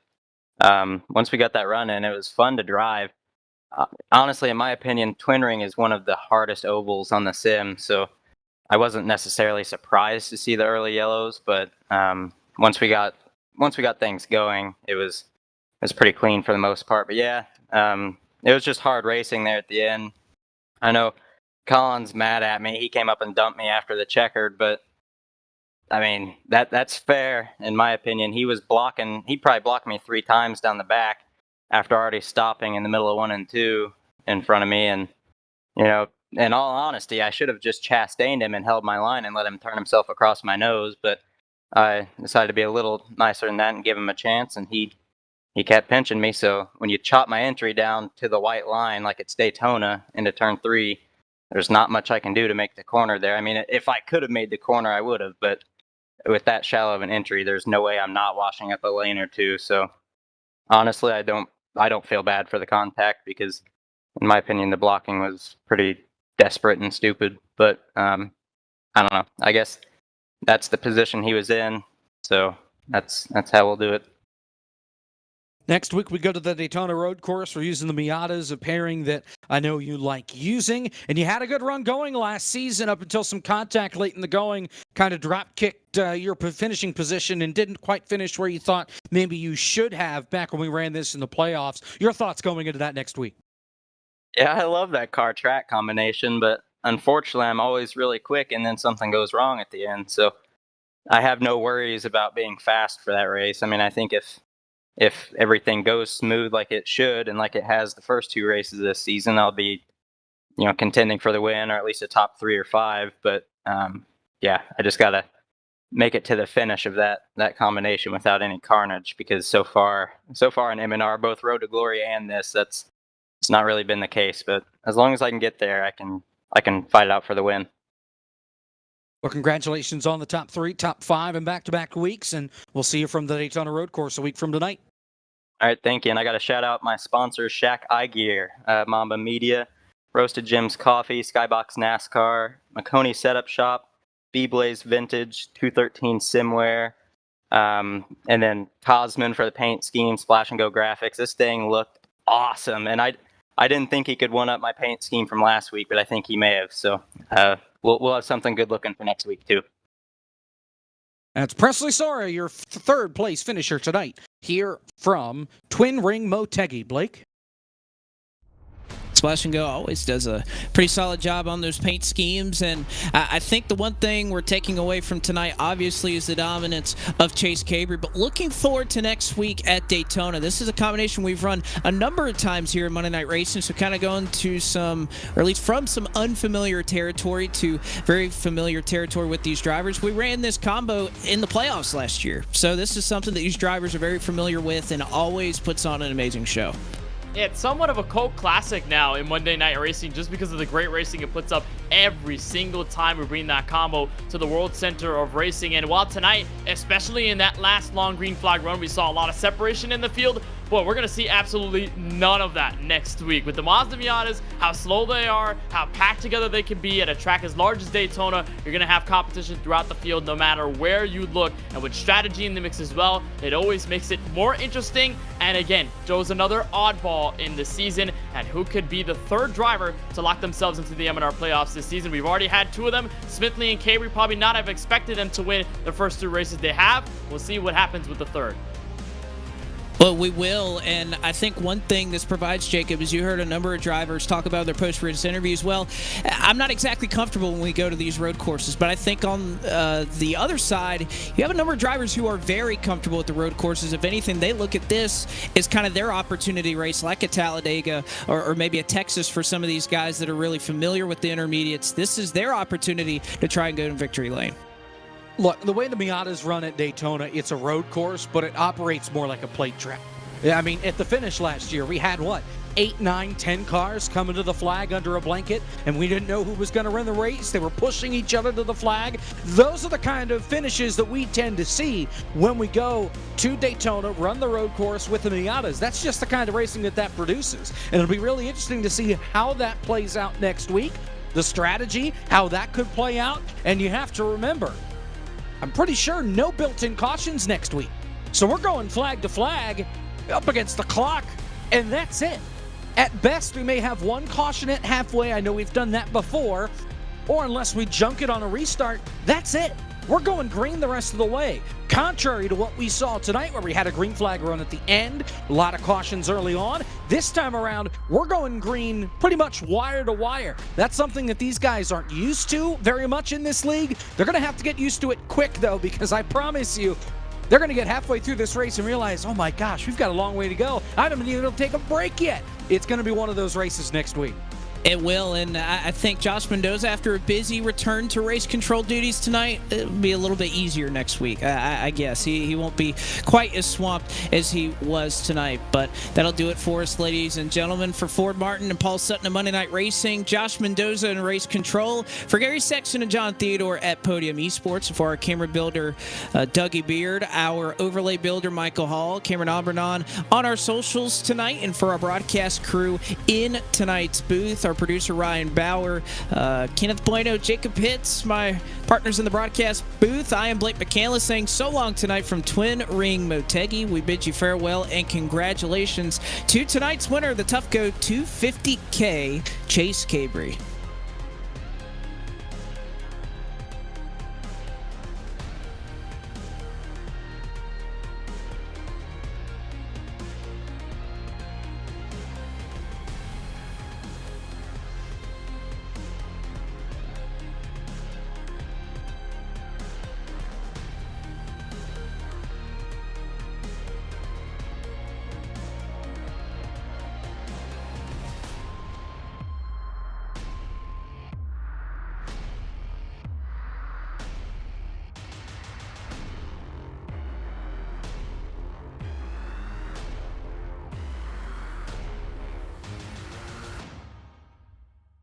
once we got that run in, it was fun to drive. Honestly, in my opinion, Twin Ring is one of the hardest ovals on the sim, so I wasn't necessarily surprised to see the early yellows, but once we got things going, it was pretty clean for the most part. But yeah, it was just hard racing there at the end. I know Colin's mad at me. He came up and dumped me after the checkered, but I mean, that's fair in my opinion. He probably blocked me 3 times down the back after already stopping in the middle of 1 and 2 in front of me. And, in all honesty, I should have just chastained him and held my line and let him turn himself across my nose. But I decided to be a little nicer than that and give him a chance. And he kept pinching me. So when you chop my entry down to the white line, like it's Daytona into turn 3, there's not much I can do to make the corner there. I mean, if I could have made the corner, I would have, but with that shallow of an entry, there's no way I'm not washing up a lane or 2. So honestly, I don't feel bad for the contact because, in my opinion, the blocking was pretty desperate and stupid. But I don't know. I guess that's the position he was in. So that's how we'll do it. Next week, we go to the Daytona Road Course. We're using the Miatas, a pairing that I know you like using. And you had a good run going last season up until some contact late in the going kind of drop-kicked your finishing position and didn't quite finish where you thought maybe you should have back when we ran this in the playoffs. Your thoughts going into that next week? Yeah, I love that car-track combination, but unfortunately, I'm always really quick and then something goes wrong at the end. So I have no worries about being fast for that race. I mean, I think if everything goes smooth like it should and like it has the first 2 races this season, I'll be, contending for the win or at least a top 3 or 5. But yeah, I just gotta make it to the finish of that combination without any carnage, because so far in MNR, both Road to Glory and it's not really been the case. But as long as I can get there, I can fight it out for the win. Well, congratulations on the top 3, top 5, and back-to-back weeks, and we'll see you from the Daytona Road Course a week from tonight. All right, thank you. And I got to shout out my sponsors, Shack Eye Gear, Mamba Media, Roasted Jim's Coffee, Skybox NASCAR, Maconi Setup Shop, B-Blaze Vintage, 213 Simware, and then Cosman for the paint scheme, Splash and Go Graphics. This thing looked awesome, and I didn't think he could one-up my paint scheme from last week, but I think he may have. So we'll have something good looking for next week too. That's Presley Sora, your third place finisher tonight, here from Twin Ring Motegi. Blake? Splash and Go always does a pretty solid job on those paint schemes, and I think the one thing we're taking away from tonight obviously is the dominance of Chase Cabry, but looking forward to next week at Daytona. This is a combination we've run a number of times here in Monday Night Racing, so kind of going to some, or at least from some unfamiliar territory to very familiar territory with these drivers. We ran this combo in the playoffs last year, so this is something that these drivers are very familiar with and always puts on an amazing show. Yeah, it's somewhat of a cult classic now in Monday Night Racing just because of the great racing it puts up every single time we bring that combo to the World Center of Racing. And while tonight, especially in that last long green flag run, we saw a lot of separation in the field, but we're going to see absolutely none of that next week. With the Mazda Miatas, how slow they are, how packed together they can be at a track as large as Daytona, you're going to have competition throughout the field no matter where you look. And with strategy in the mix as well, it always makes it more interesting. And again, Joe's another oddball in the season, and who could be the third driver to lock themselves into the M&R playoffs this season? We've already had 2 of them. Smithley and Cabry probably not have expected them to win the first 2 races they have. We'll see what happens with the third. Well, we will, and I think one thing this provides, Jacob, is you heard a number of drivers talk about their post-race interviews. Well, I'm not exactly comfortable when we go to these road courses, but I think on the other side, you have a number of drivers who are very comfortable with the road courses. If anything, they look at this as kind of their opportunity race, like a Talladega or maybe a Texas for some of these guys that are really familiar with the intermediates. This is their opportunity to try and go to victory lane. Look, the way the Miatas run at Daytona, it's a road course, but it operates more like a plate track. I mean, at the finish last year, we had, 8, 9, 10 cars coming to the flag under a blanket, and we didn't know who was going to run the race. They were pushing each other to the flag. Those are the kind of finishes that we tend to see when we go to Daytona, run the road course with the Miatas. That's just the kind of racing that produces. And it'll be really interesting to see how that plays out next week, the strategy, how that could play out. And you have to remember, I'm pretty sure no built-in cautions next week. So we're going flag to flag up against the clock, and that's it. At best, we may have 1 caution at halfway. I know we've done that before. Or unless we junk it on a restart, that's it. We're going green the rest of the way. Contrary to what we saw tonight, where we had a green flag run at the end, a lot of cautions early on, this time around, we're going green pretty much wire to wire. That's something that these guys aren't used to very much in this league. They're going to have to get used to it quick, though, because I promise you, they're going to get halfway through this race and realize, oh my gosh, we've got a long way to go. I haven't been able to take a break yet. It's going to be one of those races next week. It will, and I think Josh Mendoza, after a busy return to race control duties tonight, it'll be a little bit easier next week, I guess. He won't be quite as swamped as he was tonight, but that'll do it for us, ladies and gentlemen. For Ford Martin and Paul Sutton of Monday Night Racing, Josh Mendoza in race control, for Gary Sexton and John Theodore at Podium Esports, for our camera builder, Dougie Beard, our overlay builder, Michael Hall, Cameron Aubernon on our socials tonight, and for our broadcast crew in tonight's booth, our producer Ryan Bauer, Kenneth Bueno, Jacob Hitz, my partners in the broadcast booth. I am Blake McCandless saying so long tonight from Twin Ring Motegi. We bid you farewell and congratulations to tonight's winner, the Tufco 250k, Chase Cabry.